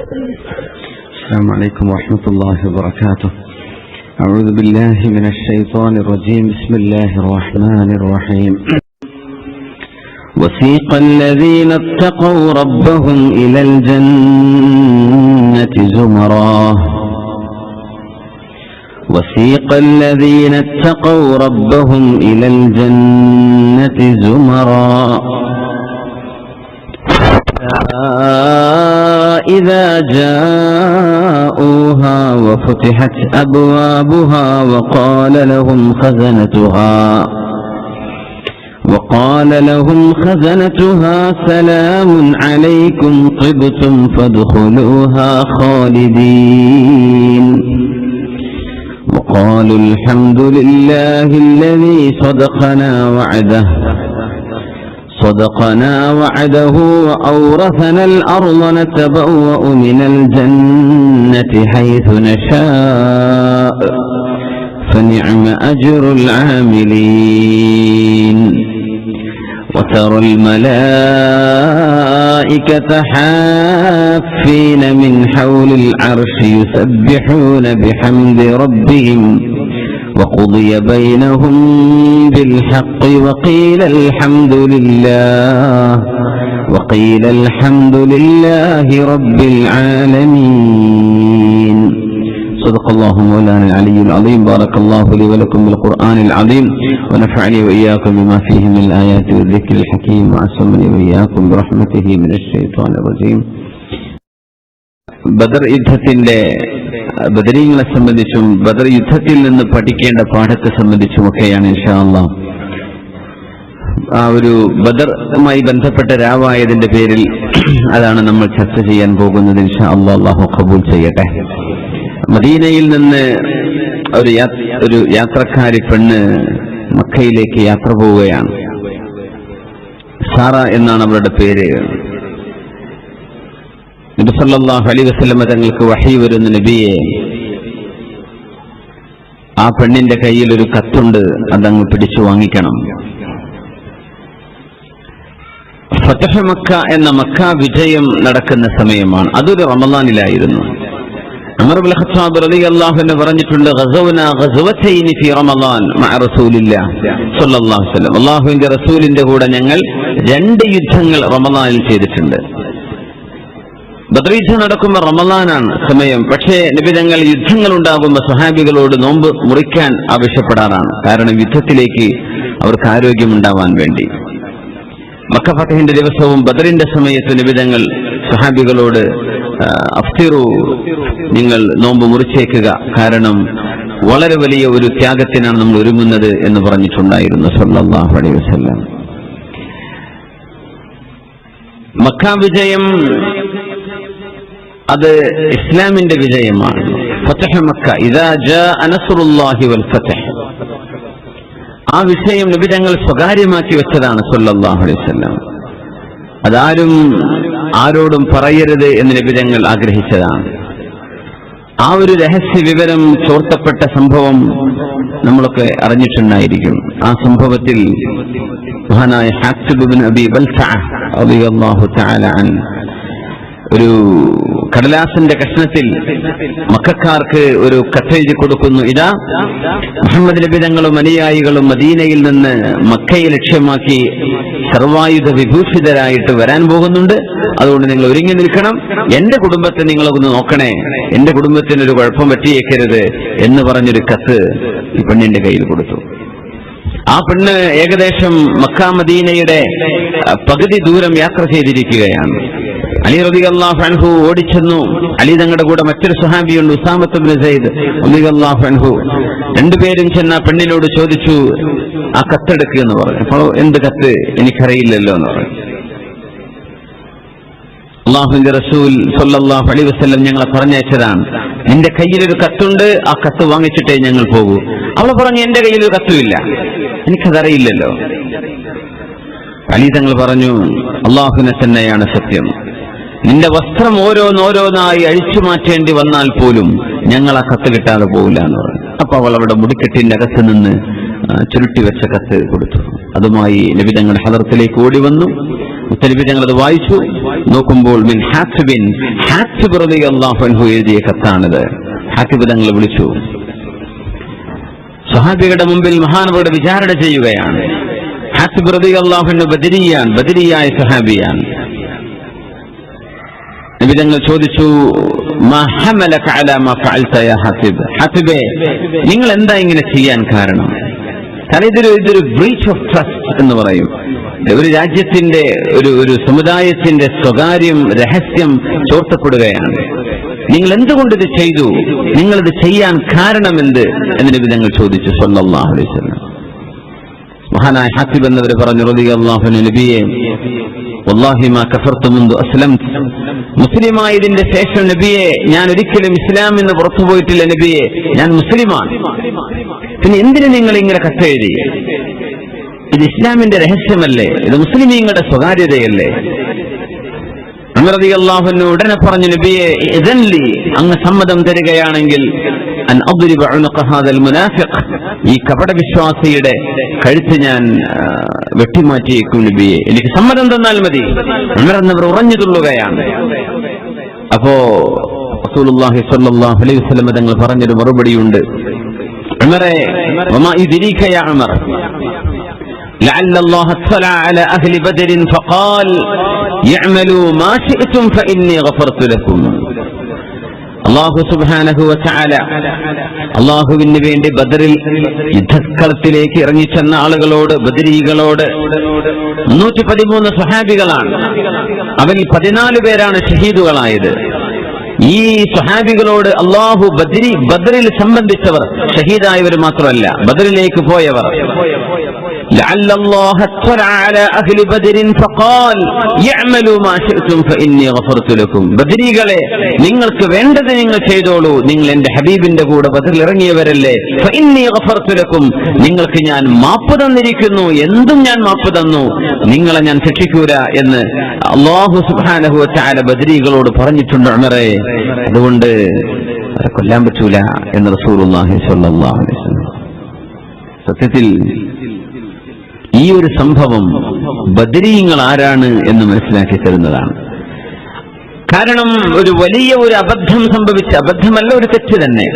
السلام عليكم ورحمة الله وبركاته. أعوذ بالله من الشيطان الرجيم. بسم الله الرحمن الرحيم. وسيق الذين اتقوا ربهم إلى الجنة زمرا وسيق الذين اتقوا ربهم إلى الجنة زمرا إذا جاءوها وفتحت أبوابها وقال لهم خزنتها سلام عليكم طبتم فادخلوها خالدين وقالوا الحمد لله الذي صدقنا وعده وأورثنا الأرض نتبوأ من الجنة حيث نشاء فنعم أجر العاملين وترى الملائكة حافين من حول العرش يسبحون بحمد ربهم وقضي بينهم بالحق وقيل الحمد لله رب العالمين. صدق الله مولانا العلي العظيم. بارك الله لي ولكم بالقرآن العظيم ونفعني وإياكم بما فيه من الآيات والذكر الحكيم وعصمني وإياكم برحمته من الشيطان الرجيم. ബദർ യുദ്ധത്തിന്റെ ബദരീങ്ങളെ സംബന്ധിച്ചും ബദർ യുദ്ധത്തിൽ നിന്ന് പഠിക്കേണ്ട പാഠത്തെ സംബന്ധിച്ചുമൊക്കെയാണ് ഇൻഷാ അല്ലാഹ് ആ ഒരു ബദറുമായി ബന്ധപ്പെട്ട രാവായതിന്റെ പേരിൽ അതാണ് നമ്മൾ ചർച്ച ചെയ്യാൻ പോകുന്നത്. ഇൻഷാ അല്ലാഹ് അല്ലാഹു ഖബൂൽ ചെയ്യട്ടെ. മദീനയിൽ നിന്ന് ഒരു യാത്രക്കാരി പെണ്ണ് മക്കയിലേക്ക് യാത്ര പോവുകയാണ്. സാറ എന്നാണ് അവരുടെ പേര്. നബി സല്ലല്ലാഹു അലൈഹി വസല്ലം തങ്ങൾക്ക് വഹി വരുന്ന നബിയെ, ആ പെണ്ണിന്റെ കയ്യിൽ ഒരു കത്തുണ്ട്, അതങ്ങ് പിടിച്ചു വാങ്ങിക്കണം. ഫതഹ് മക്ക എന്ന മക്ക വിജയം നടക്കുന്ന സമയമാണ്. അതൊരു റമളാനിലായിരുന്നു. ഉമർ ഇബ്നു ഖത്താബ് റളിയല്ലാഹു അൻഹു പറഞ്ഞിട്ടുണ്ട്, ഗസവനാ ഗസവതൈനി ഫീ റമളാൻ മഅ റസൂലില്ലാഹി സ്വല്ലല്ലാഹു അലൈഹി വസല്ലം. അല്ലാഹുവിന്റെ റസൂലിന്റെ കൂടെ ഞങ്ങൾ 2 യുദ്ധങ്ങൾ റമളാനിൽ ചെയ്തിട്ടുണ്ട്. ബദർ യുദ്ധം നടക്കുമ്പോൾ റമളാനാണ് സമയം. പക്ഷേ നബി തങ്ങൾ യുദ്ധങ്ങൾ ഉണ്ടാകുമ്പോൾ സ്വഹാബികളോട് നോമ്പ് മുറിക്കാൻ ആവശ്യപ്പെടാറാണ്. കാരണം യുദ്ധത്തിലേക്ക് അവർക്ക് ആരോഗ്യമുണ്ടാവാൻ വേണ്ടി. മക്ക ഫതഹിന്റെ ദിവസവും ബദറിന്റെ സമയത്ത് നബി തങ്ങൾ സ്വഹാബികളോട് അഫ്തിറു, നിങ്ങൾ നോമ്പ് മുറിച്ചേക്കുക, കാരണം വളരെ വലിയ ഒരു ത്യാഗത്തിനാണ് നമ്മൾ ഒരുങ്ങുന്നത് എന്ന് പറഞ്ഞിട്ടുണ്ടായിരുന്നു സല്ലല്ലാഹു അലൈഹി വസല്ലം. മക്ക വിജയം അത് ഇസ്ലാമിന്റെ വിജയമാണ്. ഫതഹ് മക്ക, ഇദാ ജാഅ നസ്റുല്ലാഹി വൽ ഫതഹ്, ആ വിഷയം നബി തങ്ങൾ സ്വകാര്യമാക്കി വെച്ചതാണ് സല്ലല്ലാഹു അലൈഹി വസല്ലം. അതാരും ആരോടും പറയരുത് എന്ന് നബി തങ്ങൾ ആഗ്രഹിച്ചതാണ്. ആ ഒരു രഹസ്യ വിവരം ചോർത്തപ്പെട്ട സംഭവം നമ്മളൊക്കെ അറിഞ്ഞിട്ടുണ്ടായിരിക്കും. ആ സംഭവത്തിൽ മഹാനായ ഹാത്തിബ് ഇബ്നു അബീ ബൽതഅ റളിയല്ലാഹു തആല അൻഹു ഒരു കടലാസിന്റെ കഷ്ണത്തിൽ മക്കക്കാർക്ക് ഒരു കത്തെഴുതി കൊടുക്കുന്നു. ഇതാ മുഹമ്മദ് നബി തങ്ങളും അനുയായികളും മദീനയിൽ നിന്ന് മക്കയെ ലക്ഷ്യമാക്കി സർവായുധ വിഭൂഷിതരായിട്ട് വരാൻ പോകുന്നുണ്ട്. അതുകൊണ്ട് നിങ്ങൾ ഒരുങ്ങി നിൽക്കണം. എന്റെ കുടുംബത്തെ നിങ്ങളൊന്ന് നോക്കണേ, എന്റെ കുടുംബത്തിനൊരു കുഴപ്പം പറ്റിയേക്കരുത് എന്ന് പറഞ്ഞൊരു കത്ത് ഈ പെണ്ണിന്റെ കയ്യിൽ കൊടുത്തു. ആ പെണ്ണ് ഏകദേശം മക്ക മദീനയുടെ പകുതി ദൂരം യാത്ര ചെയ്തിരിക്കുകയാണ്. അലി റളിയല്ലാഹു അൻഹു ഓടിച്ചെന്നു. അലി തങ്ങളുടെ കൂടെ മറ്റൊരു സ്വഹാബിയുണ്ട്, ഉസാമത്ത് ഇബ്നു സൈദ് റളിയല്ലാഹു അൻഹു. രണ്ടുപേരും ചെന്ന പെണ്ണിനോട് ചോദിച്ചു, ആ കത്തെടുക്കുക എന്ന് പറഞ്ഞു. അപ്പോൾ എന്ത് കത്ത്? എനിക്കറിയില്ലല്ലോ എന്ന് പറഞ്ഞു. അല്ലാഹുവിന്റെ റസൂൽ സ്വല്ലല്ലാഹു അലൈഹി വസല്ലം ഞങ്ങളെ പറഞ്ഞയച്ചതാണ്. നിന്റെ കയ്യിലൊരു കത്തുണ്ട്, ആ കത്ത് വാങ്ങിച്ചിട്ടേ ഞങ്ങൾ പോകൂ. അവൾ പറഞ്ഞു, എന്റെ കയ്യിലൊരു കത്തുമില്ല, എനിക്കതറിയില്ലല്ലോ. അലി തങ്ങൾ പറഞ്ഞു, അല്ലാഹുവിനെ തന്നെയാണ് സത്യം, നിന്റെ വസ്ത്രം ഓരോന്നോരോന്നായി അഴിച്ചു മാറ്റേണ്ടി വന്നാൽ പോലും ഞങ്ങൾ ആ കത്ത് കിട്ടാതെ പോകില്ല എന്ന് പറഞ്ഞു. അപ്പൊ അവൾ അവിടെ മുടിക്കെട്ടിന്റെ അകത്ത് നിന്ന് ചുരുട്ടി വെച്ച കത്ത് കൊടുത്തു. അതുമായി നബി തങ്ങളുടെ ഹദറത്തിലേക്ക് ഓടി വന്നു. മുത്തനബി തങ്ങൾ അത് വായിച്ചു. നോക്കുമ്പോൾ മിൻ ഹാത്തിബിൻ, ഹാത്തിബ് റളിയല്ലാഹു അൻഹു എഴുതിയ കത്താണിത്. ഹാത്തിബ് തങ്ങളെ വിളിച്ചു. സ്വഹാബികളുടെ മുമ്പിൽ മഹാനവരുടെ വിചാരണ ചെയ്യുകയാണ്. ഹാത്തിബ് റളിയല്ലാഹു അൻഹു ബദരിയായ സ്വഹാബിയാണ്. നബി തങ്ങൾ ചോദിച്ചു, മാ ഹമലക അലാ മാ ഫഅൽത യാ ഹാത്തിബ്, ഹാത്തിബേ നിങ്ങൾ എന്താ ഇങ്ങനെ ചെയ്യാൻ കാരണം? കാരണം ഇതൊരു ബ്രീച്ച് ഓഫ് ട്രസ്റ്റ് എന്ന് പറയും. ഒരു രാജ്യത്തിന്റെ ഒരു സമുദായത്തിന്റെ സ്വകാര്യം രഹസ്യം ചോർത്തപ്പെടുകയാണ്. നിങ്ങൾ എന്തുകൊണ്ട് ഇത് ചെയ്തു? നിങ്ങളിത് ചെയ്യാൻ കാരണമെന്ത് എന്ന് നബി തങ്ങൾ ചോദിച്ചു സല്ലല്ലാഹു അലൈഹി വസല്ലം. മഹാനായ ഹാത്തിബ് എന്നവർ പറഞ്ഞു, റളിയല്ലാഹു അൻഹു, നബിയെ വല്ലാഹി മാ കഫർതു മുൻദു അസ്ലംതു, മുസ്ലിമായതിന്റെ ശേഷം നബിയെ ഞാൻ ഒരിക്കലും ഇസ്ലാം എന്ന് പുറത്തു പോയിട്ടില്ല നബിയെ, ഞാൻ മുസ്ലിമാണ്. പിന്നെ എന്തിനു നിങ്ങൾ ഇങ്ങനെ കത്തെഴുതി? ഇത് ഇസ്ലാമിന്റെ രഹസ്യമല്ലേ? ഇത് മുസ്ലിമീങ്ങളുടെ സ്വകാര്യതയല്ലേ? ഉമർ റളിയല്ലാഹു അൻഹു ഉടനെ പറഞ്ഞു, നബിയെ ഇദൻലി, അങ്ങ് സമ്മതം തരികയാണെങ്കിൽ അൻ അദ്രിബ ഉനഖ ഹാദൽ മുനാഫിഖ്, ഈ കപടവിശ്വാസിയുടെ കഴുത്ത് ഞാൻ വെട്ടിമാറ്റിയേക്കും നബിയെ, എനിക്ക് സമ്മതം തന്നാൽ മതി. ഉമർ എന്നവർ ഉറഞ്ഞു തുള്ളുകയാണ്. അപ്പോ റസൂലുള്ളാഹി സ്വല്ലല്ലാഹു അലൈഹി വസല്ലം തങ്ങൾ പറഞ്ഞൊരു മറുപടിയുണ്ട്. ഉമറേ, വമാ യുദ്രീക യാ ഉമർ لعل الله اطلع على أهل بدر فقال يعملوا ما شئتم فإني غفرت لكم. അല്ലാഹു സുബ്ഹാനഹു വ തആല അല്ലാഹുവിന് വേണ്ടി ബദറിൽ യുദ്ധക്കളത്തിലേക്ക് ഇറങ്ങിച്ചെന്ന ആളുകളോട്, ബദരീകളോട്, 313 സ്വഹാബികളാണ്. അവരിൽ 14 പേരാണ് ഷഹീദുകളായത്. ഈ സ്വഹാബികളോട് അല്ലാഹു ബദറിൽ സംബന്ധിച്ചവർ, ഷഹീദായവർ മാത്രമല്ല, ബദറിലേക്ക് പോയവർ, لعل الله اطلع على أهل بدر فقال يعملوا ما شئتم فإني غفرت لكم. ബദരീകളെ, നിങ്ങൾക്ക് വേണ്ടത് നിങ്ങൾ ചെയ്തോളൂ, നിങ്ങൾ എന്റെ ഹബീബിന്റെ കൂടെ ബദറിൽ ഇറങ്ങിയവരല്ലേ, فإني غفرت لكم, നിങ്ങൾക്ക് ഞാൻ മാപ്പ് തന്നിരിക്കുന്നു, എന്തും ഞാൻ മാപ്പ് തന്നു, നിങ്ങളെ ഞാൻ ശിക്ഷിക്കൂല എന്ന് അല്ലാഹു സുബ്ഹാനഹു വ തആല ബദരീകളോട് പറഞ്ഞിട്ടുണ്ട്. ഉമറേ, അതുകൊണ്ട് അവരെ കൊല്ലാൻ പറ്റൂല എന്ന് റസൂലുള്ളാഹി സ്വല്ലല്ലാഹു അലൈഹി വസല്ലം. സത്യത്തിൽ ഈ ഒരു സംഭവം ബദരീങ്ങൾ ആരാണ് എന്ന് മനസ്സിലാക്കി തരുന്നതാണ്. കാരണം ഒരു വലിയ അബദ്ധം സംഭവിച്ച, അബദ്ധമല്ല, ഒരു തെറ്റ് തന്നെ.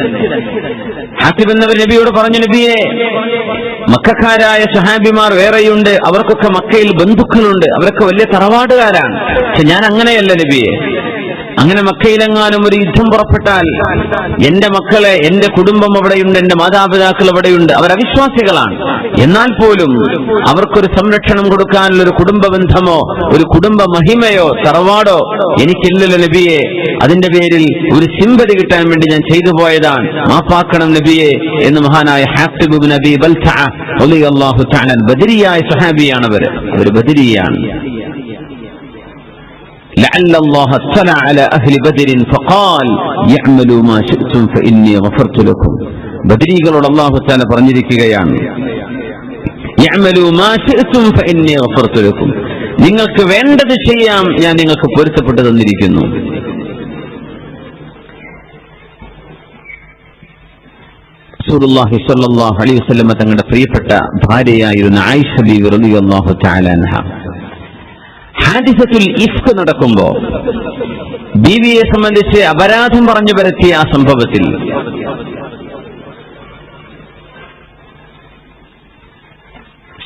ഹാത്തിബ് എന്നവർ നബിയോട് പറഞ്ഞു, നബിയെ മക്കക്കാരായ സ്വഹാബിമാർ വേറെയുണ്ട്, അവർക്കൊക്കെ മക്കയിൽ ബന്ധുക്കളുണ്ട്, അവരൊക്കെ വലിയ തറവാടുകാരാണ്. പക്ഷെ ഞാൻ അങ്ങനെയല്ല നബിയെ. അങ്ങനെ മക്കയിലെങ്ങാനും ഒരു യുദ്ധം പുറപ്പെട്ടാൽ എന്റെ മക്കളെ, എന്റെ കുടുംബം അവിടെയുണ്ട്, എന്റെ മാതാപിതാക്കൾ അവിടെയുണ്ട്, അവർ അവിശ്വാസികളാണ്. എന്നാൽ പോലും അവർക്കൊരു സംരക്ഷണം കൊടുക്കാനുള്ള ഒരു കുടുംബ ബന്ധമോ ഒരു കുടുംബ മഹിമയോ തറവാടോ എനിക്കില്ലല്ലോ നബിയെ. അതിന്റെ പേരിൽ ഒരു സിമ്പതി കിട്ടാൻ വേണ്ടി ഞാൻ ചെയ്തു പോയതാണ്, മാപ്പാക്കണം നബിയെ എന്ന് മഹാനായ ഹാത്തിബ് ഇബ്നു അബീ ബൽതഅ റളിയല്ലാഹു തആല, ബദരിയായ സ്വഹാബിയാണ്. അവർ ബദരിയാണ്. لعل الله اطلع على أهل بدر فقال يعملوا ما شئتم فإني غفرت لكم. ബദരീകളോട് അല്ലാഹു തആല പറഞ്ഞിരിക്കുകയാണ്, يعملوا ما شئتم فإني غفرت لكم, നിങ്ങൾക്ക് വേണ്ടത് ചെയ്യാം, ഞാൻ നിങ്ങൾക്ക് പൊരുത്തപ്പെട്ടു തന്നിരിക്കുന്നു. റസൂലുള്ളാഹി സ്വല്ലല്ലാഹു അലൈഹി വസല്ലം തങ്ങളുടെ പ്രിയപ്പെട്ട ഭാര്യയായിരുന്ന ആയിഷ ബീവി റളിയല്ലാഹു തആല അൻഹ, ഹാദിസത്തുൽ ഇഫ്ക് നടക്കുമ്പോ ബീവിയെ സംബന്ധിച്ച് അപരാധം പറഞ്ഞു പരത്തിയ ആ സംഭവത്തിൽ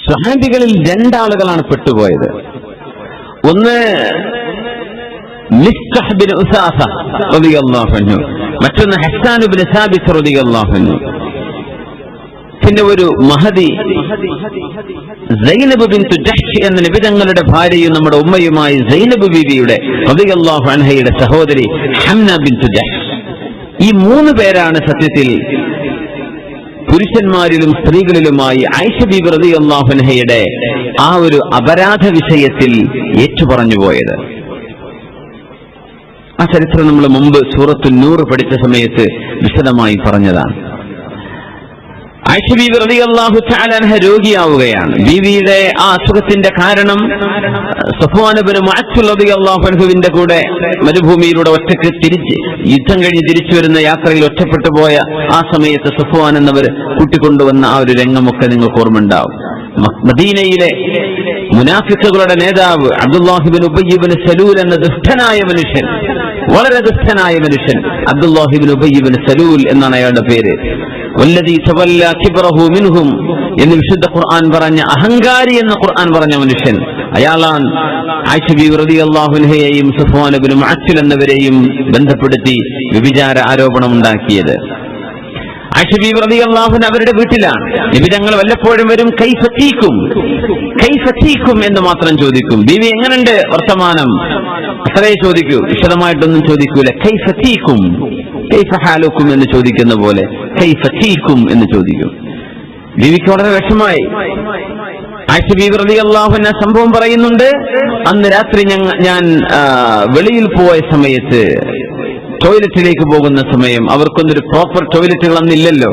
സ്വഹാബികളിൽ 2 ആളുകളാണ് പെട്ടുപോയത്. ഒന്ന് മിസ്തഹ് ബിൻ ഉസാസ റളിയല്ലാഹു അൻഹു, മറ്റൊന്ന് ഹസ്സാൻ ബിൻ സാബിത്ത് റളിയല്ലാഹു അൻഹു. പിന്നെ ഒരു മഹദി സൈനബ് ബിൻതു ജഹ്ഷ് എന്ന നബി തങ്ങളുടെ ഭാര്യയും നമ്മുടെ ഉമ്മയുമായി സൈനബ് ബീവിയുടെ റളിയല്ലാഹു അൻഹയുടെ സഹോദരി ഹംന ബിൻതു ജഹ്ഷ്. ഈ 3 പേരാണ് സത്യത്തിൽ പുരുഷന്മാരിലും സ്ത്രീകളിലുമായി ആയിഷ ബീബി റളിയല്ലാഹു അൻഹയുടെ ആ ഒരു അപരാധ വിഷയത്തിൽ ഏറ്റുപറഞ്ഞുപോയത്. ആ ചരിത്രം നമ്മൾ മുമ്പ് സൂറത്തുൻ നൂർ പഠിച്ച സമയത്ത് വിശദമായി പറഞ്ഞതാണ്. ആയിഷ ബീബി റളിയല്ലാഹു തആല അൻഹ രോഗിയാവുകയാണ്. ബീവിയുടെ ആ അസുഖത്തിന്റെ കാരണം സഫ്വാൻ ഇബ്നു മുഅത്തിൽ റളിയല്ലാഹു അൻഹുവിന്റെ കൂടെ മരുഭൂമിയിലൂടെ ഒറ്റയ്ക്ക് യുദ്ധം കഴിഞ്ഞ് തിരിച്ചു വരുന്ന യാത്രയിൽ ഒറ്റപ്പെട്ടു പോയ ആ സമയത്ത് സഫ്വാൻ എന്നവർ കൂട്ടിക്കൊണ്ടുവന്ന ആ ഒരു രംഗമൊക്കെ നിങ്ങൾക്ക് ഓർമ്മയുണ്ടാവും. മദീനയിലെ മുനാഫിക്കുകളുടെ നേതാവ് അബ്ദുല്ലാഹി ഇബ്നു ഉബയ്യ് ഇബ്നു സലൂൽ എന്ന ദുഷ്ടനായ മനുഷ്യൻ, വളരെ ദുഷ്ടനായ മനുഷ്യൻ, അബ്ദുല്ലാഹി ഇബ്നു ഉബയ്യ് ഇബ്നു സലൂൽ എന്നാണ് അയാളുടെ പേര്. വല്ലദീ തവല്ല കിബ്റഹു മിൻഹും എന്ന് വിശുദ്ധ ഖുർആൻ പറഞ്ഞ, അഹങ്കാരി എന്ന് ഖുർആൻ പറഞ്ഞ മനുഷ്യൻ അയാളാണ് ആയിഷ ബീവി റളിയല്ലാഹു അൻഹയെയും സഫ്വാൻ ഇബ്നു മുഅസ്സിൽ എന്നിവരെയും ബന്ധപ്പെടുത്തി വ്യഭിചാര ആരോപണം ഉണ്ടാക്കിയത്. ആയിഷ ബീവി റളിയല്ലാഹു അൻഹ അവരുടെ വീട്ടിലാണ്. നബി തങ്ങൾ വല്ലപ്പോഴും വരും. കൈഫതീക്കും എന്ന് മാത്രം ചോദിക്കും. ബീവി എങ്ങനെയുണ്ട് വർത്തമാനം, അത്രേ ചോദിക്കൂ, വിശദമായിട്ടൊന്നും ചോദിക്കൂല. കൈഫതീക്കും, കൈഫ ഹാലുക്കും എന്ന് ചോദിക്കുന്ന പോലെ കൈഫതീക്കും എന്ന് ചോദിക്കും. ബീവിക്ക് വളരെ വിഷമായി. ആയിഷ ബീവി റളിയല്ലാഹു അൻഹ സംഭവം പറയുന്നുണ്ട്. അന്ന് രാത്രി ഞാൻ വെളിയിൽ പോയ സമയത്ത്, ടോയ്ലറ്റിലേക്ക് പോകുന്ന സമയം, അവർക്കൊന്നൊരു പ്രോപ്പർ ടോയ്ലറ്റുകൾ അന്നില്ലല്ലോ,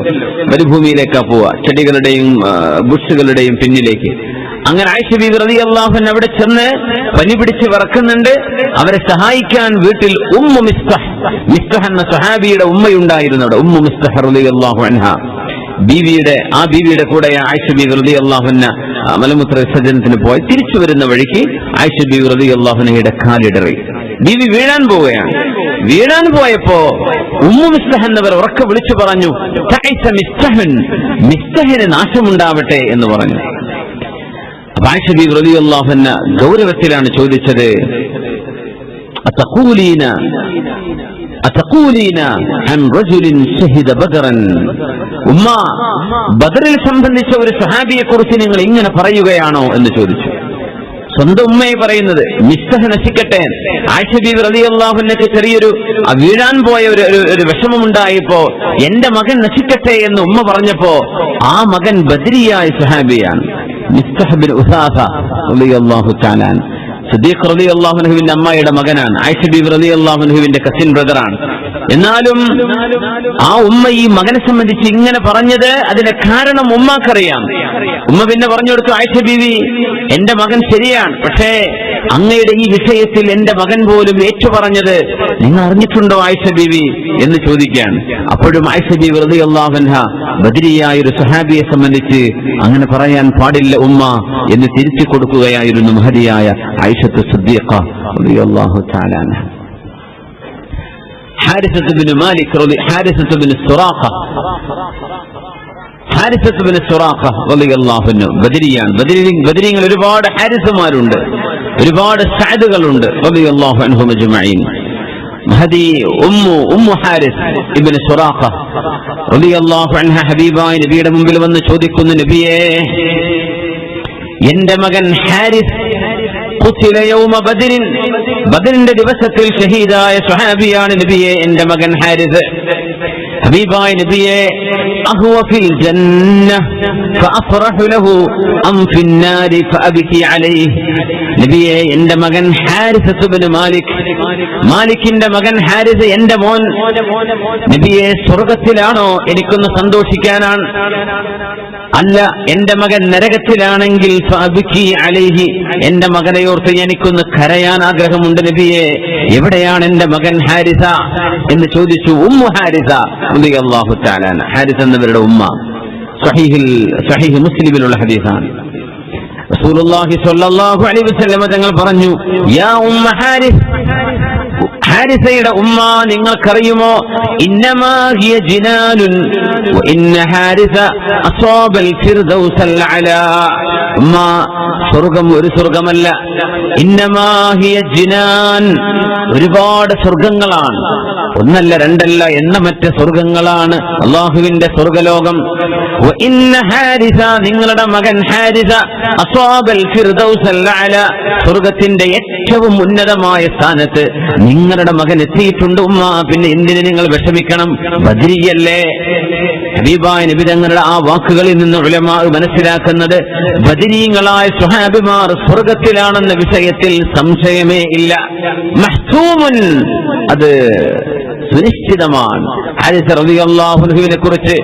മരുഭൂമിയിലേക്കാ പോവുക, ചെടികളുടെയും ബുഷുകളുടെയും പിന്നിലേക്ക്. അങ്ങനെ ആയിഷ ബീവി റളിയല്ലാഹു അൻഹ അവിടെ ചെന്ന് പനി പിടിച്ച് വിറക്കുന്നുണ്ട്. അവരെ സഹായിക്കാൻ വീട്ടിൽ ഉമ്മു മിസ്തഹ് എന്ന സ്വഹാബിയുടെ ഉമ്മയുണ്ടായിരുന്നു അവിടെ. ഉമ്മു മിസ്തഹ് റളിയല്ലാഹു അൻഹ ബീവിയുടെ കൂടെ ആയിഷ ബീവി റളിയല്ലാഹു അൻഹ മലമൂത്ര വിസർജനത്തിന് പോയി തിരിച്ചു വരുന്ന വഴിക്ക് ആയിഷ ബീവി റളിയല്ലാഹു അൻഹയുടെ കാലിടറി. ബീവി വീഴാൻ പോവുകയാണ്. വീഴാൻ പോയപ്പോ ഉമ്മു മിസ്തഹ് എന്നവർ ഉറക്കെ വിളിച്ചു പറഞ്ഞു, തഅസ മിസ്തഹിന് നാശമുണ്ടാവട്ടെ എന്ന് പറഞ്ഞു. അപ്പൊ ആയിഷ ബീവി റളിയല്ലാഹു അൻഹ ഗൗരവത്തിലാണ് ചോദിച്ചത്, അതഖൂലീന അൻ റജുലിൻ ശഹിദ ബദറൻ, ഉമ്മ ബദറിൽ സംബന്ധിച്ച ഒരു സ്വഹാബിയെ കുറിച്ച് നിങ്ങൾ ഇങ്ങനെ പറയുകയാണോ എന്ന് ചോദിച്ചു. സ്വന്തം ഉമ്മയെ പറയുന്നത്, മിസ്തഹ് നശിക്കട്ടെ. ആയിഷ ബീവി റളിയല്ലാഹു അൻഹയ്ക്ക് ചെറിയൊരു വീഴാൻ പോയ ഒരു വിഷമമുണ്ടായപ്പോ എന്റെ മകൻ നശിക്കട്ടെ എന്ന് ഉമ്മ പറഞ്ഞപ്പോ ആ മകൻ ബദരിയായ സ്വഹാബിയാണ്, മിസ്തഹ് ബിൻ ഉസാസ റളിയല്ലാഹു തആല. സിദ്ദീഖ് റളിയല്ലാഹു അൻഹുവിന്റെ അമ്മയുടെ മകനാണ്. ആയിഷ ബീവി റളിയല്ലാഹു അൻഹുവിന്റെ കസിൻ ബ്രദറാണ്. എന്നാലും ആ ഉമ്മ ഈ മകനെ സംബന്ധിച്ച് ഇങ്ങനെ പറഞ്ഞത്, അതിന്റെ കാരണം ഉമ്മാക്കറിയാം. ഉമ്മ പിന്നെ പറഞ്ഞു കൊടുത്തു, ആയിഷ ബീവി, എന്റെ മകൻ ശരിയാണ്, പക്ഷേ അങ്ങയുടെ ഈ വിഷയത്തിൽ എന്റെ മകൻ പോലും ഏറ്റുപറഞ്ഞത് നിങ്ങൾ അറിഞ്ഞിട്ടുണ്ടോ ആയിഷ ബീവി എന്ന് ചോദിക്കുകയാണ്. അപ്പോഴും ആയിഷ ബീവി റളിയല്ലാഹു അൻഹ ബദരിയായ ഒരു സ്വഹാബിയെ സംബന്ധിച്ച് അങ്ങനെ പറയാൻ പാടില്ല ഉമ്മ എന്ന് തിരിച്ചു കൊടുക്കുകയായിരുന്നു മഹദിയായ ആയിഷത്തു സിദ്ദീഖ റളിയല്ലാഹു തആല അൻഹ. ഹാരിസത്ത് ബിൻ മാലിക് ഹാരിസത്ത് ബിൻ സുറാഖ റളിയല്ലാഹു അൻഹു ബദരിയാണ്. ബദരീങ്ങൾ ഒരുപാട് ഹാരിസുമാരുണ്ട്, ഒരുപാട് സഅദുകളുണ്ട് റളിയല്ലാഹു അൻഹും അജ്മഈൻ. മഹദി ഉമ്മു ഹാരിസ് ഇബ്നു സുറാഖ റളിയല്ലാഹു അൻഹ ഹബീബായ നബിയുടെ മുമ്പിൽ വന്ന് ചോദിക്കുന്നു, നബിയേ, എന്റെ മകൻ ഹാരിസ് ഖുതില യൗമ ബദരിൻ, ബദറിന്റെ ദിവസത്തിൽ ഷഹീദായ സ്വഹാബിയാണ് നബിയെ എന്റെ മകൻ ഹാരിസ്. ഹബീബായ നബിയെ, അഹുവ ഫിൽ ജന്ന ഫഅഫറഹു ലഹു അം ഫിൻ നാരി ഫഅബ്കി അലൈഹി. നബിയെ, എന്റെ മകൻ ഹാരിസ് ഇബ്നു മാലിക്കിന്റെ മകൻ ഹാരിസ്, എന്റെ മോൻ, നബിയെ സ്വർഗത്തിലാണോ എനിക്കൊന്ന് സന്തോഷിക്കാനാണ്? അല്ല, എന്റെ മകൻ നരകത്തിലാണെങ്കിൽ ഫഅബ്കി അലൈഹി, എന്റെ മകനെയോർത്ത് എനിക്കൊന്ന് കരയാൻ ആഗ്രഹമുണ്ട് നബിയെ. എവിടെയാണ് എന്റെ മകൻ ഹാരിസ എന്ന് ചോദിച്ചു. ഉമ്മു ഹാരിസ റളിയല്ലാഹു തആല അൻഹ, ഹാരിസ എന്നവരുടെ ഉമ്മ. സ്വഹീഹ് മുസ്ലിമിലുള്ള ഹദീസാണ്. റസൂലുള്ളാഹി സ്വല്ലല്ലാഹു അലൈഹി വസല്ലം തങ്ങൾ പറഞ്ഞു, യാ ഉമ്മ ഹാരിസ്, ഹാരിസയുടെ ഉമ്മ, നിങ്ങൾക്കറിയുമോ, ഇന്നമാ ഹിയ ജിനാനുൻ വ ഇന്ന ഹാരിസ അസ്വാബൽ ഫിർദൗസൽ അലാ. ഉമ്മ, സ്വർഗം ഒരു സ്വർഗമല്ല, ഇന്നമാ ഹിയ ജിനാൻ, ഒരുപാട് സ്വർഗങ്ങളാണ്, ഒന്നല്ല രണ്ടല്ല എണ്ണമറ്റ സ്വർഗങ്ങളാണ് അള്ളാഹുവിന്റെ സ്വർഗലോകം. വ ഇന്ന ഹാരിസ, നിങ്ങളുടെ മകൻ ഹാരിസ അസ്വാബൽ ഫിർദൗസൽ അലാ, സ്വർഗത്തിന്റെ ഏറ്റവും ഉന്നതമായ സ്ഥാനത്ത് നിങ്ങളുടെ മകൻ എത്തിയിട്ടുണ്ട് ഉമ്മ. പിന്നെ എന്തിന് നിങ്ങൾ വിഷമിക്കണം? ബദരിയല്ലേ. ഹബീബായ നബി തങ്ങളുടെ ആ വാക്കുകളിൽ നിന്ന് ഉലമാ മനസ്സിലാക്കുന്നത്, ബദരീങ്ങളായ സ്വഹാബിമാർ സ്വർഗത്തിലാണെന്ന വിഷയത്തിൽ സംശയമേ ഇല്ല. മഹ്സൂമുൻ, അത് സുനിശ്ചിതമാണ്. ഹാരിസ റളിയല്ലാഹു അൻഹുവിനെ കുറിച്ച്,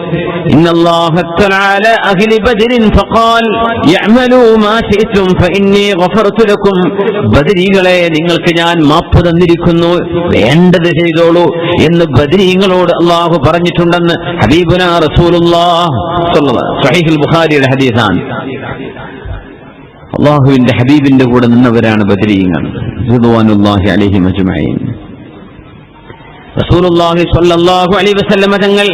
ഇന്നല്ലാഹ തആല അഹ്ലി ബദരിൻ ഫഖാൽ യഅമലൂ മാ ശിഅ്തും ഫഇന്നി ഗഫർതു ലക്കും. ബദരീകളെ, നിങ്ങൾക്ക് ഞാൻ മാപ്പ് തന്നിരിക്കുന്നു, വേണ്ടത് ചെയ്തോളൂ എന്ന് ബദരീങ്ങളോട് അല്ലാഹു പറഞ്ഞിട്ടുണ്ടെന്ന് ഹബീബുനാ റസൂലുള്ളാഹി സ്വല്ലല്ലാഹു അലൈഹി വസല്ലം. സ്വഹീഹുൽ ബുഖാരിയുടെ ഹദീസാണ്. അള്ളാഹുവിന്റെ ഹബീബിന്റെ കൂടെ നിന്നവരാണ് ബദരീങ്ങൾ റിദ്വാനുല്ലാഹി അലൈഹിം അജ്മഈൻ. റസൂലുള്ളാഹി സ്വല്ലല്ലാഹു അലൈഹി വസല്ലമ തങ്ങൾ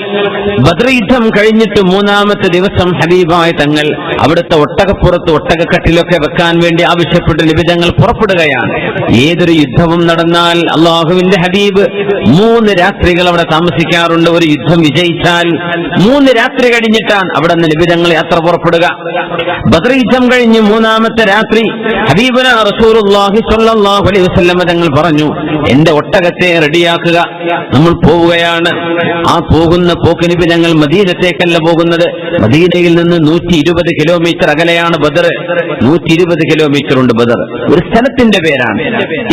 ബദർ യുദ്ധം കഴിഞ്ഞിട്ട് മൂന്നാമത്തെ ദിവസം ഹബീബായ തങ്ങൾ അവിടുത്തെ ഒട്ടകപ്പുറത്ത് ഒട്ടകക്കട്ടിലൊക്കെ വെക്കാൻ വേണ്ടി ആവശ്യപ്പെട്ട് നബി തങ്ങൾ പുറപ്പെടുകയാണ്. ഏതൊരു യുദ്ധവും നടന്നാൽ അള്ളാഹുവിന്റെ ഹബീബ് 3 രാത്രികൾ അവിടെ താമസിക്കാറുണ്ട്. ഒരു യുദ്ധം വിജയിച്ചാൽ 3 രാത്രി കഴിഞ്ഞിട്ടാണ് അവിടെ നിന്ന് നബി തങ്ങൾ യാത്ര പുറപ്പെടുക. ബദർ യുദ്ധം കഴിഞ്ഞ് മൂന്നാമത്തെ രാത്രി ഹബീബുന റസൂലുള്ളാഹി സ്വല്ലല്ലാഹു അലൈഹി വസല്ലമ തങ്ങൾ പറഞ്ഞു, എന്റെ ഒട്ടകത്തെ റെഡിയാക്കുക, നമ്മൾ പോവുകയാണ്. ആ പോകുന്ന പോക്ക് നബി ഞങ്ങൾ മദീനത്തേക്കല്ല പോകുന്നത്. മദീനയിൽ നിന്ന് 120 കിലോമീറ്റർ അകലെയാണ് ബദർ. 120 കിലോമീറ്റർ ഉണ്ട് ബദർ. ഒരു സ്ഥലത്തിന്റെ പേരാണ്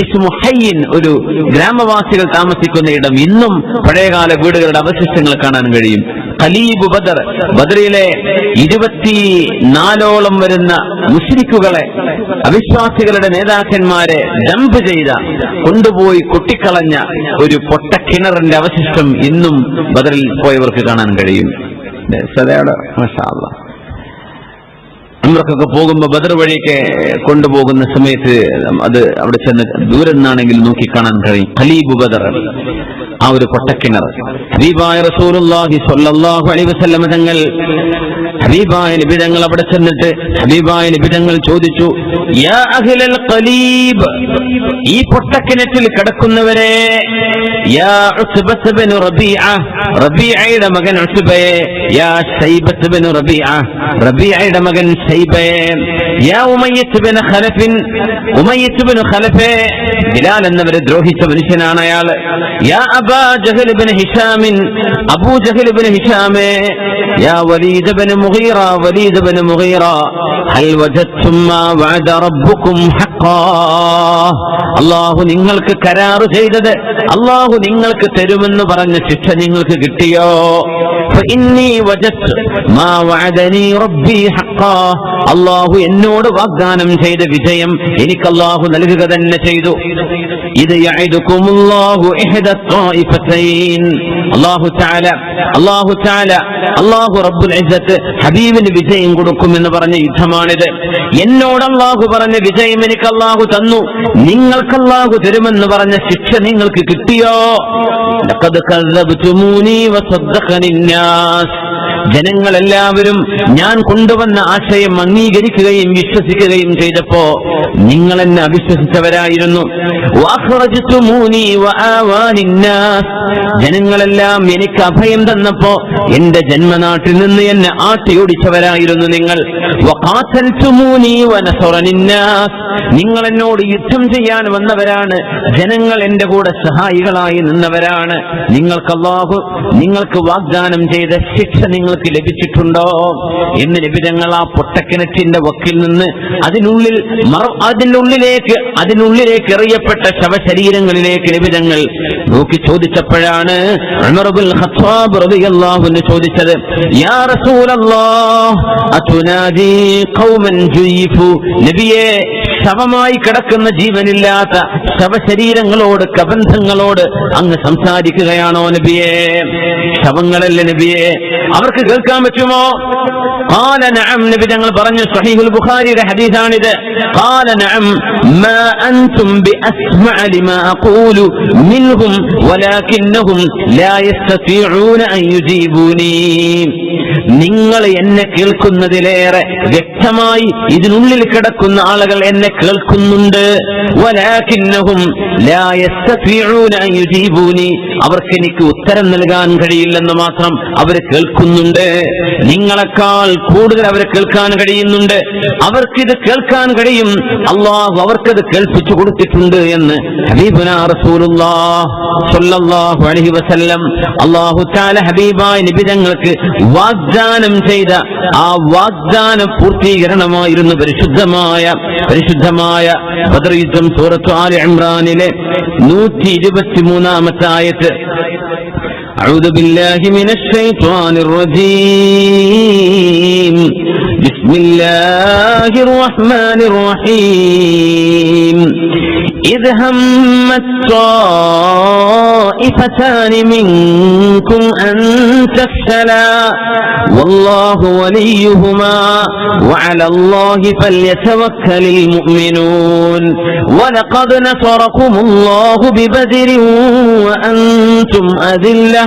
ഇസ്മു ഹയ്യിൻ, ഒരു ഗ്രാമവാസികൾ താമസിക്കുന്ന ഇടം. ഇന്നും പഴയകാല വീടുകളുടെ അവശിഷ്ടങ്ങൾ കാണാൻ കഴിയും. ഖലീബ് ബദർ, ബദറിലെ 24ഓളം വരുന്ന മുശ്രിക്കുകളെ, അവിശ്വാസികളുടെ നേതാക്കന്മാരെ ഡംപ് ചെയ്ത, കൊണ്ടുപോയി കൊട്ടിക്കളഞ്ഞ ഒരു പൊട്ടക്കിണറിന്റെ അവശിഷ്ടം ഇന്നും ബദറിൽ പോയവർക്ക് കാണാൻ കഴിയും. നമ്മളൊക്കെ പോകുമ്പോ ബദർ വഴിക്ക് കൊണ്ടുപോകുന്ന സമയത്ത് അത് അവിടെ ചെന്ന് ദൂരെ നിന്നാണെങ്കിൽ നോക്കി കാണാൻ കഴിയും. ഖലീബ് ബദർ, ആ ഒരു പൊട്ടക്കിണർ. ഹബീബായ റസൂലുള്ളാഹി സ്വല്ലല്ലാഹു അലൈഹി വസല്ലം തങ്ങൾ, ഹബീബായ നബി തങ്ങൾ അവിടെ ചെന്നിട്ട് ഹബീബായ നബി തങ്ങൾ ചോദിച്ചു, യാ അഹ്ലൽ ഖലീബ്, ഈ പൊട്ടക്കിണറ്റിൽ കിടക്കുന്നവരെ, യാ ഉസ്ബത്ത് ഇബ്നു റബീഅ, റബീഅയുടെ മകൻ ഉസ്ബയെ, യാ ശൈബത്ത് ഇബ്നു റബീഅ, റബീഅയുടെ മകൻ ശൈബയെ, യാ ഉമയ്യത്ത് ഇബ്നു ഖലഫ്, ഉമയ്യത്ത് ഇബ്നു ഖലഫ്, ബിലാൽ എന്നവരെ ദ്രോഹിച്ച മനുഷ്യനാണ് അയാൾ. യാ അബാ ജഹൽ ഇബ്നു ഹിഷാം, അബൂ ജഹൽ ഇബ്നു ഹിഷാമേ, യാ വലീദ് ഇബ്നു മുഗീറ, വലീദ് ഇബ്നു മുഗീറ, ഹൽ വജദ്തും മാ വഅദ റബ്ബുകും ഹഖ്ഖാ, അല്ലാഹു നിങ്ങൾക്ക് കരാറ് ചെയ്തത്, അല്ലാഹു നിങ്ങൾക്ക് തരുമെന്ന് പറഞ്ഞ ശിക്ഷ നിങ്ങൾക്ക് കിട്ടിയോ? ഫഇന്നി വജദ്തു മാ വഅദനി റബ്ബി ഹഖ്ഖാ, അല്ലാഹു എന്നോട് വാഗ്ദാനം ചെയ്ത വിജയം എനിക്ക് അല്ലാഹു നൽകുക തന്നെ ചെയ്തു. ഇത് യഅദുകുമുല്ലാഹു ഇഹ്ദ ത്വായിഫതൈൻ, അല്ലാഹു തആല അല്ലാഹു റബ്ബുൽ ഇസ്സത്ത് ഹബീബിന് വിജയം കൊടുക്കുമെന്ന് പറഞ്ഞ യുദ്ധമാണിത്. എന്നോട് അല്ലാഹു പറഞ്ഞ വിജയം എനിക്ക് അല്ലാഹു തന്നു, നിങ്ങൾക്ക് അല്ലാഹു തരുമെന്ന് പറഞ്ഞ ശിക്ഷ നിങ്ങൾക്ക് കിട്ടിയോ? ലഖദ് കസ്സബ്തുമൂനി വസദ്ദഖനി الناس, ജനങ്ങളെല്ലാവരും ഞാൻ കൊണ്ടുവന്ന ആശയം അംഗീകരിക്കുകയും വിശ്വസിക്കുകയും ചെയ്തപ്പോ നിങ്ങൾ എന്നെ അവിശ്വസിച്ചവരായിരുന്നു. വഅഖ്റജ്തുമൂനി വആവാനി الناس, ജനങ്ങളെല്ലാം എനിക്ക് അഭയം തന്നപ്പോ എന്റെ ജന്മനാട്ടിൽ നിന്ന് എന്നെ ആട്ടിയോടിച്ചവരായിരുന്നു നിങ്ങൾ. വഖാതൽതുമൂനി വനസറനി الناس, നിങ്ങൾ എന്നോട് യുദ്ധം ചെയ്യാൻ വന്നവരാണ്, ജനങ്ങൾ എന്റെ കൂടെ സഹായികളായി നിന്നവരാണ്. നിങ്ങൾക്ക് വാഗ്ദാനം ചെയ്ത ശിക്ഷ നിങ്ങൾക്ക് ലഭിച്ചിട്ടുണ്ടോ എന്ന് നബി തങ്ങൾ ആ പൊട്ടക്കിണറ്റിന്റെ വക്കിൽ നിന്ന് അതിനുള്ളിലേക്ക് എറിയപ്പെട്ട ശവശരീരങ്ങളിലേക്ക് നബി തങ്ങൾ നോക്കി ചോദിച്ചപ്പോഴാണ് ഉമർ ഇബ്നുൽ ഖത്താബ് റളിയല്ലാഹു അൻഹു ചോദിച്ചത്, യാ റസൂലല്ലാഹ് അതുനാദി ഖൗമൻ ജുയിഫു, നബിയേ ശവമായി കിടക്കുന്ന ജീവനില്ലാത്ത ശവശരീരങ്ങളോട്, കബന്ധങ്ങളോട് അങ്ങ് സംസാരിക്കുകയാണോ നബിയേ? ശവങ്ങളല്ലേ നബിയേ, അവർക്ക് കേൾക്കാൻ പറ്റുമോ? ഖാല നഅം, നബി തങ്ങൾ പറഞ്ഞു. സ്വഹീഹുൽ ബുഖാരിയുടെ ഹദീസാണിത്. ഖാല നഅം മാ അൻതും ബിഅസ്മഅ ലിമാ അഖൂലു മിൻഹും വലാകിന്നഹും ലാ യസ്തതിഊന അൻ യുജീബൂനി, നിങ്ങൾ എന്നെ കേൾക്കുന്നതിലേറെ വ്യക്തമായി ഇതിനുള്ളിൽ കിടക്കുന്ന ആളുകൾ എന്നെ കേൾക്കുന്നുണ്ട്. വലാകിന്നഹും ലാ യസ്തതിഊന അൻ യുജീബൂനി, അവർക്ക് എനിക്ക് ഉത്തരം നൽകാൻ കഴിയില്ലെന്ന് മാത്രം അവർ കേൾക്കുന്നുണ്ട്. നിങ്ങളെക്കാൾ കൂടുതൽ അവർ കേൾക്കാൻ കഴിയുന്നുണ്ട്. അവർക്കിത് കേൾക്കാൻ കഴിയും, അല്ലാഹു അവർക്കത് കേൾപ്പിച്ചു കൊടുത്തിട്ടുണ്ട് എന്ന് ഹബീബുനാ റസൂലുള്ളാഹി സ്വല്ലല്ലാഹു അലൈഹി വസല്ലം അല്ലാഹു തആല ഹബീബായ നബി തങ്ങൾക്ക് വാഗ്ദാനം ചെയ്ത ആ വാഗ്ദാന പൂർത്തീകരണമായിരുന്നു പരിശുദ്ധമായ ബദർ യുദ്ധം. സൂറത്ത് ആല ഇംറാനിലെ 123-ാമത്തെ ആയത്ത്. أعوذ بالله من الشيطان الرجيم. بسم الله الرحمن الرحيم. إذ همت طائفتان منكم أن تفشلا والله وليهما وعلى الله فليتوكل المؤمنون ولقد نصركم الله ببدر وأنتم أذلة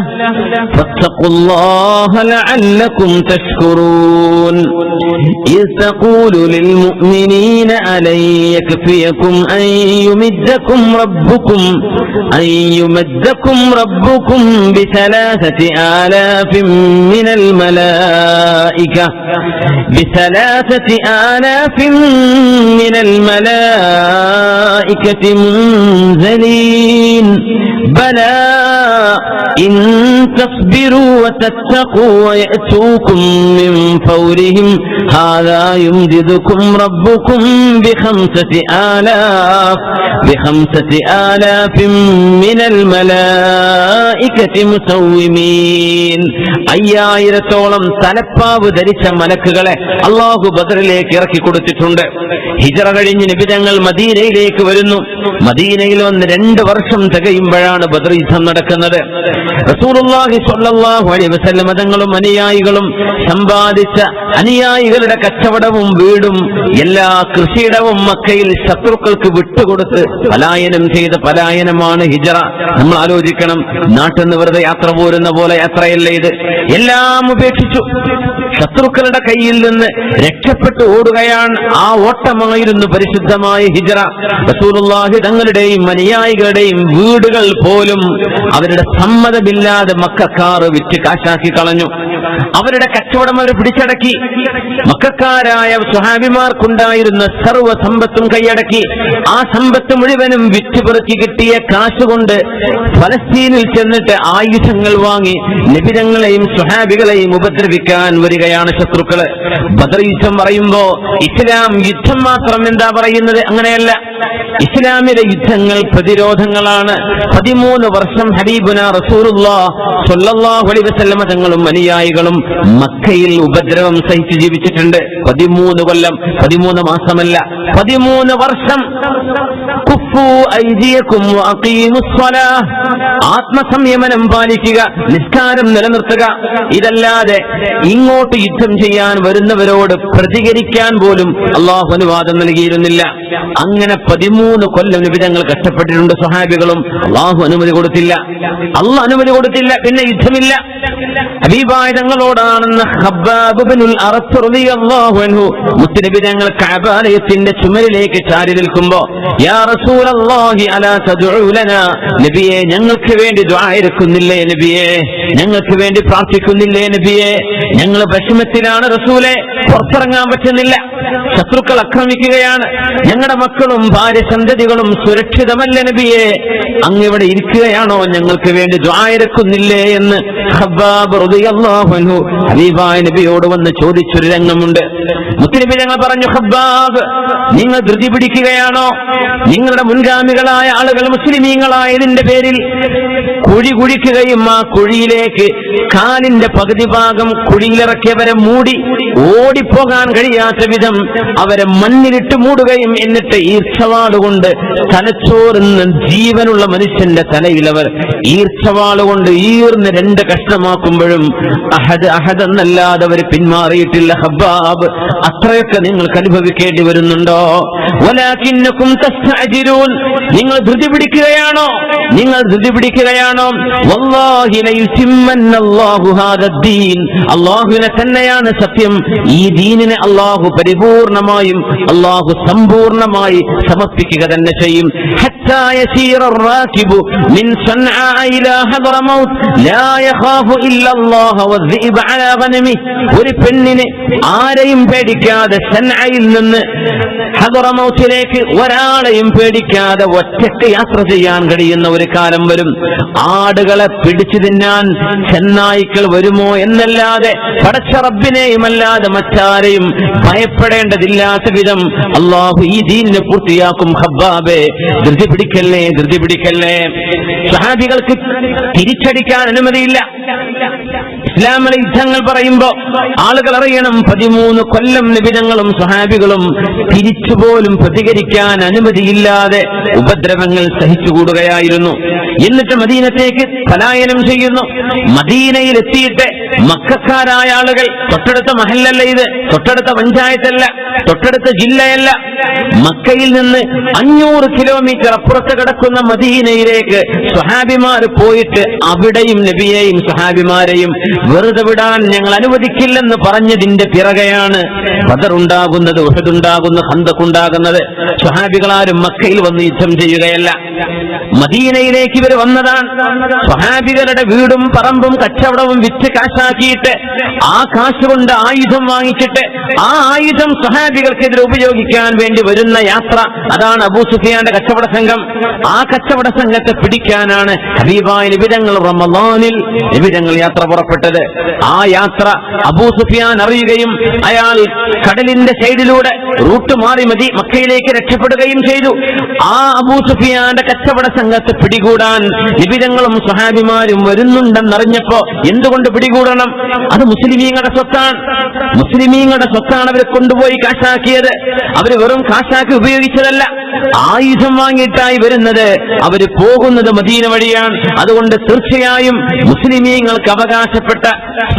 فاتقوا الله لعلكم تشكرون إذ تقول للمؤمنين ألن يكفيكم أن يمدكم ربكم ب3,000 من الملائكة منزلين بلى إن تصبروا وتتقوا ويأتوكم من فورهم هذا يمددكم ربكم ب5,000 من الملائكة مسومين. 5000 തലപ്പാവ് ധരിച്ച മലക്കുകളെ അല്ലാഹു ബദറിലേക്ക് ഇറക്കി കൊടുത്തിട്ടുണ്ട്. ഹിജ്റ കഴിഞ്ഞ് നബി തങ്ങൾ മദീനയിലേക്ക് വരുന്നു. മദീനയിൽ വന്ന് 2 വർഷം തികയുമ്പോഴാണ് ബദർ യുദ്ധം നടക്കുന്നത്. റസൂലുള്ളാഹി സ്വല്ലല്ലാഹു അലൈഹി വസല്ലം തങ്ങളും അനുയായികളും സമ്പാദിച്ച അനുയായികളുടെ കച്ചവടവും വീടും എല്ലാ കൃഷിയിടവും മക്കയിൽ ശത്രുക്കൾക്ക് വിട്ടുകൊടുത്ത് പലായനം ചെയ്ത പലായനമാണ് ഹിജ്റ. നമ്മൾ ആലോചിക്കണം, നാട്ടിൽ നിന്ന് വെറുതെ യാത്ര പോരുന്ന പോലെ യാത്രയല്ല ഇത്. എല്ലാം ഉപേക്ഷിച്ചു ശത്രുക്കളുടെ കയ്യിൽ നിന്ന് രക്ഷപ്പെട്ടു ഓടുകയാണ്. ആ ഓട്ടമായിരുന്നു പരിശുദ്ധമായ ഹിജ്റ. റസൂലുള്ളാഹി തങ്ങളുടെയും അനുയായികളുടെയും വീടുകൾ പോലും അവരുടെ സമ്മതമില്ലാതെ മക്കക്കാർ വിറ്റ് കാശാക്കി കളഞ്ഞു. അവരുടെ കച്ചവടം അവർ പിടിച്ചടക്കി. മക്കക്കാരായ സ്വഹാബിമാർക്കുണ്ടായിരുന്ന സർവ്വ സമ്പത്തും കൈയടക്കി. ആ സമ്പത്ത് മുഴുവനും വിറ്റുപെറുക്കി കിട്ടിയ കാശുകൊണ്ട് ഫലസ്തീനിൽ ചെന്നിട്ട് ആയുധങ്ങൾ വാങ്ങി നബിതങ്ങളെയും സ്വഹാബികളെയും ഉപദ്രവിക്കാൻ വരികയാണ് ശത്രുക്കള്. ബദർ യുദ്ധം പറയുമ്പോ ഇസ്ലാം യുദ്ധം മാത്രം എന്താ പറയുന്നത്? അങ്ങനെയല്ല. ഇസ്ലാമിലെ യുദ്ധങ്ങൾ പ്രതിരോധങ്ങളാണ്. 13 വർഷം ഹബീബുന റസൂലുള്ളാഹി സ്വല്ലല്ലാഹു അലൈഹി വസല്ലം തങ്ങളും അനുയായികളും മക്കയിൽ ഉപദ്രവം സഹിച്ച് ജീവിച്ചിട്ടുണ്ട്. 13 കൊല്ലം, 13 മാസമല്ല, 13 വർഷം. കുഫു ഐദിയകും വഅഖീമുസ് സ്വലാഹ്, ആത്മസംയമനം പാലിക്കുക, നിസ്കാരം നിലനിർത്തുക. ഇതല്ലാതെ ഇങ്ങോട്ട് യുദ്ധം ചെയ്യാൻ വരുന്നവരോട് പ്രതികരിക്കാൻ പോലും അല്ലാഹു അനുവാദം നൽകിയിരുന്നില്ല. അങ്ങനെ 13 കൊല്ലം നബിതങ്ങൾ കഷ്ടപ്പെട്ടിട്ടുണ്ട്. സ്വഹാബികളും അല്ലാഹു അനുമതി കൊടുത്തില്ല. പിന്നെ യുദ്ധമില്ല. ഹബീബായ തങ്ങളോടാണെന്ന് ഖബ്ബാബ് ഇബ്നുൽ അറത്ത് റളിയല്ലാഹു അൻഹു മുത്തനബി തങ്ങൾ കഅബാലയത്തിന്റെ ചുമരിലേക്ക് ചാരി നിൽക്കുമ്പോ, യാ റസൂലല്ലാഹി അലാ തദ്ഉ ലനാ, നബിയെ ഞങ്ങൾക്ക് വേണ്ടി ദുആ ഇരക്കുന്നില്ലേ നബിയെ, ഞങ്ങൾക്ക് വേണ്ടി പ്രാർത്ഥിക്കുന്നില്ലേ നബിയെ, ഞങ്ങൾ വിഷമത്തിലാണ് റസൂലെ, പുറത്തിറങ്ങാൻ പറ്റുന്നില്ല, ശത്രുക്കൾ ആക്രമിക്കുകയാണ്, ഞങ്ങളുടെ മക്കളും ഭാര്യ സന്തതികളും സുരക്ഷിതമല്ല നബിയെ, അങ്ങിവിടെ ഇരിക്കുകയാണോ, ഞങ്ങൾക്ക് വേണ്ടി ദുആ ഇരക്കുന്നില്ലേ എന്ന് ഖബ്ബാബ് റളിയല്ലാഹു അൻഹു ഹബീബായ നബിയോട് വന്ന് ചോദിച്ചൊരു രംഗമുണ്ട്. മുത്തനബി ഞങ്ങൾ പറഞ്ഞു, ഖബ്ബാബ് നിങ്ങൾ ധൃതി പിടിക്കുകയാണോ? നിങ്ങളുടെ മുൻഗാമികളായ ആളുകൾ മുസ്ലിമീങ്ങളായതിന്റെ പേരിൽ കുഴി കുഴിക്കുകയും ആ കുഴിയിലേക്ക് കാലിന്റെ പകുതി ഭാഗം കുഴിയിലിറക്കിയവരെ മൂടി ഓടിപ്പോകാൻ കഴിയാത്ത വിധം അവരെ മണ്ണിലിട്ട് മൂടുകയും എന്നിട്ട് ഈർച്ചവാളുകൊണ്ട് തലച്ചോറുന്ന ജീവനുള്ള മനുഷ്യന്റെ തലയിലവർ ഈർച്ചവാളുകൊണ്ട് ഈർന്ന് 2 കഷ്ണമാക്കുമ്പോഴും അഹദ് അഹദ് എന്നല്ലാതെ അവർ പിന്മാറിയിട്ടില്ല. ഖബ്ബാബ്, അത്രയൊക്കെ നിങ്ങൾക്ക് അനുഭവിക്കേണ്ടി വരുന്നുണ്ടോ? വലാകിന്നകും തസ്തഅജിലൂൻ, നിങ്ങൾ ധൃതി പിടിക്കുകയാണോ? വല്ലാഹി ലയുതിമ്മന്നല്ലാഹു ഹാദദ്ദീൻ, അല്ലാഹുവിനെ തന്നെയാണ് സത്യം, ഈ ദീനിനെ അല്ലാഹു പരിപൂർണമായും അല്ലാഹു സമ്പൂർണമായി സമർപ്പിക്കുക തന്നെ ചെയ്യും. ഹത്താ യസീറ الراكب من صنعاء إلى حضرموت لا يخاف إلا الله والذئب على غنمه. ഒരു പെണ്ണിനെ ആരെയും പേടിക്കാതെ സൻഅയിൽ നിന്ന് ഹദറമൗത്തിലേക്ക് ഒരാളെയും പേടിക്കാതെ ഒറ്റയ്ക്ക് യാത്ര ചെയ്യാൻ കഴിയുന്ന ഒരു കാലം വരും. ആടുകളെ പിടിച്ചു തിന്നാൻ ചെന്നായ്ക്കൾ വരുമോ എന്നല്ലാതെ പടച്ച റബ്ബിനെയുമല്ലാതെ മറ്റാരെയും ഭയപ്പെടേണ്ടതില്ലാത്ത വിധം അല്ലാഹു ഈ ദീനിനെ പൂർത്തിയാക്കും. ഖബ്ബാബേ, ധൃതി പിടിക്കല്ലേ. സ്വഹാബികൾക്ക് തിരിച്ചടിക്കാൻ അനുമതിയില്ല. ഇസ്ലാമിലെ യുദ്ധങ്ങൾ പറയുമ്പോ ആളുകൾ അറിയണം, 13 കൊല്ലം നബിതങ്ങളും സ്വഹാബികളും തിരിച്ചുപോലും പ്രതികരിക്കാൻ അനുമതിയില്ലാതെ ഉപദ്രവങ്ങൾ സഹിച്ചുകൂടുകയായിരുന്നു. എന്നിട്ട് മദീനത്തേക്ക് പലായനം ചെയ്യുന്നു. മദീനയിലെത്തിയിട്ട് മക്കക്കാരായ ആളുകൾ, തൊട്ടടുത്ത മഹല്ലല്ല ഇത്, തൊട്ടടുത്ത പഞ്ചായത്തല്ല, തൊട്ടടുത്ത ജില്ലയല്ല, മക്കയിൽ നിന്ന് 500 കിലോമീറ്റർ അപ്പുറത്ത് കിടക്കുന്ന മദീനയിലേക്ക് സ്വഹാബിമാർ പോയിട്ട് അവിടെയും നബിയെയും സ്വഹാബിമാരെയും വെറുതെ വിടാൻ ഞങ്ങൾ അനുവദിക്കില്ലെന്ന് പറഞ്ഞതിന്റെ പിറകെയാണ് ബദർ ഉണ്ടാകുന്നത്, ഉഹദ് ഉണ്ടാകുന്നത്, ഖന്തഖ് ഉണ്ടാകുന്നത്. സ്വഹാബികളാരും മക്കയിൽ വന്ന് യുദ്ധം ചെയ്യുകയല്ല, മദീനയിലേക്ക് ഇവർ വന്നതാണ്. സ്വഹാബികളുടെ വീടും പറമ്പും കച്ചവടവും വിറ്റ് കാശാക്കിയിട്ട് ആ കാശ് കൊണ്ട് ആയുധം വാങ്ങിച്ചിട്ട് ആ ആയുധം സ്വഹാബികൾക്കെതിരെ ഉപയോഗിക്കാൻ വേണ്ടി വരുന്ന യാത്ര, അതാണ് അബൂ സുഫിയാന്റെ കച്ചവട സംഘം. ആ കച്ചവട സംഘത്തെ പിടിക്കാനാണ് ഹബീബായ നബി തങ്ങൾ റമളാനിൽ നബി തങ്ങൾ യാത്ര പുറപ്പെട്ടത്. ആ യാത്ര അബൂ സുഫിയാൻ അറിയുകയും അയാൾ കടലിന്റെ സൈഡിലൂടെ റൂട്ട് മാറി മക്കയിലേക്ക് രക്ഷപ്പെടുകയും ചെയ്തു. ആ അബൂ സുഫിയാന്റെ കച്ചവട സംഘത്തെ പിടികൂടാൻ നബി തങ്ങളും സ്വഹാബിമാരും വരുന്നുണ്ടെന്നറിഞ്ഞപ്പോ എന്തുകൊണ്ട് പിടികൂടണം? അത് മുസ്ലിമീങ്ങളുടെ സ്വത്താണ്, മുസ്ലിമീങ്ങളുടെ സ്വത്താണ് അവരെ കൊണ്ടുപോയി കാശാക്കിയത്. അവര് വെറും കാശാക്കി ഉപയോഗിച്ചതല്ല, ആയുധം വാങ്ങിയിട്ടായി വരുന്നത്. അവര് പോകുന്നത് മദീന വഴിയാണ്. അതുകൊണ്ട് തീർച്ചയായും മുസ്ലിമീങ്ങൾക്ക് അവകാശപ്പെട്ട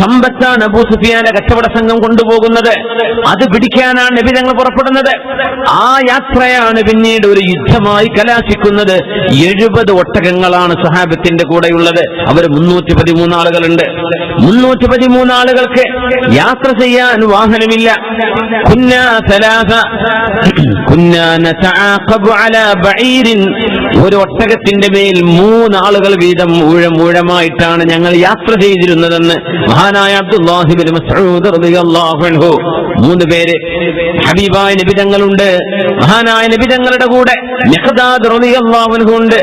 സമ്പത്താണ് അബൂ സുഫിയാന്റെ കച്ചവട സംഘം കൊണ്ടുപോകുന്നത്. അത് പിടിക്കാനാണ് നബി തങ്ങൾ പുറപ്പെടുന്നത്. ആ യാത്രയാണ് പിന്നീട് ഒരു യുദ്ധമായി കലാശിക്കുന്നത്. 70 ഒട്ടകങ്ങളാണ് സ്വഹാബത്തിന്റെ കൂടെയുള്ളത്. അവർ 313 ആളുകളുണ്ട്. 313 ആളുകൾക്ക് യാത്ര ചെയ്യാൻ വാഹനമില്ല. ഒരു ഒട്ടകത്തിന്റെ മേൽ 3 ആളുകൾ വീതം ഊഴമായിട്ടാണ് ഞങ്ങൾ യാത്ര ചെയ്തിരുന്നതെന്ന് മഹാനായ അബ്ദുല്ലാഹി ഇബ്നു മസ്ഊദ് റളിയല്ലാഹു അൻഹു. 3 പേര് ഹബീബായ നബി തങ്ങളുണ്ട്. മഹാനായ നബി തങ്ങളുടെ കൂടെ മിഖ്ദാദ് റളിയല്ലാഹു അൻഹു ഉണ്ട്.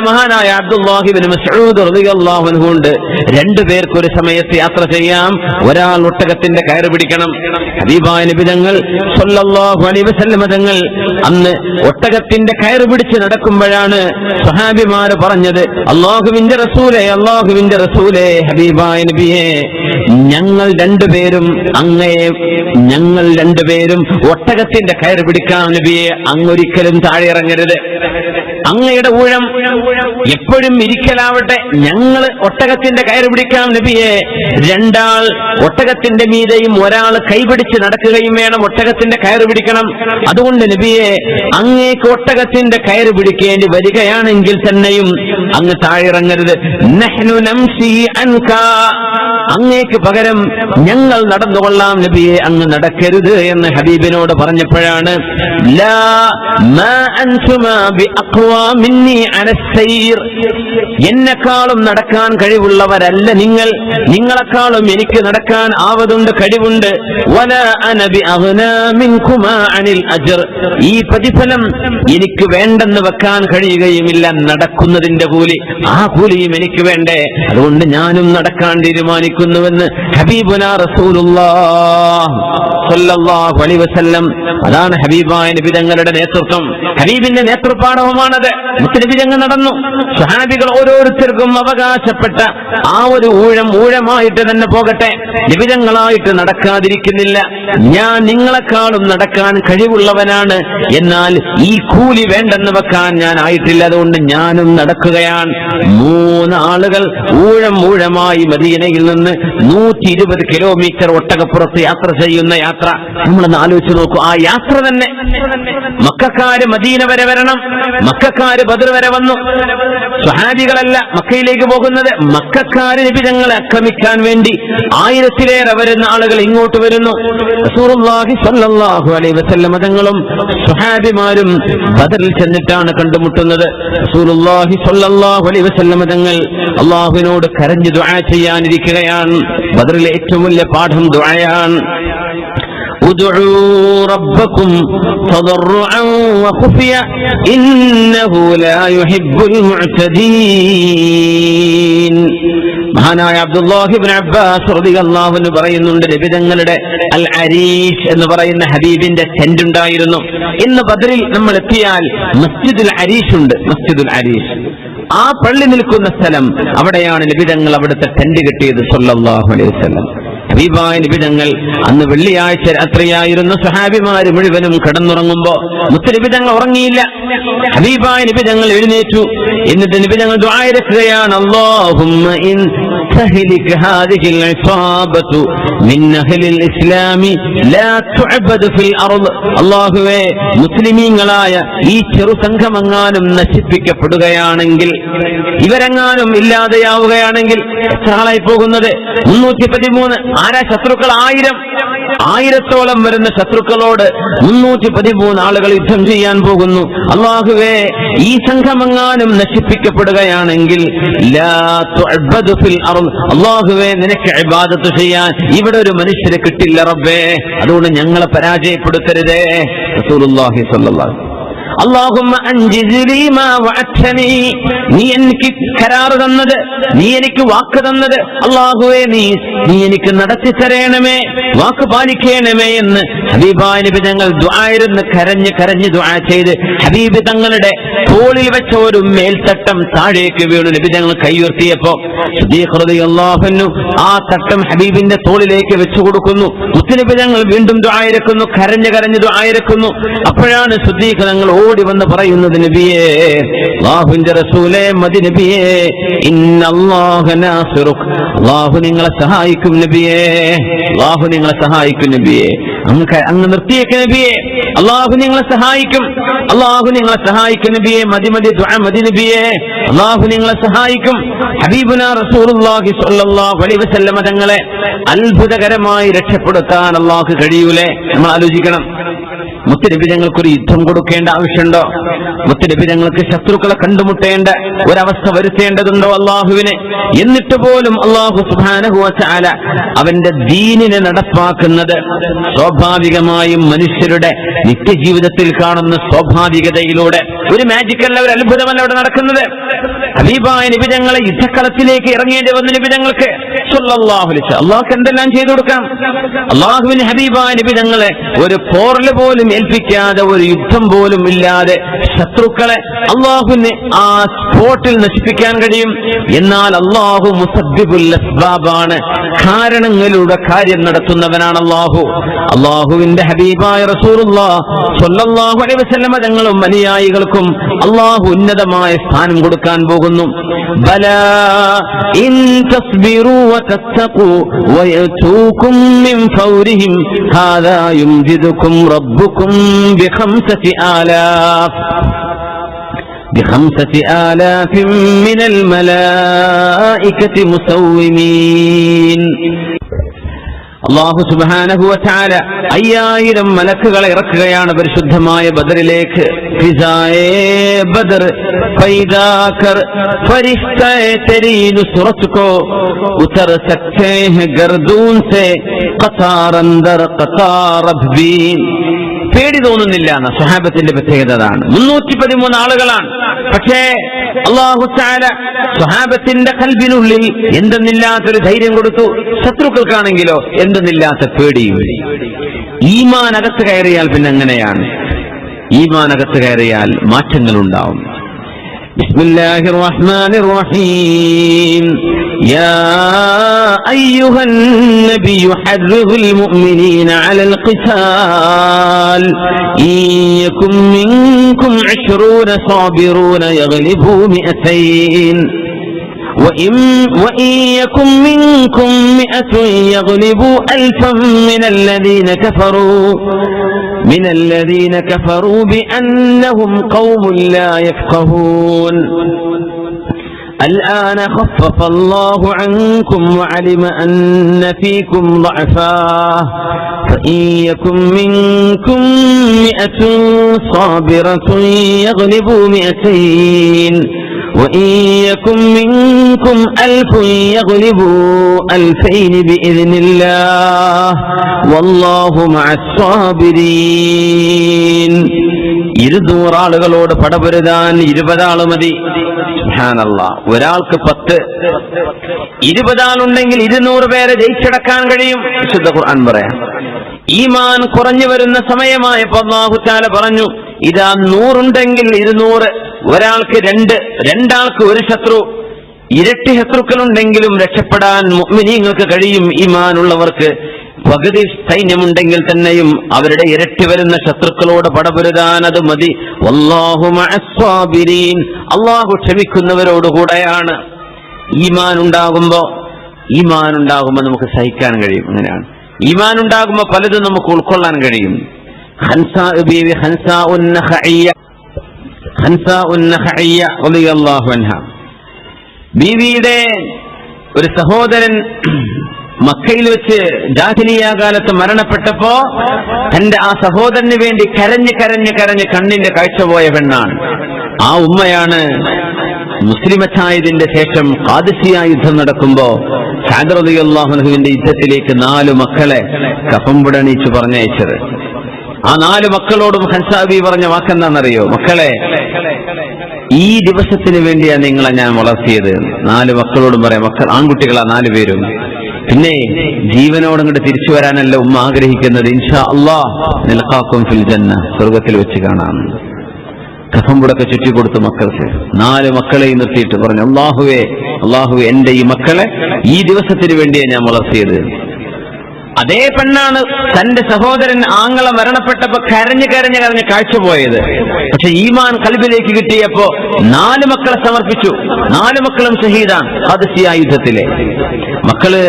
മഹാനായ അബ്ദുല്ലാഹി ഇബ്നു മസ്ഊദ് റളിയല്ലാഹു അൻഹു ഉണ്ട്. 2 പേർക്ക് ഒരു സമയത്ത് യാത്ര ചെയ്യാം. ഒരാൾ ഒട്ടകത്തിന്റെ കയറ് പിടിക്കണം. ഹബീബായ നബി തങ്ങൾ സ്വല്ലല്ലാഹു അലൈഹി വസല്ലം തങ്ങൾ അന്ന് ഒട്ടകത്തിന്റെ കയറ് പിടിച്ച് നടക്കുമ്പോഴാണ് സ്വഹാബിമാർ പറഞ്ഞത്, അല്ലാഹുവിന്റെ റസൂലേ ഹബീബായ നബിയെ, ഞങ്ങൾ 2 പേരും ഒട്ടകത്തിന്റെ കയറ് പിടിക്കാം നബിയെ, അങ്ങൊരിക്കലും താഴെ ഇറങ്ങരുത്. അങ്ങയുടെ ഊഴം എപ്പോഴും ഇരിക്കലാവട്ടെ, ഞങ്ങൾ ഒട്ടകത്തിന്റെ കയറ് പിടിക്കാം നബിയെ. 2 ആൾ ഒട്ടകത്തിന്റെ മീതെയും ഒരാൾ കൈപിടിച്ച് നടക്കുകയും വേണം. ഒട്ടകത്തിന്റെ കയറ് പിടിക്കണം. അതുകൊണ്ട് നബിയെ, അങ്ങേക്ക് ഒട്ടകത്തിന്റെ കയറ് പിടിക്കേണ്ടി വരികയാണെങ്കിൽ തന്നെയും അങ്ങ് താഴെ ഇറങ്ങരുത്. നഹ്നു നംശി അൻക, അങ്ങേക്ക് പകരം ഞങ്ങൾ നടന്നുകൊള്ളാം നബിയെ, അങ്ങ് നടക്കരുത് എന്ന് ഹബീബിനോട് പറഞ്ഞപ്പോഴാണ് ലാ മാ അൻതുമാ ബിഅഖ്വാ മിന്നി അല സൈർ, എന്നെക്കാളും നടക്കാൻ കഴിവുള്ളവരല്ല നിങ്ങൾ, നിങ്ങളെക്കാളും എനിക്ക് നടക്കാൻ ആവതുണ്ട്, കഴിവുണ്ട്. വലാ അന ബിഅഗ്നാ മിൻകുമാ അനിൽ അജ്ർ, ഈ പ്രതിഫലം എനിക്ക് വേണ്ടെന്ന് വെക്കാൻ കഴിയുകയുമില്ല. നടക്കുന്നതിന്റെ കൂലി, ആ കൂലിയും എനിക്ക് വേണ്ടേ. അതുകൊണ്ട് ഞാനും നടക്കാൻ തീരുമാനിക്കുന്നുവെന്ന് ഹബീബുനാ റസൂലുള്ളാഹ് സ്വല്ലല്ലാഹു അലൈഹി വസല്ലം. അതാണ് ഹബീബായ നബി തങ്ങളുടെ നേതൃത്വം. ഹബീബിന്റെ നേതൃപാഠവുമാണത്. മുത്തനബി തങ്ങൾ നടന്നു. സ്വഹാബികൾ ഓരോരുത്തർക്കും അവകാശപ്പെട്ട ആ ഒരു ഊഴമായിട്ട് തന്നെ പോകട്ടെ, നിബിതങ്ങളായിട്ട് നടക്കാതിരിക്കുന്നില്ല. ഞാൻ നിങ്ങളെക്കാളും നടക്കാൻ കഴിവുള്ളവനാണ്, എന്നാൽ ഈ കൂലി വേണ്ടെന്ന് വെക്കാൻ ഞാൻ ആയിട്ടില്ല. അതുകൊണ്ട് ഞാനും നടക്കുകയാണ്. 3 ആളുകൾ ഊഴമായി മദീനയിൽ നിന്ന് 120 കിലോമീറ്റർ ഒട്ടകപ്പുറത്ത് യാത്ര ചെയ്യുന്ന യാത്ര നമ്മളൊന്ന് ആലോചിച്ച് നോക്കൂ. ആ യാത്ര തന്നെ, മക്കക്കാര് മദീന വരെ വരണം, മക്കക്കാര് ബദർ വരെ വന്നു. സ്വഹാബികളല്ല മക്കയിലേക്ക് പോകുന്നത്, മക്കക്കാര് നബി തങ്ങളെ ആക്രമിക്കാൻ വേണ്ടി 1000-ലേറെ വരുന്ന ആളുകൾ ഇങ്ങോട്ട് വരുന്നു. റസൂലുള്ളാഹി സ്വല്ലല്ലാഹു അലൈഹി വസല്ലം തങ്ങളും സ്വഹാബിമാരും ബദറിൽ ചെന്നിട്ടാണ് കണ്ടുമുട്ടുന്നത്. റസൂലുള്ളാഹി സ്വല്ലല്ലാഹു അലൈഹി വസല്ലം തങ്ങൾ അല്ലാഹുവിനോട് കരഞ്ഞു ദുആ ചെയ്യാനിരിക്കുകയാണ്. ബദറിലെ ഏറ്റവും വലിയ പാഠം ദുആയാണ്. ادعوا ربكم تضرعا وخفيا إنه لا يحب المعتدين. മഹാനായ അബ്ദുല്ലാഹി ഇബ്നു അബ്ബാസ് റളിയല്ലാഹു അൻഹു പറയുന്നുണ്ട്, നബി തങ്ങളുടെ അൽ അരീഷ് എന്ന് പറയുന്ന ഹബീബിന്റെ ടെന്റ് ഉണ്ടായിരുന്നു. ഇന്ന് ബദറിൽ നമ്മൾ എത്തിയാൽ മസ്ജിദുൽ അരീഷ് ഉണ്ട്. മസ്ജിദുൽ അരീഷ് ആ പള്ളി നിൽക്കുന്ന സ്ഥലം, അവിടെയാണ് നബി തങ്ങൾ അവിടുത്തെ ടെന്റ് കെട്ടിയത് സല്ലല്ലാഹു അലൈഹി വസല്ലം. ഹബീബായ നബി തങ്ങൾ അന്ന് വെള്ളിയാഴ്ച രാത്രിയായിരുന്നു. സ്വഹാബിമാര് മുഴുവനും കിടന്നുറങ്ങുമ്പോ മുത്തനബി തങ്ങൾ ഉറങ്ങിയില്ല. ഹബീബായ നബി തങ്ങൾ എഴുന്നേറ്റു. എന്നിട്ട് നബി തങ്ങൾ ദുആ ഇറക്കുകയാണ്, അല്ലാഹുമ്മ ഇൻ തഹ്ലിക ഹാദിഹിൽ ഇസാബതു മിൻ അഹ്ലിൽ ഇസ്ലാമി ലാ തുഅബദു ഫിൽ അർദ്. അല്ലാഹുവേ, മുസ്ലിമീങ്ങളായ ഈ ചെറു സംഘമെങ്ങാനും നശിപ്പിക്കപ്പെടുകയാണെങ്കിൽ, ഇവരെങ്ങാനും ഇല്ലാതെയാവുകയാണെങ്കിൽ, എത്ര ആളായി പോകുന്നത്? 313. ആരാ ശത്രുക്കൾ? 1000 വരുന്ന ശത്രുക്കളോട് 313 ആളുകൾ യുദ്ധം ചെയ്യാൻ പോകുന്നു. അല്ലാഹുവേ, ഈ സംഘമെങ്ങാനും നശിപ്പിക്കപ്പെടുകയാണെങ്കിൽ ലാ തുഅബദു ഫിൽ അർദ്, അല്ലാഹുവേ, നിനക്ക് ഇബാദത്ത് ചെയ്യാൻ ഇവിടെ ഒരു മനുഷ്യരെ കിട്ടില്ല റബ്ബേ, അതുകൊണ്ട് ഞങ്ങളെ പരാജയപ്പെടുത്തരുതേ. റസൂലുള്ളാഹി സ്വല്ലല്ലാഹു അലൈഹി വസല്ലം, അല്ലാഹുമ്മ അൻജിസ് ലീ മാ വഅദ്തനി, നീ എനിക്ക് കരാർ തന്നത്, നീ എനിക്ക് വാക്ക് തന്നത്, അല്ലാഹുവേ, നീ എനിക്ക് നടത്തി തരണമേ, വാക്ക് പാലിക്കണമേ എന്ന് ഹബീബായ നബി തങ്ങൾ ദുആയിരുന്ന് കരഞ്ഞ് ദുആ ചെയ്ത് ഹബീബ് തങ്ങളുടെ തോളിൽ വെച്ച ഒരു മേൽത്തട്ടം താഴേക്ക് വീണു. നബി തങ്ങൾ കൈയുയർത്തിയപ്പോ സിദ്ദീഖ് റളിയല്ലാഹു അൻഹു ആ തട്ടം ഹബീബിന്റെ തോളിലേക്ക് വെച്ചു കൊടുക്കുന്നു. മുത്തുനബി തങ്ങൾ വീണ്ടും ദുആയിരക്കുന്നു, കരഞ്ഞ് ദുആയിരക്കുന്നു. അപ്പോഴാണ് സിദ്ദീഖ് തങ്ങൾ ഓടി വന്ന് പറയുന്നത്, നബിയേ, അല്ലാഹുവിന്റെ റസൂലേ, മദി നബിയേ, ഇന്നല്ലാഹ നാസിറുക, അല്ലാഹു നിങ്ങളെ സഹായിക്കും നബിയേ, അല്ലാഹു നിങ്ങളെ സഹായിക്കും നബിയേ, അങ്ങ് നിർത്തിയേക്ക് നബിയേ, അല്ലാഹു നിങ്ങളെ സഹായിക്കും, അല്ലാഹു നിങ്ങളെ സഹായിക്കും നബിയേ, മതി ദുആ മതി നബിയേ, അല്ലാഹു നിങ്ങളെ സഹായിക്കും. ഹബീബുനാ റസൂലുള്ളാഹി സ്വല്ലല്ലാഹു അലൈഹി വസല്ലം തങ്ങളെ അത്ഭുതകരമായി രക്ഷപ്പെടുത്താൻ അല്ലാഹു കഴിയൂലേ? നമ്മൾ ആലോചിക്കണം. മുത്തുനബി തങ്ങൾക്കൊരു യുദ്ധം കൊടുക്കേണ്ട ആവശ്യമുണ്ടോ? മുത്തുനബി തങ്ങൾക്ക് ശത്രുക്കളെ കണ്ടുമുട്ടേണ്ട ഒരവസ്ഥ വരുത്തേണ്ടതുണ്ടോ അള്ളാഹുവിനെ? എന്നിട്ട് പോലും അള്ളാഹു സുബ്ഹാനഹു വ തആല അവന്റെ ദീനിനെ നടപ്പാക്കുന്നത് സ്വാഭാവികമായും മനുഷ്യരുടെ നിത്യജീവിതത്തിൽ കാണുന്ന സ്വാഭാവികതയിലൂടെ. ഒരു മാജിക്കല്ല, ഒരു അത്ഭുതമല്ല അവിടെ നടക്കുന്നത്. ഹബീബായ നബി തങ്ങളെ യുദ്ധക്കളത്തിലേക്ക് ഇറങ്ങേണ്ടി വന്ന നബി തങ്ങൾക്ക് സ്വല്ലല്ലാഹു അലൈഹി വസല്ലം അള്ളാഹു എന്തെല്ലാം ചെയ്തു കൊടുക്കാം. അള്ളാഹുവിന് ഹബീബായ നബി തങ്ങളെ ഒരു പോർല് പോലും ഏൽപ്പിക്കാതെ, ഒരു യുദ്ധം പോലും ഇല്ലാതെ ശത്രുക്കളെ അള്ളാഹുവിന് ആ സ്പോട്ടിൽ നശിപ്പിക്കാൻ കഴിയും. എന്നാൽ അള്ളാഹു മുസബ്ബിബുൽ അസ്ബാബാണ്, കാരണങ്ങളിലൂടെ കാര്യം നടത്തുന്നവനാണ് അള്ളാഹു. അള്ളാഹുവിന്റെ ഹബീബായ റസൂലുള്ളാഹി സ്വല്ലല്ലാഹു അലൈഹി വസല്ലം തങ്ങളും അനുയായികൾക്കും അള്ളാഹു ഉന്നതമായ സ്ഥാനം കൊടുക്കാൻ പോകുന്നു. ബലാ ഇൻ തസ്ബിറു വതത്തഖു വയതൂകും മിൻ ഫൗരിഹിം ഹാദാ യുംജിദുകും റബ്ബുകും بخمسة آلاف من الملائكة مسومين. അല്ലാഹു സുബ്ഹാനഹു വ തആല 5000 മലക്കുകളെ ഇറക്കുകയാണ് പരിശുദ്ധമായ ബദറിലേക്ക്. ഫിസായേ ബദർ ഫൈദാ കർ ഫരിശ്തേ തെരീ നുസ്റത് കോ ഉതർ സക്തേ ഹൈ ഗർദൂൻ സേ ഖതാർ അന്ദർ ഖതാർ അബ്ബീൻ. പേടി തോന്നുന്നില്ല എന്ന സ്വഹാബത്തിന്റെ പ്രത്യേകത അതാണ്. 313 ആളുകളാണ്. പക്ഷേ അല്ലാഹു തആല സ്വഹാബത്തിന്റെ ഖൽബിനുള്ളിൽ എന്തെന്നില്ലാത്തൊരു ധൈര്യം കൊടുത്തു. ശത്രുക്കൾക്കാണെങ്കിലോ എന്തെന്നില്ലാത്ത പേടിയും. ഈമാൻ അകത്ത് കയറിയാൽ പിന്നെ അങ്ങനെയാണ്. ഈമാൻ അകത്ത് കയറിയാൽ മാറ്റങ്ങൾ ഉണ്ടാവും. ബിസ്മില്ലാഹിർ റഹ്മാനിർ റഹീം. യാ അയ്യുഹൻ നബിയ്യു ഹർറിൽ മുഅ്മിനീന അലൽ ഖിതാൽ ഇയകും മിൻകും 20 സാബിറൂന യഗ്ലിബൂ 200 وإن يكن منكم 100 يغلبوا 1000 من الذين كفروا بأنهم قوم لا يفقهون. الآن خفف الله عنكم وعلم أن فيكم ضعفا فإن يكن منكم 100 صابرة يغلبوا 200 وإن يكن منكم 1000 يغلبوا 2000 بإذن الله والله مع الصابرين. 200 ആളുകളോട് പടപൊരുതാൻ 20 ആള് മതി. സുബ്ഹാനല്ലാഹ്. ഒരാൾക്ക് 10, 20 ആളുണ്ടെങ്കിൽ 200 പേരെ ജയിച്ചടക്കാൻ കഴിയും. വിശുദ്ധ ഖുർആൻ പറയാം. ഈമാൻ കുറഞ്ഞു വരുന്ന സമയമായപ്പോൾ അല്ലാഹു തആല പറഞ്ഞു, ഇതാ 100 ഉണ്ടെങ്കിൽ 200 ഒരാൾക്ക് രണ്ടാൾക്ക് ഒരു ശത്രു, ഇരട്ടി ശത്രുക്കളുണ്ടെങ്കിലും രക്ഷപ്പെടാൻ മുഅ്മിനീങ്ങൾക്ക് കഴിയും. ഈമാനുള്ളവർക്ക് പകുതി സൈന്യമുണ്ടെങ്കിൽ തന്നെയും അവരുടെ ഇരട്ടി വരുന്ന ശത്രുക്കളോട് പടപൊരുതാൻ അത് മതി. വല്ലാഹു മഅസ്സാബിരീൻ, അല്ലാഹു ക്ഷമിക്കുന്നവരോടുകൂടെയാണ്. ഈമാനുണ്ടാകുമ്പോ നമുക്ക് സഹിക്കാൻ കഴിയും. അങ്ങനെയാണ് ഈമാനുണ്ടാകുമ്പോ പലതും നമുക്ക് ഉൾക്കൊള്ളാൻ കഴിയും. ഹൻസാ ഉൻ നഖഇയ്യ റളിയല്ലാഹു അൻഹ, ബീവിയുടെ ഒരു സഹോദരൻ മക്കയിൽ വെച്ച് ജാഹിലിയ്യ കാലത്ത് മരണപ്പെട്ടപ്പോ തന്റെ ആ സഹോദരന് വേണ്ടി കരഞ്ഞ് കണ്ണിന്റെ കാഴ്ച പോയ പെണ്ണാണ്. ആ ഉമ്മയാണ് മുസ്ലിമച്ചായതിന്റെ ശേഷം ഖാദിസിയ യുദ്ധം നടക്കുമ്പോ സഅദ് റളിയല്ലാഹു അൻഹുവിന്റെ യുദ്ധത്തിലേക്ക് 4 മക്കളെ കഫംപുടണിച്ച് പറഞ്ഞയച്ചത്. ആ 4 മക്കളോടും ഹൻസാ ബീവി പറഞ്ഞ വാക്കെന്താണെന്നറിയോ? മക്കളെ, ഈ ദിവസത്തിന് വേണ്ടിയാണ് നിങ്ങളെ ഞാൻ വളർത്തിയത്. 4 മക്കളോടും പറയാം, മക്കൾ ആൺകുട്ടികളാ 4 പേരും. പിന്നെ ജീവനോടങ്ങോട്ട് തിരിച്ചു വരാനല്ല ഉമ്മ ആഗ്രഹിക്കുന്നത്. ഇൻഷാ അല്ലാഹ് നിൽഖാക്കും ഫിൽ ജന്ന, സ്വർഗത്തിൽ വെച്ച് കാണാം. കഫംപുടൊക്കെ ചുറ്റിക്കൊടുത്തു മക്കൾക്ക്. 4 മക്കളെയും നിർത്തിയിട്ട് പറഞ്ഞു, അല്ലാഹുവേ എന്റെ ഈ മക്കളെ ഈ ദിവസത്തിന് വേണ്ടിയാണ് ഞാൻ വളർത്തിയത്. അതേ പെണ്ണാണ് തന്റെ സഹോദരൻ ആങ്ങള മരണപ്പെട്ടപ്പോ കരഞ്ഞ് കാഴ്ച പോയത്. പക്ഷെ ഈമാൻ ഖൽബിലേക്ക് കിട്ടിയപ്പോ 4 മക്കളെ സമർപ്പിച്ചു. 4 മക്കളും ഷഹീദാണ് ഖാദിസിയ യുദ്ധത്തിലെ മക്കള്.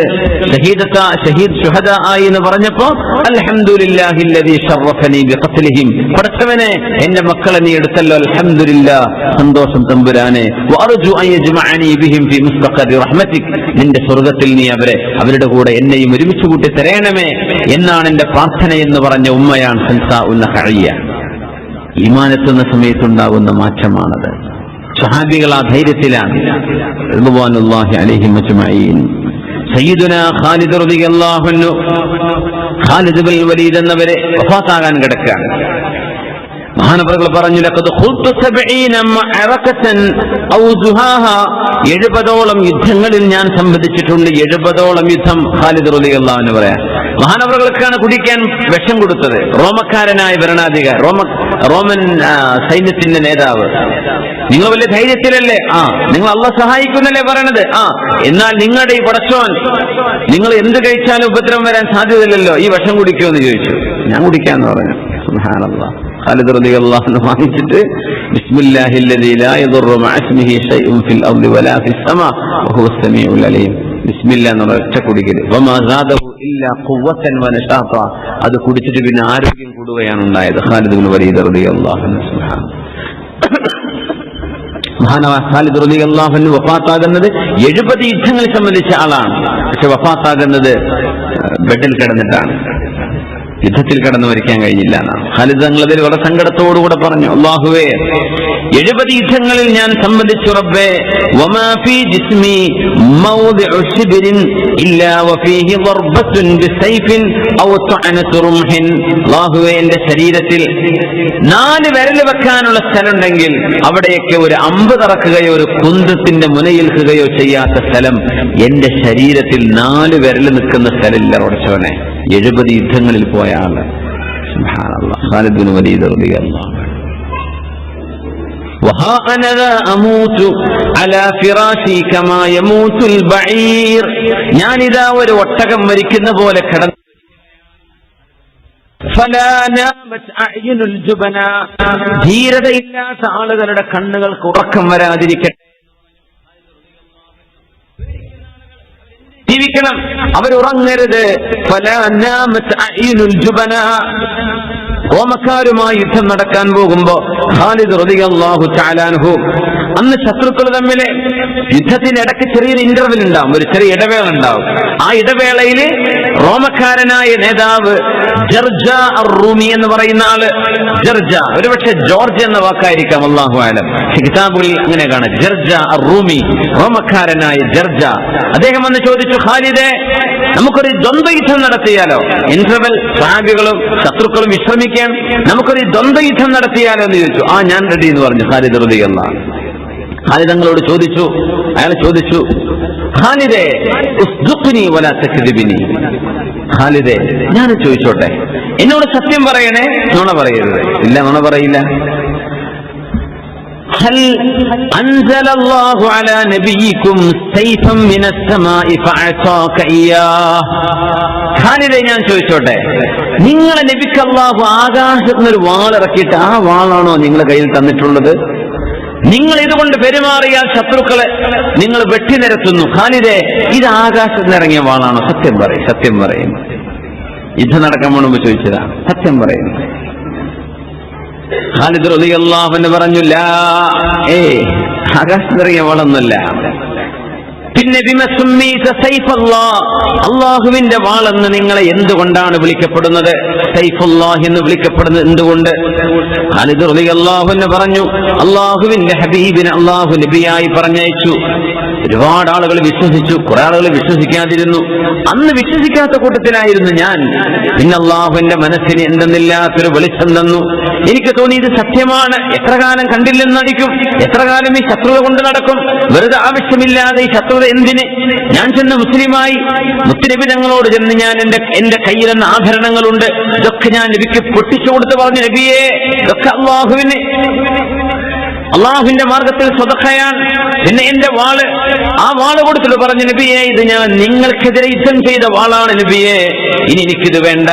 ഷുഹദാ ആയി എന്ന് പറഞ്ഞപ്പോ അൽഹംദുലില്ലാഹില്ലദീ ശറഫനി ബിഖത്ലിഹിം, പടച്ചവനെ എന്റെ മക്കളെ നീ എടുത്തല്ലോ, അൽഹംദുലില്ലാഹ്, സന്തോഷം തമ്പുരാനെ. വഅർജു അൻ യജ്മഅനി ബിഹിം ഫീ മുസ്തഖരി റഹ്മതിക്, നിന്റെ സ്വർഗ്ഗത്തിൽ നീ അവരുടെ കൂടെ എന്നെയും ഒരുമിച്ച് കൂട്ടി തരണമേ എന്നാണ് എന്റെ പ്രാർത്ഥന എന്ന് പറഞ്ഞ ഉമ്മയാണ് ഹൻസാ ഉൻ നഖഇയ്യ. ഈമാനെത്തുന്ന സമയത്തുണ്ടാകുന്ന മാറ്റമാണത്. സ്വഹാബികൾ ആ ധൈര്യത്തിലാണ്. റളിയല്ലാഹു അലൈഹിം അജ്മഈൻ. സയ്യിദുനാ ഖാലിദ് റളിയല്ലാഹു അൻഹു, ഖാലിദ് ബിൻ വലീദ് എന്നവരെ വഫാത്താകാൻ കിടക്കുകയാണ്. മഹാനവറുകൾ പറഞ്ഞു, ലഖദ് ഖുൽതു 70 മഅറകതൻ ഔ സുഹാഹ, 70ഓളം യുദ്ധങ്ങളിൽ ഞാൻ സംബന്ധിച്ചിട്ടുണ്ട്. 70ഓളം യുദ്ധം ഖാലിദ് റളിയല്ലാഹു അൻഹു പറയാം. മഹാനവറുകൾക്കാണ് കുടിക്കാൻ വിഷം കൊടുത്തത്. റോമക്കാരനായ ഭരണാധികാരി, റോമൻ സൈന്യത്തിന്റെ നേതാവ്. നിങ്ങൾ വലിയ ധൈര്യത്തിലല്ലേ? നിങ്ങൾ അള്ളാഹ് സഹായിക്കുന്നല്ലേ പറയണത്? എന്നാൽ നിങ്ങളുടെ ഈ പടച്ചോൻ നിങ്ങൾ എന്ത് കഴിച്ചാലും ഉപദ്രവം വരാൻ സാധ്യതയില്ലല്ലോ, ഈ വിഷം കുടിക്കുമെന്ന് ചോദിച്ചു. ഞാൻ കുടിക്കാന്ന് പറഞ്ഞു. സുബ്ഹാനല്ലാഹ്. ഖാലിദ് റളിയല്ലാഹു അൻഹു വാങ്ങിച്ചിട്ട് ബിസ്മില്ലാഹില്ലദീ ലാ യദുറു മഅ ഇസ്മിഹി ശൈഉൻ ഫിൽ അർളി വലാ ഫിസ് സമാ വഹുവസ് സമീഉൽ അലീം. ബിസ്മില്ലാ എന്ന ഒറ്റ കുടിക്കല്. വമാ സാദഹു ഇല്ലാ ഖുവ്വതൻ വനശാത, അത് കുടിച്ചിട്ട് പിന്നെ ആരോഗ്യം കൂടുകയാണ് ഉണ്ടായത്. ഖാലിദ് ഇബ്നു വലീദ് റളിയല്ലാഹു അൻഹു. സുബ്ഹാനല്ലാഹ്. മഹാനായ ഖാലിദ് റളിയല്ലാഹു അൻഹു വഫാത്താകുന്നത് 70 യുദ്ധങ്ങളെ സംബന്ധിച്ച ആളാണ്. പക്ഷെ വഫാത്താകുന്നത് ബെഡിൽ കിടന്നിട്ടാണ്. യുദ്ധത്തിൽ കടന്നു മരിക്കാൻ കഴിഞ്ഞില്ല എന്നാണ്. ഖാലിദ് തങ്ങളതിൽ വളരെ സങ്കടത്തോടുകൂടെ പറഞ്ഞു, അല്ലാഹുവേ 70 യുദ്ധങ്ങളിൽ ഞാൻ സംബന്ധിച്ചു റബ്ബേ, വമാ ഫീ ജിസ്മി മൗദിഉ ശിബ്രിൻ ഇല്ലാ വഫീഹി ദർബത്തുൻ ബിസൈഫിൻ ഔ തഅനതു റുംഹിൻ. അല്ലാഹുവേ, എന്റെ ശരീരത്തിൽ 4 വിരൽ വെക്കാനുള്ള സ്ഥലമുണ്ടെങ്കിൽ അവിടെയൊക്കെ ഒരു അമ്പ് തറക്കുകയോ ഒരു കുന്തത്തിന്റെ മുനയിൽക്കുകയോ ചെയ്യാത്ത സ്ഥലം എന്റെ ശരീരത്തിൽ 4 വിരൽ നിൽക്കുന്ന സ്ഥലമില്ല ഉടച്ചവനെ. 70 യുദ്ധങ്ങളിൽ പോയ ആള്. സുബ്ഹാനല്ലാഹ്. ഖാലിദ് ബിൻ വലീദ് റളിയല്ലാഹു അൻഹു. വഹാ അന അമൂതു അലാ ഫിറാശി കമാ യമൂതുൽ ബഈർ, ഞാനിതാ ഒരു ഒട്ടകം മരിക്കുന്ന പോലെ കിടന്നു. ഫലാ നാമത് അഅ്യുനുൽ ജുബനാ, ധീരതയില്ലാത്ത ആളുകളുടെ കണ്ണുകൾക്ക് ഉറക്കം വരാതിരിക്കട്ടെ. ജീവിക്കണം, അവരുറങ്ങരുത്. ഫലാ നാമത് അഅ്യുനുൽ ജുബനാ. റോമക്കാരുമായി യുദ്ധം നടക്കാൻ പോകുമ്പോ ഖാലിദ് റളിയല്ലാഹു തആല അൻഹു, അന്ന് ശത്രുക്കൾ തമ്മിൽ യുദ്ധത്തിനിടയ്ക്ക് ചെറിയൊരു ഇന്റർവെൽ ഉണ്ടാവും, ഒരു ചെറിയ ഇടവേള ഉണ്ടാവും. ആ ഇടവേളയിൽ റോമക്കാരനായ നേതാവ് ജർജ അർ-റൂമി എന്ന് പറയുന്ന ആള്, ജർജ ഒരുപക്ഷെ ജോർജ് എന്ന വാക്കായിരിക്കാം, അല്ലാഹു അലം. കിതാബുകളിൽ അങ്ങനെ കാണാം, ജർജ അർ-റൂമി, റോമക്കാരനായ ജർജ. അദ്ദേഹം വന്ന് ചോദിച്ചു, ഖാലിദേ, നമുക്കൊരു ദ്വന്ദ്വ യുദ്ധം നടത്തിയാലോ? ഇന്റർവെൽ, സഹാബികളും ശത്രുക്കളും വിശ്രമിക്കാൻ, നമുക്കൊരു ദ്വന്ദ്വ യുദ്ധം നടത്തിയാലോ എന്ന് ചോദിച്ചു. ഞാൻ റെഡി എന്ന് പറഞ്ഞു ഖാലിദ് റളിയല്ലാഹു അൻഹു. ഖാലിദ് തങ്ങളോട് ചോദിച്ചു, അയാൾ ചോദിച്ചു, ഖാലിദേ ഉസ്ദുഖ്നി വലാ തക്ദിബിനി. ഖാലിദേ, ഞാൻ ചോദിച്ചോട്ടെ, എന്നോട് സത്യം പറയണേ, നുണ പറയരുത്. ഇല്ല, നുണ പറയില്ല. ഹൽ അൻസലല്ലാഹു അലാ നബിയിക്കും സൈഫൻ മിനസ് സമാഇ ഫഅതാക ഇയ്യാഹ്. ഖാലിദേ, ഞാൻ ചോദിച്ചോട്ടെ, നിങ്ങളെ നബിക്ക് അല്ലാഹു ആകാശത്ത് നിന്ന് ഒരു വാളിറക്കിയിട്ട് ആ വാളാണോ നിങ്ങളുടെ കയ്യിൽ തന്നിട്ടുള്ളത്? നിങ്ങൾ ഇതുകൊണ്ട് പെരുമാറിയാൽ ശത്രുക്കളെ നിങ്ങൾ വെട്ടിനിരത്തുന്നു. ഖാലിദേ, ഇത് ആകാശത്ത് നിന്ന് ഇറങ്ങിയ വാളാണോ? സത്യം പറയും, സത്യം പറയും. യുദ്ധം നടക്കാൻ മുമ്പ് ചോദിച്ചതാണ്, സത്യം പറയും. ഖാലിദ് റളിയല്ലാഹു അൻഹു പറഞ്ഞു, ലാ, ആകാശത്ത് ഇറങ്ങിയ വാളൊന്നുമല്ല. പിന്നെ അള്ളാഹുവിന്റെ വാളെന്ന് നിങ്ങളെ എന്തുകൊണ്ടാണ് വിളിക്കപ്പെടുന്നത്? സൈഫുല്ലാഹ് എന്ന് വിളിക്കപ്പെടുന്നത് എന്തുകൊണ്ട്? ഖാലിദ് റളിയല്ലാഹു അൻഹു പറഞ്ഞു, അള്ളാഹുവിന്റെ ഹബീബിനെ അള്ളാഹു നബിയായി പറഞ്ഞയച്ചു. ഒരുപാട് ആളുകൾ വിശ്വസിച്ചു, കുറെ ആളുകൾ വിശ്വസിക്കാതിരുന്നു. അന്ന് വിശ്വസിക്കാത്ത കൂട്ടത്തിലായിരുന്നു ഞാൻ. പിന്നെ അള്ളാഹുവിന്റെ മനസ്സിന് എന്തെന്നില്ലാത്തൊരു വെളിച്ചം തന്നു. എനിക്ക് തോന്നി ഇത് സത്യമാണ്. എത്ര കാലം കണ്ടില്ലെന്നടിക്കും, എത്ര കാലം ഈ ശത്രുത കൊണ്ട് നടക്കും? വെറുതെ ആവശ്യമില്ലാതെ ഈ ശത്രുത എന്തിന്? ഞാൻ ചെന്ന് മുസ്ലിമായി മുത്തുനബി തങ്ങളോട് ചെന്ന് ഞാൻ എന്റെ കയ്യിലെന്ന ആഭരണങ്ങളുണ്ട്, ഇതൊക്കെ ഞാൻ നബിക്ക് പൊട്ടിച്ചു കൊടുത്ത് പറഞ്ഞു, നബിയെ, ഇതൊക്കെ അള്ളാഹുവിന്റെ മാർഗത്തിൽ സ്വതക്കയാണ്. പിന്നെ എന്റെ വാള്, ആ വാള് കൊടുത്തിട്ട് പറഞ്ഞു, നബിയെ, ഇത് ഞാൻ നിങ്ങൾക്കെതിരെ യുദ്ധം ചെയ്ത വാളാണ് നബിയെ, ഇനി എനിക്കിത് വേണ്ട.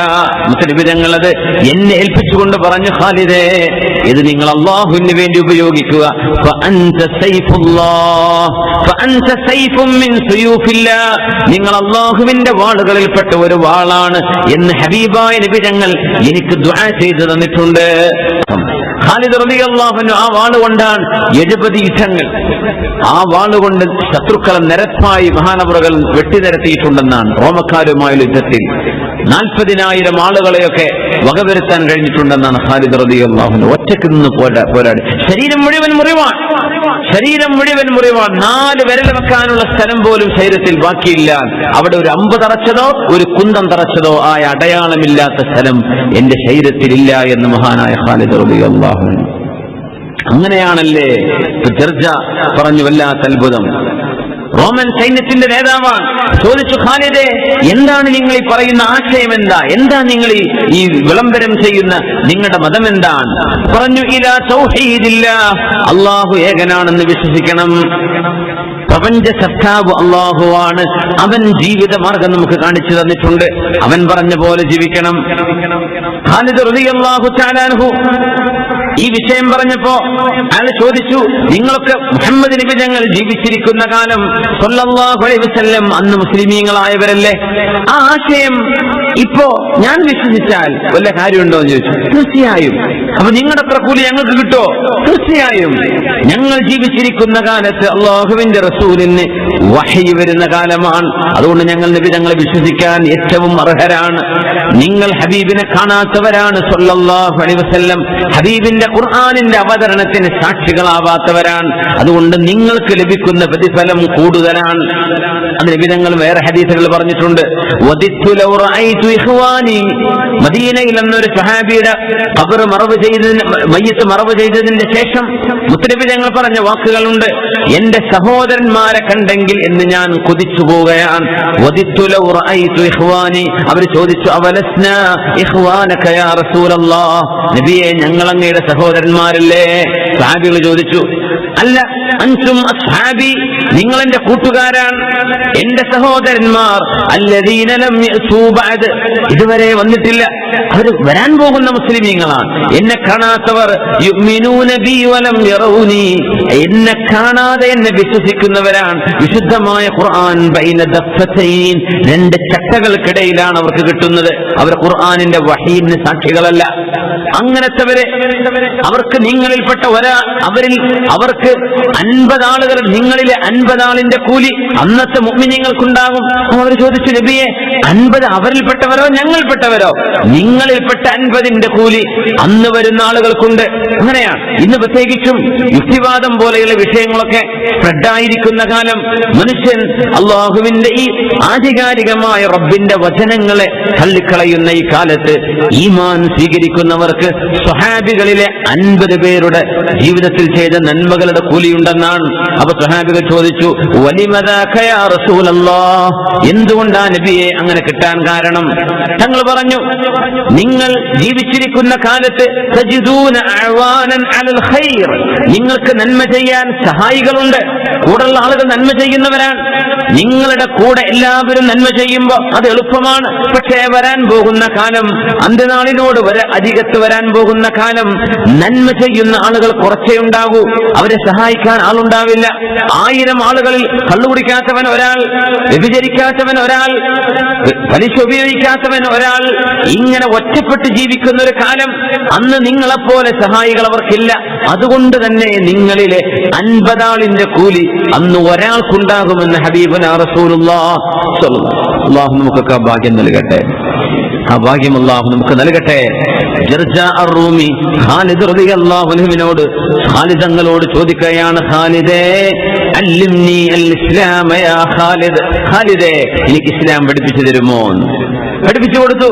മുത്തനബി തങ്ങൾ അത് എന്നെ ഏൽപ്പിച്ചുകൊണ്ട് പറഞ്ഞു, ഖാലിദേ, ഇത് നിങ്ങൾ അള്ളാഹുവിന് വേണ്ടി ഉപയോഗിക്കുക. നിങ്ങൾ അള്ളാഹുവിന്റെ വാളുകളിൽപ്പെട്ട ഒരു വാളാണ് എന്ന് ഹബീബായ നബി തങ്ങൾ എനിക്ക് ദുആ ചെയ്തു തന്നിട്ടുണ്ട്. ഖാലിദ് റളിയല്ലാഹു അൻഹു ആ വാളുകൊണ്ടാണ് 70 യുദ്ധങ്ങൾ, ആ വാളുകൊണ്ട് ശത്രുക്കളെ നിരപ്പായി മഹാനവറുകൾ വെട്ടിനിരത്തിയിട്ടുണ്ടെന്നാണ്. റോമക്കാരുമായുള്ള യുദ്ധത്തിൽ 40,000 ആളുകളെയൊക്കെ വകവരുത്താൻ കഴിഞ്ഞിട്ടുണ്ടെന്നാണ് ഖാലിദ് റളിയല്ലാഹു അൻഹു. ഒറ്റയ്ക്ക് നിന്ന് പോരാടി ശരീരം മുഴുവൻ മുറിവാണ്, 4 വിരൽ വെക്കാനുള്ള സ്ഥലം പോലും ശരീരത്തിൽ ബാക്കിയില്ല. അവിടെ ഒരു അമ്പ് തറച്ചതോ ഒരു കുന്തം തറച്ചതോ ആയ അടയാളമില്ലാത്ത സ്ഥലം എന്റെ ശരീരത്തിലില്ല എന്ന് മഹാനായ ഖാലിദ് റളിയല്ലാഹു അൻഹു. അങ്ങനെയാണല്ലേ ജർജ പറഞ്ഞു, വല്ലാത്ത അത്ഭുതം. റോമൻ സൈന്യത്തിന്റെ നേതാവാണ്. ചോദിച്ചു, ഖാലിദേ, എന്താണ് നിങ്ങൾ ഈ പറയുന്ന ആശയം? എന്താ നിങ്ങൾ ഈ വിളംബരം ചെയ്യുന്ന നിങ്ങളുടെ മതം എന്താണ്? പറഞ്ഞു, ഇലാ തൗഹീദില്ലാഹ്, അല്ലാഹു ഏകനാണെന്ന് വിശ്വസിക്കണം. പ്രപഞ്ച സത്താവ് അല്ലാഹുവാണ്. അവൻ ജീവിത മാർഗം നമുക്ക് കാണിച്ചു തന്നിട്ടുണ്ട്. അവൻ പറഞ്ഞ പോലെ ജീവിക്കണം. ഖാലിദ് റളിയല്ലാഹു തആല അൻഹു ഈ വിഷയം പറഞ്ഞപ്പോ അയാൾ ചോദിച്ചു, നിങ്ങളൊക്കെ മുഹമ്മദ് നബി തങ്ങൾ ജീവിച്ചിരിക്കുന്ന കാലം സ്വല്ലല്ലാഹു അലൈഹി വസല്ലം അന്ന് മുസ്ലിമീങ്ങളായവരല്ലേ? ആ ആശയം ഇപ്പോ ഞാൻ വിശ്വസിച്ചാൽ വല്ല കാര്യമുണ്ടോ എന്ന് ചോദിച്ചു. തീർച്ചയായും. അപ്പൊ നിങ്ങളുടെ അത്ര കൂലി ഞങ്ങൾക്ക് കിട്ടോ? തീർച്ചയായും. ഞങ്ങൾ ജീവിച്ചിരിക്കുന്ന കാലത്ത് അള്ളാഹുവിന്റെ റസൂലിന് വഹയി വരുന്ന കാലമാണ്. അതുകൊണ്ട് ഞങ്ങൾ നബി തങ്ങളെ വിശ്വസിക്കാൻ ഏറ്റവും അർഹരാണ്. നിങ്ങൾ ഹബീബിനെ കാണാത്തവരാണ് സ്വല്ലല്ലാഹു അലൈഹി വസല്ലം. ഹബീബിന്റെ ഖുർആനിന്റെ അവതരണത്തിന് സാക്ഷികളാവാത്തവരാണ്. അതുകൊണ്ട് നിങ്ങൾക്ക് ലഭിക്കുന്ന പ്രതിഫലം കൂടുതലാണ്. അത് നബി തങ്ങൾ വേറെ ഹദീസുകൾ പറഞ്ഞിട്ടുണ്ട്. മദീനയിൽ എന്നൊരു സ്വഹാബിയുടെ ഖബർ മയ്യിത്ത് മറവ് ചെയ്തതിന്റെ ശേഷം മുത്തനബി തങ്ങൾ പറഞ്ഞ വാക്കുകളുണ്ട്, എന്റെ സഹോദരന്മാരെ കണ്ടെങ്കിൽ എന്ന് ഞാൻ കൊതിച്ചു പോവുകയാണ്. അവർ ചോദിച്ചു, അവലസ്ന ഇഖ്വാനക യാ റസൂലല്ലാഹ്, നബിയെ, ഞങ്ങൾ അങ്ങയുടെ സഹോദരന്മാരല്ലേ? സ്വഹാബികൾ ചോദിച്ചു, അല്ല, അൻതും അസ്ഹാബി, നിങ്ങൾ എന്റെ കൂട്ടുകാരാണ്, എന്റെ സഹോദരന്മാർ. അല്ലദീന ലം യഅ്തു ബഅദ്, ഇതുവരെ വന്നിട്ടില്ല, അവർ വരാൻ പോകുന്ന മുസ്ലിമീങ്ങളാണ്. എന്നെ കാണാത്തവർ. യുഅ്മിനൂന ബി വലം യറൗനി, എന്നെ കാണാതെ എന്നെ വിശ്വസിക്കുന്നവരാണ്. വിശുദ്ധമായ ഖുർആൻ ബൈന ദഫ്ഫതൈൻ, 2 ചട്ടകൾക്കിടയിലാണ് അവർക്ക് കിട്ടുന്നത്. അവർ ഖുർആനിന്റെ വഹീന് സാക്ഷികളല്ല. അങ്ങനത്തെവരെ അവർക്ക് നിങ്ങളിൽപ്പെട്ട അവർക്ക് 50 ആളുകൾ, നിങ്ങളിലെ 50 ആളിന്റെ കൂലി അന്നത്തെ മുഅ്മിനീങ്ങൾക്കുണ്ടാകും. അവർ ചോദിച്ചു, നബിയെ, 50 അവരിൽപ്പെട്ടവരോ ഞങ്ങൾപ്പെട്ടവരോ? നിങ്ങളിൽപ്പെട്ട 50ന്റെ കൂലി അന്ന് വരുന്ന ആളുകൾക്കുണ്ട്. അങ്ങനെയാണ്. ഇന്ന് പ്രത്യേകിച്ചും യുക്തിവാദം പോലെയുള്ള വിഷയങ്ങളൊക്കെ സ്പ്രെഡായിരിക്കുന്ന കാലം, മനുഷ്യൻ അള്ളാഹുവിന്റെ ഈ ആധികാരികമായ റബ്ബിന്റെ വചനങ്ങളെ തള്ളിക്കളയുന്ന ഈ കാലത്ത് ഈമാൻ സ്വീകരിക്കുന്നവർക്ക് സ്വഹാബികളിലെ 50 പേരുടെ ജീവിതത്തിൽ ചെയ്ത നന്മകളുടെ കൂലിയുണ്ടെന്നാണ്. അപ്പൊ സ്വഹാബികൾ ചോദിച്ചു, വലിമദാക യാ റസൂലല്ലാഹ്, എന്തുകൊണ്ടാ നബിയെ അങ്ങനെ അങ്ങനെ കിട്ടാൻ കാരണം തങ്ങൾ പറഞ്ഞു, നിങ്ങൾ ജീവിച്ചിരിക്കുന്ന കാലത്ത് തജിദൂന അഅ്വാനൻ അലൽ ഖൈർ, നിങ്ങൾക്ക് നന്മ ചെയ്യാൻ സഹായികളുണ്ട്, കൂടെയുള്ള ആളുകൾ നന്മ ചെയ്യുന്നവരാണ്. നിങ്ങളുടെ കൂടെ എല്ലാവരും നന്മ ചെയ്യുമ്പോൾ അത് എളുപ്പമാണ്. പക്ഷേ വരാൻ പോകുന്ന കാലം, അന്ത്യനാളിനോട് അധികത്ത് വരാൻ പോകുന്ന കാലം, നന്മ ചെയ്യുന്ന ആളുകൾ കുറച്ചേ ഉണ്ടാകൂ, അവരെ സഹായിക്കാൻ ആളുണ്ടാവില്ല. 1000 ആളുകളിൽ കള്ളുകുടിക്കാത്തവൻ ഒരാൾ, വ്യഭിചരിക്കാത്തവൻ ഒരാൾ, പലിശ ഉപയോഗിക്കാത്തവൻ ഒരാൾ, ഇങ്ങനെ ഒറ്റപ്പെട്ട് ജീവിക്കുന്ന ഒരു കാലം. അന്ന് നിങ്ങളെപ്പോലെ സഹായികൾ അവർക്കില്ല. അതുകൊണ്ട് തന്നെ നിങ്ങളിലെ 50 ആളിന്റെ കൂലി അന്ന് ഒരാൾക്കുണ്ടാകുമെന്ന് ഹബീബുനാ റസൂലുള്ളാഹി സ്വല്ലല്ലാഹു അലൈഹി വസല്ലം. അല്ലാഹു നമുക്കൊക്കെ ഭാഗ്യം നൽകട്ടെ, ആ ഭാഗ്യം അല്ലാഹു നമുക്ക് നൽകട്ടെ. ജർജാ അർ-റൂമി ഖാലിദ് റളിയല്ലാഹു അൻഹുവിനോട് ഖാലിദ് തങ്ങളോട് ചോദിക്കുകയാണ്, ഖാലിദേ അല്ലിംനി അൽ ഇസ്ലാമ യാ ഖാലിദ്, ഖാലിദേ എനിക്ക് ഇസ്ലാം പഠിപ്പിച്ചു തരുമോ? പഠിപ്പിച്ചു കൊടുത്തു.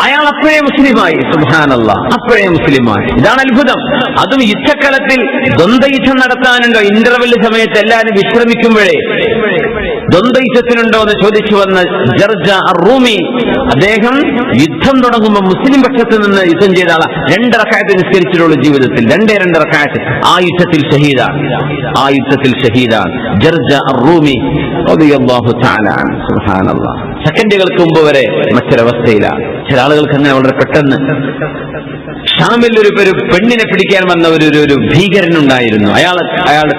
അയാൾ അപ്പോഴേ മുസ്ലിമായി. സുബ്ഹാനല്ലാഹ്, അപ്പോഴേ മുസ്ലിമായി. ഇതാണ് അത്ഭുതം. അതും യുദ്ധക്കളത്തിൽ ദ്വന്ദ്വയുദ്ധം നടത്താനുണ്ടോ? ഇന്റർവെൽ സമയത്ത് എല്ലാവരും വിശ്രമിക്കുമ്പോഴേ ദ്വന്ദ്വയുദ്ധത്തിനുണ്ടോ എന്ന് ചോദിച്ചു വന്ന ജർജാ അർ-റൂമി, അദ്ദേഹം യുദ്ധം തുടങ്ങുമ്പോൾ മുസ്ലിം പക്ഷത്ത് നിന്ന് യുദ്ധം ചെയ്ത ആളാ. 2 റക്അത്ത് നിസ്കരിച്ചിട്ടുള്ള ജീവിതത്തിൽ, 2 റക്അത്ത്. ആ യുദ്ധത്തിൽ ഷഹീദാണ് ജർജാ അർ-റൂമി റളിയല്ലാഹു തആല അൻഹു. സുബ്ഹാനല്ലാഹ്, സെക്കൻഡുകൾക്ക് മുമ്പ് വരെ മറ്റൊരവസ്ഥയിലാണ്. ചില ആളുകൾക്ക് അങ്ങനെ വളരെ പെട്ടെന്ന്. ഷാമിൽ ഒരു പെണ്ണിനെ പിടിക്കാൻ വന്ന ഒരു ഭീകരനുണ്ടായിരുന്നു. അയാൾ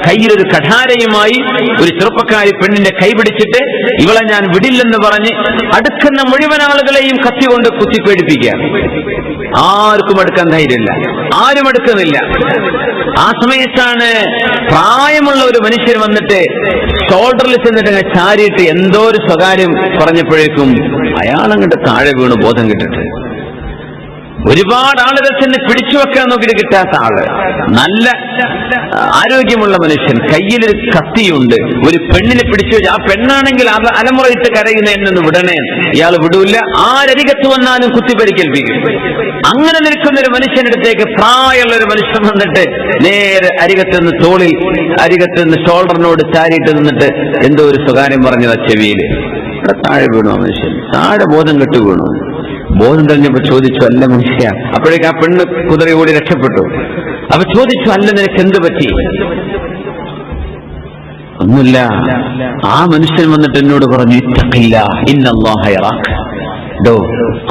കയ്യിലൊരു കഠാരയുമായി ഒരു ചെറുപ്പക്കാരി പെണ്ണിന്റെ കൈ പിടിച്ചിട്ട് ഇവളെ ഞാൻ വിടില്ലെന്ന് പറഞ്ഞ് അടുക്കുന്ന മുഴുവൻ ആളുകളെയും കത്തി കൊണ്ട് കുത്തിപ്പേടിപ്പിക്കുകയാണ്. ആർക്കും അടുക്കാൻ ധൈര്യമില്ല, ആരും അടുക്കുന്നില്ല. ആ സമയത്താണ് പ്രായമുള്ള ഒരു മനുഷ്യൻ വന്നിട്ട് ഷോൾഡറിൽ ചെന്നിട്ട് ചാരിയിട്ട് എന്തോ ഒരു സ്വകാര്യം പറഞ്ഞപ്പോഴേക്കും അയാളങ്ങോട്ട് താഴെ വീണ് ബോധം കിട്ടിട്ട്. ഒരുപാട് ആളുകൾ തന്നെ പിടിച്ചു വെക്കാൻ നോക്കിയിട്ട് കിട്ടാത്ത ആള്, നല്ല ആരോഗ്യമുള്ള മനുഷ്യൻ, കയ്യിലൊരു കത്തിയുണ്ട്, ഒരു പെണ്ണിനെ പിടിച്ചു വെച്ച് ആ പെണ്ണാണെങ്കിൽ അലമുറയിട്ട് കരയുന്ന എന്നൊന്ന് വിടണേ, ഇയാൾ വിടൂല്ല. ആരരികത്ത് വന്നാലും കുത്തിപ്പരിക്കേൽപ്പിക്കും. അങ്ങനെ നിൽക്കുന്ന ഒരു മനുഷ്യനടുത്തേക്ക് പ്രായമുള്ള ഒരു മനുഷ്യൻ വന്നിട്ട് നേരെ അരികത്ത് നിന്ന് തോളിൽ, അരികത്ത് നിന്ന് ഷോൾഡറിനോട് ചാരിയിട്ട് നിന്നിട്ട് എന്തോ ഒരു സ്വകാര്യം പറഞ്ഞതാ ചെവിയില്. ഇവിടെ താഴെ വീണു. ആ മനുഷ്യൻ താഴെ ബോധം കെട്ടു വീണു. ബോധം തെളിഞ്ഞപ്പോ ചോദിച്ചു, അല്ല മനുഷ്യ. അപ്പോഴേക്ക് ആ പെണ്ണ് കുതിര കൂടി രക്ഷപ്പെട്ടു. അപ്പൊ ചോദിച്ചു, അല്ല നിനക്ക് എന്ത് പറ്റി? ഒന്നുമില്ല. ആ മനുഷ്യൻ വന്നിട്ട് എന്നോട് പറഞ്ഞു, ഇത്തഖില്ലാ ഇന്നല്ലാഹ യറാക, ഡോ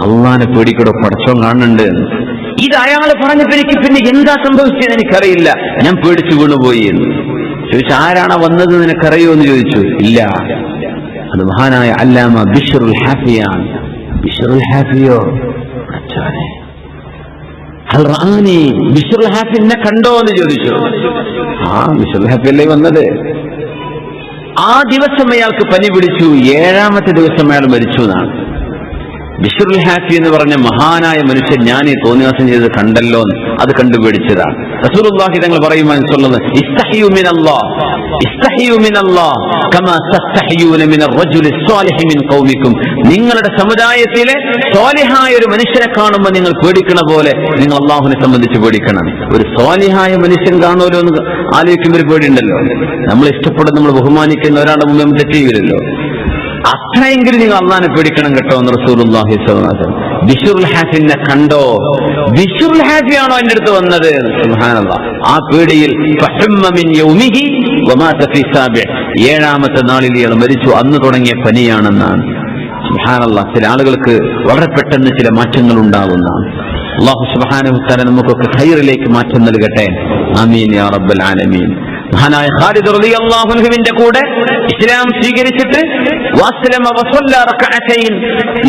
അള്ളാനെ പേടിക്കടോ, പടച്ചോൻ കാണുന്നുണ്ട്. ഇത് അയാൾ പറഞ്ഞപ്പോ എനിക്ക് പിന്നെ എന്താ സംഭവിച്ചത് എനിക്കറിയില്ല, ഞാൻ പേടിച്ചു വീണുപോയി എന്ന് ചോദിച്ചു. ആരാണ് വന്നത് നിനക്കറിയോ എന്ന് ചോദിച്ചു. ഇല്ല, അത് മഹാനായ അല്ലാമ ബിശ്റുൽ ഹാഫിയാണ്. ബിശ്റുൽ ഹാഫിയോ? ബിശ്റുൽ ഹാഫി എന്നെ കണ്ടോ എന്ന് ചോദിച്ചു. ആ ബിശ്റുൽ ഹാഫി അല്ലേ വന്നത്. ആ ദിവസം അയാൾക്ക് പനി പിടിച്ചു. 7ാമത്തെ ദിവസം അയാൾ മരിച്ചു എന്നാണ്. ബിശ്റുൽ ഹാഫി എന്ന് പറഞ്ഞ മഹാനായ മനുഷ്യൻ ഞാൻ ഈ തോന്നിവാസം ചെയ്തത് കണ്ടല്ലോ, അത് കണ്ടുപിടിച്ചതാണ്. റസൂലുള്ളാഹി തങ്ങൾ പറയുന്നത്, ഇസ്തഹിയു മിനല്ലാഹ്, ഇസ്തഹിയു മിനല്ലാഹ് കമാ തസ്തഹിയൂന മിനർ റജുലി സ്വാലിഹി മിൻ ഖൗമിക്കും. നിങ്ങളുടെ സമുദായത്തിലെ സ്വാലിഹായ ഒരു മനുഷ്യനെ കാണുമ്പോൾ നിങ്ങൾ പേടിക്കണ പോലെ നിങ്ങൾ അല്ലാഹുവിനെ സംബന്ധിച്ച് പേടിക്കണം. ഒരു സ്വാലിഹായ മനുഷ്യൻ കാണുമല്ലോ എന്ന് ആലോചിക്കുമ്പോൾ ഒരു പേടിയുണ്ടല്ലോ. നമ്മൾ ഇഷ്ടപ്പെടുന്ന, നമ്മൾ ബഹുമാനിക്കുന്ന ഒരാളുടെ മുമ്പ് നമ്മൾ തെറ്റ് ചെയ്യില്ലല്ലോ. അത്രയെങ്കിലും നിങ്ങൾ അള്ളാനെ പേടിക്കണം കേട്ടോ എന്ന് റസൂലുള്ളാഹി സ്വല്ലല്ലാഹു അലൈഹി വസല്ലം. ബിശ്റുൽ ഹാഫിനെ കണ്ടോ? ബിശ്റുൽ ഹാഫിയാണോ എന്റെ അടുത്ത് വന്നത്? സുബ്ഹാനല്ലാഹ്. ആ പേടിയിൽ ഫഹമ്മ മിൻ യൗമിഹി വമാത ഫീ സാബിഅ, 7ാമത്തെ നാളിൽ ഇയാൾ മരിച്ചു. അന്ന് തുടങ്ങിയ പനിയാണെന്നാണ്. സുബ്ഹാനല്ലാഹ്. ചില ആളുകൾക്ക് വളരെ പെട്ടെന്ന് ചില മാറ്റങ്ങൾ ഉണ്ടാകുന്നതാണ്. അല്ലാഹു സുബ്ഹാനഹു വ തആല നമുക്കൊക്കെ ഖൈറിലേക്ക് മാറ്റം നൽകട്ടെ. ആമീൻ യാ റബ്ബൽ ആലമീൻ. മഹാനായ ഖാലിദ് റളിയല്ലാഹു അൻഹുവിന്റെ കൂടെ ഇസ്ലാം സ്വീകരിച്ചിട്ട് വസ്ലമ വസല്ല റക്അതൈൻ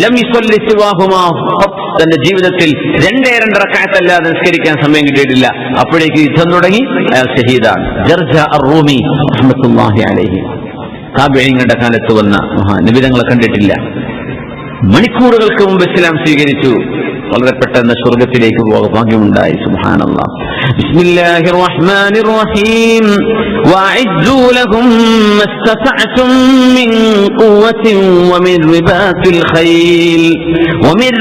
ലം യുസല്ലി സിവാഹുമാ, തന്റെ ജീവിതത്തിൽ 2 റക്അത്ത് അല്ലാതെ നിസ്കരിക്കാൻ സമയം കിട്ടിയിട്ടില്ല. അപ്പോഴേക്ക് യുദ്ധം തുടങ്ങി. അയാൾ ഷഹീദാണ്. ജർജാ അർ-റൂമി റഹ്മത്തുള്ളാഹി അലൈഹി. താബിഈങ്ങളുടെ കാലത്ത് വന്ന നബി തങ്ങളെ കണ്ടിട്ടില്ല. മണിക്കൂറുകൾക്ക് മുമ്പ് ഇസ്ലാം സ്വീകരിച്ചു. വളരെ പെട്ടെന്ന് സ്വർഗത്തിലേക്ക് പോകാൻ ഭാഗ്യമുണ്ടായി. സുബ്ഹാനല്ലാഹ്. ബിസ്മില്ലാഹിർ റഹ്മാനിർ റഹീം. വഅഇദ്ദൂ ലഹും മസ്തതഅതും മിൻ ഖുവ്വ قوة ومن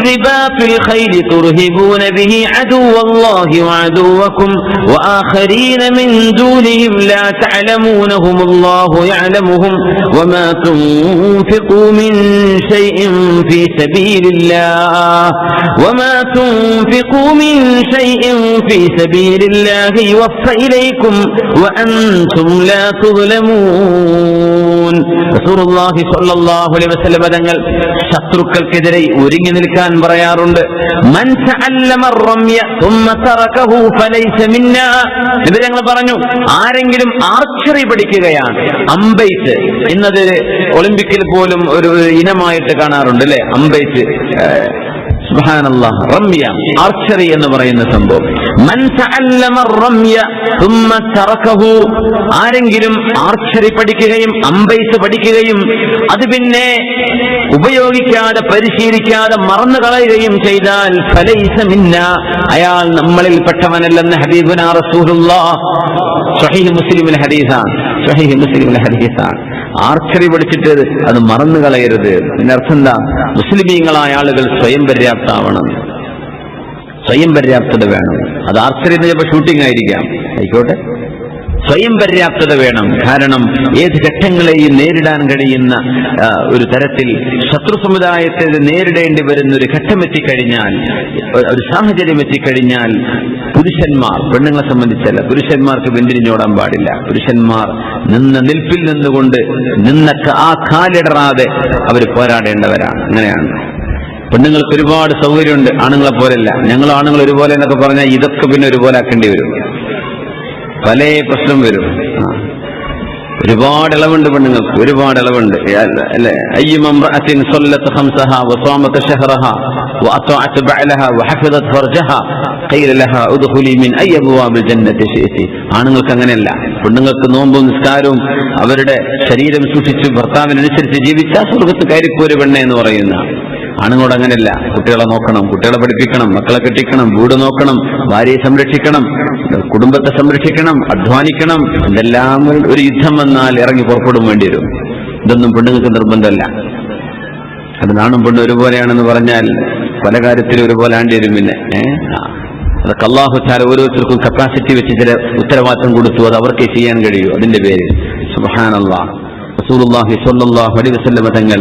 رباط الخيل ترهبون به عدو الله وعدوكم وآخرين من دونهم لا تعلمونهم الله يعلمهم وما تنفقوا من شيء في سبيل الله يوفى إليكم وأنتم لا تظلمون. റസൂലുള്ളാഹി സ്വല്ലല്ലാഹു അലൈഹി വസല്ലം തങ്ങൾ ശത്രുക്കൾക്കെതിരെ ഒരുങ്ങി നിൽക്കാൻ പറയാറുണ്ട്. മൻ തഅല്ലമ റമ്യ ثم تركه فليس منا. നബി തങ്ങൾ പറഞ്ഞു, ആരെങ്കിലും ആർച്ചറി പഠിക്കുകയാണ്, അമ്പെയ്ത്ത്, ഇന്നത് ഒളിമ്പിക്കിൽ പോലും ഒരു ഇനമായിട്ട് കാണാറുണ്ട് അല്ലെ, അമ്പെയ്ത്ത്. സുബ്ഹാനല്ലാഹ്, റമ്യ, ആർച്ചറി എന്ന് പറയുന്ന സംഭവം. മൻ തഅല്ലമ റമ്യ ثم تركه, ആരെങ്കിലും ആർച്ചറി പഠിക്കുകയും അമ്പെയ്ത്ത് പഠിക്കുകയും അത് പിന്നെ ഉപയോഗിക്കാതെ പരിശീലിക്കാതെ മറന്നു കളയുകയും ചെയ്താൽ ഫലൈസ മിന്ന, അയാൾ നമ്മളിൽ പെട്ടവനല്ലെന്ന് ഹബീബുനാ റസൂലുള്ളാഹ് സ്വഹീഹ് മുസ്ലിമിലെ ഹദീസാണ്. ആർച്ചറി പഠിച്ചിട്ട് അത് മറന്നു കളയരുത്. ഇതിനർത്ഥം എന്താ? മുസ്ലിമീങ്ങളായ ആളുകൾ സ്വയം പര്യാപ്തമാവണം, സ്വയം പര്യാപ്തത വേണം. അത് ആർച്ചറി എന്ന് ചിലപ്പോൾ ഷൂട്ടിംഗ് ആയിരിക്കാം, ആയിക്കോട്ടെ, സ്വയം പര്യാപ്തത വേണം. കാരണം ഏത് ഘട്ടങ്ങളെയും നേരിടാൻ കഴിയുന്ന ഒരു തരത്തിൽ ശത്രു സമുദായത്തെ നേരിടേണ്ടി വരുന്ന ഒരു ഘട്ടം എത്തിക്കഴിഞ്ഞാൽ, ഒരു സാഹചര്യം എത്തിക്കഴിഞ്ഞാൽ പുരുഷന്മാർ, പെണ്ണുങ്ങളെ സംബന്ധിച്ചല്ല, പുരുഷന്മാർക്ക് പിന്തിരിഞ്ഞോടാൻ പാടില്ല. പുരുഷന്മാർ നിന്ന നിൽപ്പിൽ നിന്നുകൊണ്ട് ആ കാലിടറാതെ അവർ പോരാടേണ്ടവരാണ്. അങ്ങനെയാണ്. പെണ്ണുങ്ങൾക്ക് ഒരുപാട് സൗകര്യമുണ്ട്, ആണുങ്ങളെ പോലെയല്ല. ഞങ്ങൾ ആണുങ്ങൾ ഒരുപോലെ എന്നൊക്കെ പറഞ്ഞാൽ ഇതൊക്കെ പിന്നെ ഒരുപോലെ ആക്കേണ്ടി വരും, പല പ്രശ്നം വരും. ഒരുപാട് ഇളവുണ്ട് പെണ്ണുങ്ങൾക്ക്, ഒരുപാട് ഇളവുണ്ട് അല്ലെ. അയ്യുമംറഅത്തിൻ സല്ലത്ത് ഖംസഹാ വസാമത് ശഹറഹാ വഅതഅത് ബഅലഹാ വഹഫിദത് ഫർജഹാ ഖീല ലഹാ ഉദ്ഖുലി മിൻ അയ്യി അബ്വാബിൽ ജന്നത്തി ശിഅതി. ആണുങ്ങൾക്ക് അങ്ങനെയല്ല. പെണ്ണുങ്ങൾക്ക് നോമ്പും നിസ്കാരവും അവരുടെ ശരീരം സൂക്ഷിച്ച് ഭർത്താവിനനുസരിച്ച് ജീവിച്ചാൽ സ്വർഗ്ഗത്ത് കയറിപ്പോര് പെണ്ണെ എന്ന് പറയുന്ന. ആണുങ്ങളോട് അങ്ങനെയല്ല. കുട്ടികളെ നോക്കണം, കുട്ടികളെ പഠിപ്പിക്കണം, മക്കളെ കെട്ടിക്കണം, വീട് നോക്കണം, ഭാര്യയെ സംരക്ഷിക്കണം, കുടുംബത്തെ സംരക്ഷിക്കണം, അധ്വാനിക്കണം. ഇതെല്ലാം ഒരു യുദ്ധം വന്നാൽ ഇറങ്ങി പുറപ്പെടും വേണ്ടി വരും. ഇതൊന്നും പെണ്ണുങ്ങൾക്ക് നിർബന്ധമല്ല. അത് നാണും പെണ്ണും ഒരുപോലെയാണെന്ന് പറഞ്ഞാൽ പല കാര്യത്തിലും ഒരുപോലെ ആണ്ടി വരും. പിന്നെ അതൊക്കെ അല്ലാഹു തആല ഓരോരുത്തർക്കും കപ്പാസിറ്റി വെച്ച് ചില ഉത്തരവാദിത്തം കൊടുത്തു, അത് അവർക്ക് ചെയ്യാൻ കഴിയൂ. അതിന്റെ പേര് സുബ്ഹാനല്ലാഹ്. റസൂലുള്ളാഹി സ്വല്ലല്ലാഹു അലൈഹി വസല്ലം തങ്ങൾ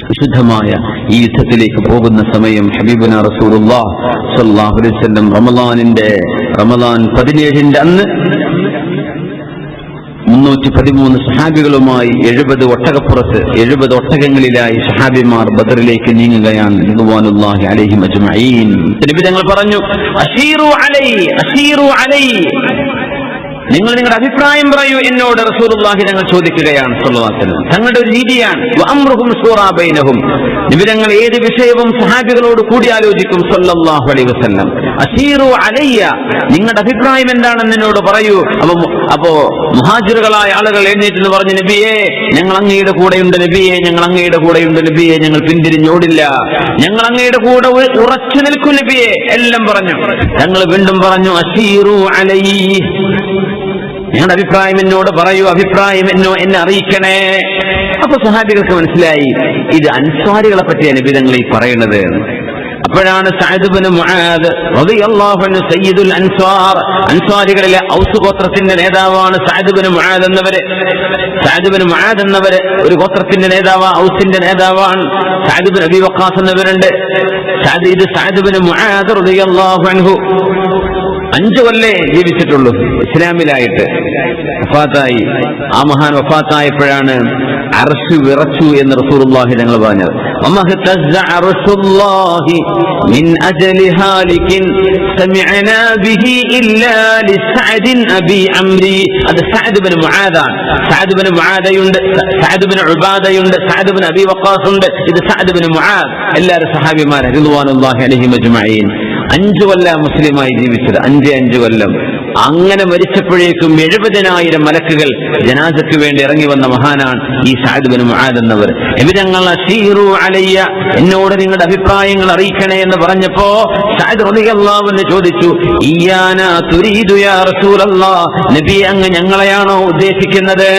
വിശുദ്ധമായ ഈ യുദ്ധത്തിലേക്ക് പോകുന്ന സമയം ഹബീബുനാ റസൂലുള്ളാഹി സ്വല്ലല്ലാഹു അലൈഹി വസല്ലം റമളാൻ 17 അന്ന് 313 സഹാബികളുമായി 70 ഒട്ടകപ്പുറത്ത് 70 ഒട്ടകങ്ങളിലായി സഹാബിമാർ ബദറിലേക്ക് നീങ്ങുകയാണ്. റളിയല്ലാഹു അലൈഹിം അജ്മഈൻ. നബി തങ്ങൾ പറഞ്ഞു, അശീറു അലൈ, നിങ്ങൾ നിങ്ങളുടെ അഭിപ്രായം പറയൂ എന്നോട്. റസൂലുള്ളാഹി തങ്ങൾ ചോദിക്കുകയാണ് സ്വല്ലല്ലാഹു അലൈഹി വസല്ലം. തങ്ങളുടെ ഒരു രീതിയാണ്. വഅംറുഹും ശൂറാ ബൈനഹും. നബി തങ്ങൾ ഏത് വിഷയവും സഹാബികളോട് കൂടി ആലോചിക്കും സ്വല്ലല്ലാഹു അലൈഹി വസല്ലം. അശീറു അലയ്യ, നിങ്ങളുടെ അഭിപ്രായം എന്താണെന്ന് എന്നോട് പറയൂ. അപ്പോ മുഹാജിറുകളായ ആളുകൾ എഴുന്നേറ്റ് പറഞ്ഞു, നബിയെ ഞങ്ങൾ അങ്ങയുടെ കൂടെയുണ്ട്, നബിയെ ഞങ്ങൾ അങ്ങയുടെ കൂടെയുണ്ട്, നബിയെ ഞങ്ങൾ പിന്തിരിഞ്ഞോടില്ല, ഞങ്ങൾ അങ്ങയുടെ കൂടെ ഉറച്ചു നിൽക്കും നബിയെ, എല്ലാം പറഞ്ഞു. ഞങ്ങൾ വീണ്ടും പറഞ്ഞു, അശീറു അലൈ, ഞങ്ങളുടെ അഭിപ്രായം എന്നോട് പറയൂ, അഭിപ്രായം എന്നെ അറിയിക്കണേ. അപ്പൊ സഹാബികൾക്ക് മനസ്സിലായി ഇത് അൻസ്വാരികളെ പറ്റിയാണ് നബി തങ്ങൾ ഈ പറയുന്നത്. അപ്പോഴാണ് സഅദ് ഇബ്നു മുആദ് റളിയല്ലാഹു അൻഹു സയ്യിദുൽ അൻസ്വാർ, അൻസ്വാരികളിലെ ഔസ് ഗോത്രത്തിന്റെ നേതാവാണ് സഅദ് ഇബ്നു മുആദ് എന്നവര്. സഅദ് ഇബ്നു മുആദ് എന്നവര് ഒരു ഗോത്രത്തിന്റെ നേതാവാണ്, ഔസിന്റെ നേതാവാണ്. സഅദ് ഇബ്നു അബീ വഖാസ് എന്നവരുണ്ട്. സഅദ് ഇബ്നു മുആദ് റളിയല്ലാഹു അൻഹു 5 കൊല്ലേ ജീവിച്ചിട്ടുള്ളൂ ഇസ്ലാമിലായിട്ട്. വഫാത്തായി. ആ മഹാൻ വഫാത്തായപ്പോഴാണ് അർശ് വിറച്ചു എന്ന് റസൂലുള്ളാഹി തങ്ങൾ പറഞ്ഞത്. വമഹ്തസ്സ അർശുല്ലാഹി മിൻ അജ്ലി ഹാലികിൻ സമിഅനാ ബിഹി ഇല്ലാ ലിസഅദിൻ അബി അംരി. അത് സഅദ് ഇബ്നു മുആദാണ്. സഅദ് ഇബ്നു മുആദയുണ്ട്, സഅദ് ഇബ്നു ഉബാദയുണ്ട്, സഅദ് ഇബ്നു അബി വഖാസ് ഉണ്ട്. ഇത് സഅദ് ഇബ്നു മുആദ്. എല്ലാവരും സഹാബിമാർ റളിയല്ലാഹു അലൈഹിം അജ്മഈൻ. 5 കൊല്ലം മുസ്ലിമായി ജീവിച്ചത്. 5 കൊല്ലം. അങ്ങനെ മരിച്ചപ്പോഴേക്കും 70,000 മലക്കുകൾ ജനാസയ്ക്ക് വേണ്ടി ഇറങ്ങി വന്ന മഹാനാണ് ഈ സഅദ് ഇബ്നു മുആദ് എന്നവർ. ഞങ്ങൾ അശീറു അലയ്യ, എന്നോട് നിങ്ങളുടെ അഭിപ്രായങ്ങൾ അറിയിക്കണേ എന്ന് പറഞ്ഞപ്പോ സഅദ് റളിയല്ലാഹു അൻഹു ചോദിച്ചു, ഇയ്യാനാ തുരീദു യാ റസൂലല്ലാഹ്, നബി അങ്ങ് ഞങ്ങളെയാണോ ഉദ്ദേശിക്കുന്നത്?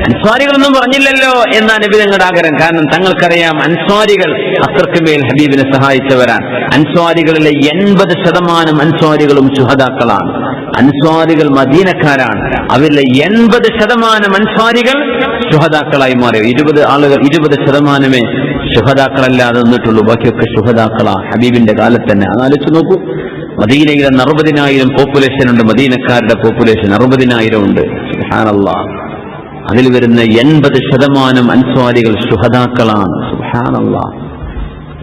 അൻസ്വാരികളൊന്നും പറഞ്ഞില്ലല്ലോ എന്നാണ് നബി തങ്ങളുടെ ആഗ്രഹം. കാരണം തങ്ങൾക്കറിയാം അൻസ്വാരികൾ അത്രക്ക് മേൽ ഹബീബിനെ സഹായിച്ചവരാണ്. അൻസ്വാരികളിലെ 80% അൻസ്വാരികളും ശുഹദാക്കളാണ്. അൻസ്വാരികൾ മദീനക്കാരാണ്. അവരിലെ 80% അൻസ്വാരികൾ ശുഹദാക്കളായി മാറി. 20% ശുഹദാക്കളല്ലാതെ നിന്നിട്ടുള്ളൂ. ബാക്കിയൊക്കെ ശുഹദാക്കളാ ഹബീബിന്റെ കാലത്ത് തന്നെ. ആലോചിച്ച് നോക്കൂ, മദീനയിലെ 60,000 പോപ്പുലേഷൻ ഉണ്ട്. മദീനക്കാരുടെ പോപ്പുലേഷൻ 60,000 ഉണ്ട്. സുബ്ഹാനല്ലാഹ്. അതിൽ വരുന്ന 80% അൻസ്വാരികൾ ശുഹദാക്കളാണ്. സുബ്ഹാനല്ലാഹ്.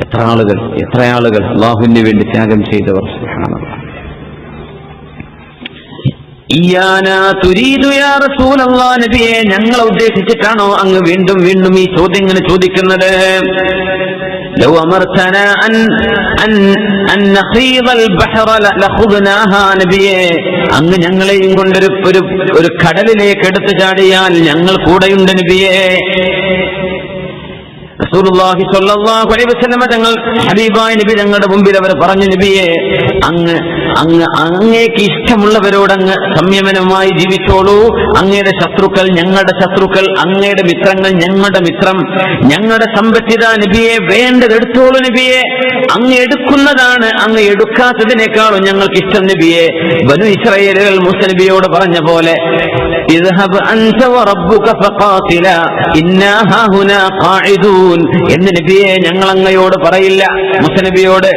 എത്ര ആളുകൾ അല്ലാഹുവിന് വേണ്ടി ത്യാഗം ചെയ്തവർ. സുബ്ഹാനല്ലാഹ്. ഇയ്യാനാ തുരീദു യാ റസൂലല്ലാഹ്, നബിയെ ഞങ്ങളെ ഉദ്ദേശിച്ചിട്ടാണോ അങ്ങ് വീണ്ടും വീണ്ടും ഈ ചോദ്യം ഇങ്ങനെ ചോദിക്കുന്നത്? ലൗ അമർതനാ അൻ നഖീദൽ ബഹറ ലഖുദ്നാഹാ, നബിയെ അങ്ങ് ഞങ്ങളെയും കൊണ്ടൊരു കടലിലേക്ക് എടുത്തു ചാടിയാൽ ഞങ്ങൾ കൂടെയുണ്ട് നബിയെ. റസൂലുള്ളാഹി സ്വല്ലല്ലാഹു അലൈഹി വസല്ലം തങ്ങൾ ഹബീബായ നബി തങ്ങളുടെ മുമ്പിൽ അവർ പറഞ്ഞു, നബിയെ അങ്ങേക്ക് ഇഷ്ടമുള്ളവരോട് അങ്ങ് സംയമനമായി ജീവിച്ചോളൂ. അങ്ങയുടെ ശത്രുക്കൾ ഞങ്ങളുടെ ശത്രുക്കൾ, അങ്ങയുടെ മിത്രങ്ങൾ ഞങ്ങളുടെ മിത്രം, ഞങ്ങളുടെ സമ്പത്തിത നബിയെ വേണ്ടതെടുത്തോളൂ നബിയെ. അങ്ങ് എടുക്കുന്നതാണ് അങ്ങ് എടുക്കാത്തതിനേക്കാളും ഞങ്ങൾക്ക് ഇഷ്ടം നബിയെ. ബനു ഇസ്രായേലുകൾ മൂസ നബിയോട് പറഞ്ഞ പോലെ, ഇദ്ഹബ് അൻത വറബ്ബുക ഫഖാതിലാ ഇന്നാ ഹാഹുനാ ഖാഇദൂൻ എന്ന് നബിയെ ഞങ്ങൾ അങ്ങയോട് പറയില്ല. മൂസ നബിയോട്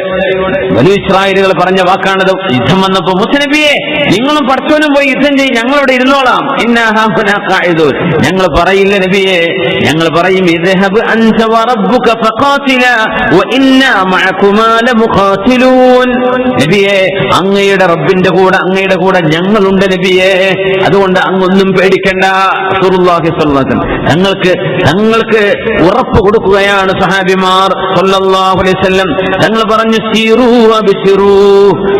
ബനു ഇസ്രായേലുകൾ പറഞ്ഞ വാക്കാണത്. യുദ്ധം വന്നപ്പോ മൂസ നബിയെ നിങ്ങളും പടച്ചോനും പോയി യുദ്ധം ചെയ്യും, ഞങ്ങളോട് ഇരുന്നോളാം. ഇന്നാ ഹാഹുനാ ഖാഇദൂൻ ഞങ്ങൾ പറയില്ല നബിയെ. ഞങ്ങൾ പറയും ഇദ്ഹബ് അൻത വറബ്ബുക ഫഖാതിലാ വഇന്നാ മഅകുമാ ലമുഖാതിലൂൻ. നബിയെ അങ്ങയുടെ റബ്ബിന്റെ കൂടെ അങ്ങയുടെ കൂടെ ഞങ്ങളുണ്ട് നബിയെ. അതുകൊണ്ട് അങ്ങൊന്നും പേടിക്കണ്ട. റസൂലുള്ളാഹി സ്വല്ലല്ലാഹു അലൈഹി വസല്ലം തങ്ങൾക്ക് ഉറപ്പ് കൊടുക്കുകയാണ് സഹാബിമാർ സല്ലല്ലാഹു അലൈഹി വസല്ലം. തങ്ങൾ പറഞ്ഞു, സീറൂ അബ്ശിറൂ,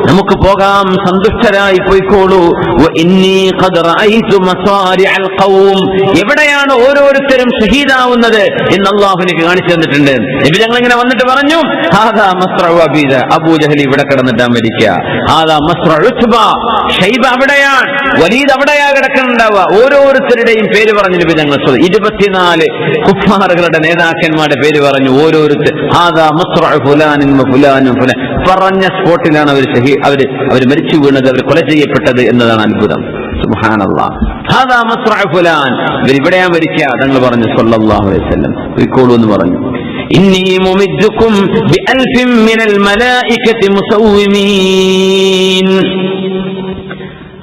നമുക്ക് പോകാം, സന്തുഷ്ടരായി പോയിക്കോളൂ. വഇന്നീ ഖദ് റഅയ്തു മസാരിഅൽ ഖൗം, എവിടെയാണ് ഓരോരുത്തരും ഷഹീദാവുന്നത് എന്ന് അല്ലാഹു എനിക്ക് കാണിച്ചു തന്നിട്ടുണ്ട്. നബി തങ്ങൾ ഇങ്ങനെ വന്നിട്ട് പറഞ്ഞു, ഹാദാ മസ്റഉ അബീദ, അബൂജഹൽ ഇവിടെ കിടന്നിട്ടാ മരിക്കുക. ഹാദാ മസ്റഉ ഉത്ബ, ഷൈബ അവിടെയാണ്, വലീദ് അവിടെയാ കിടക്കുന്നുണ്ടാവുക. ഓരോരുത്തരുടെയും പേര് പറഞ്ഞു നബി തങ്ങൾ. 24 കുഫാറുകളുടെ നേതാക്കന്മാരുടെ പേര് പറഞ്ഞു. ഓരോരുത്തർ ഹാദാ മസ്റഉ ഫുലാനിൻ വഫുലാനും ഫുലാൻ, പറഞ്ഞ സ്പോട്ടിലാണ് അവർ മരിച്ചു വീണത്, അവർ കൊല ചെയ്യപ്പെട്ടത് എന്നതാണ് അത്ഭുതം. സുബ്ഹാനല്ലാഹ്. ഹാദാ മസ്റഉ ഫുലാൻ, ഇവരിവിടെയാ മരിക്കുക. തങ്ങൾ പറഞ്ഞു സല്ലല്ലാഹു അലൈഹി വസല്ലം, പോയിക്കോളൂ എന്ന് പറഞ്ഞു. ഇന്നി മുമിദ്ദുകും ബിഅൽഫിൻ മിനൽ മലായികതി മുസവ്വിമീൻ.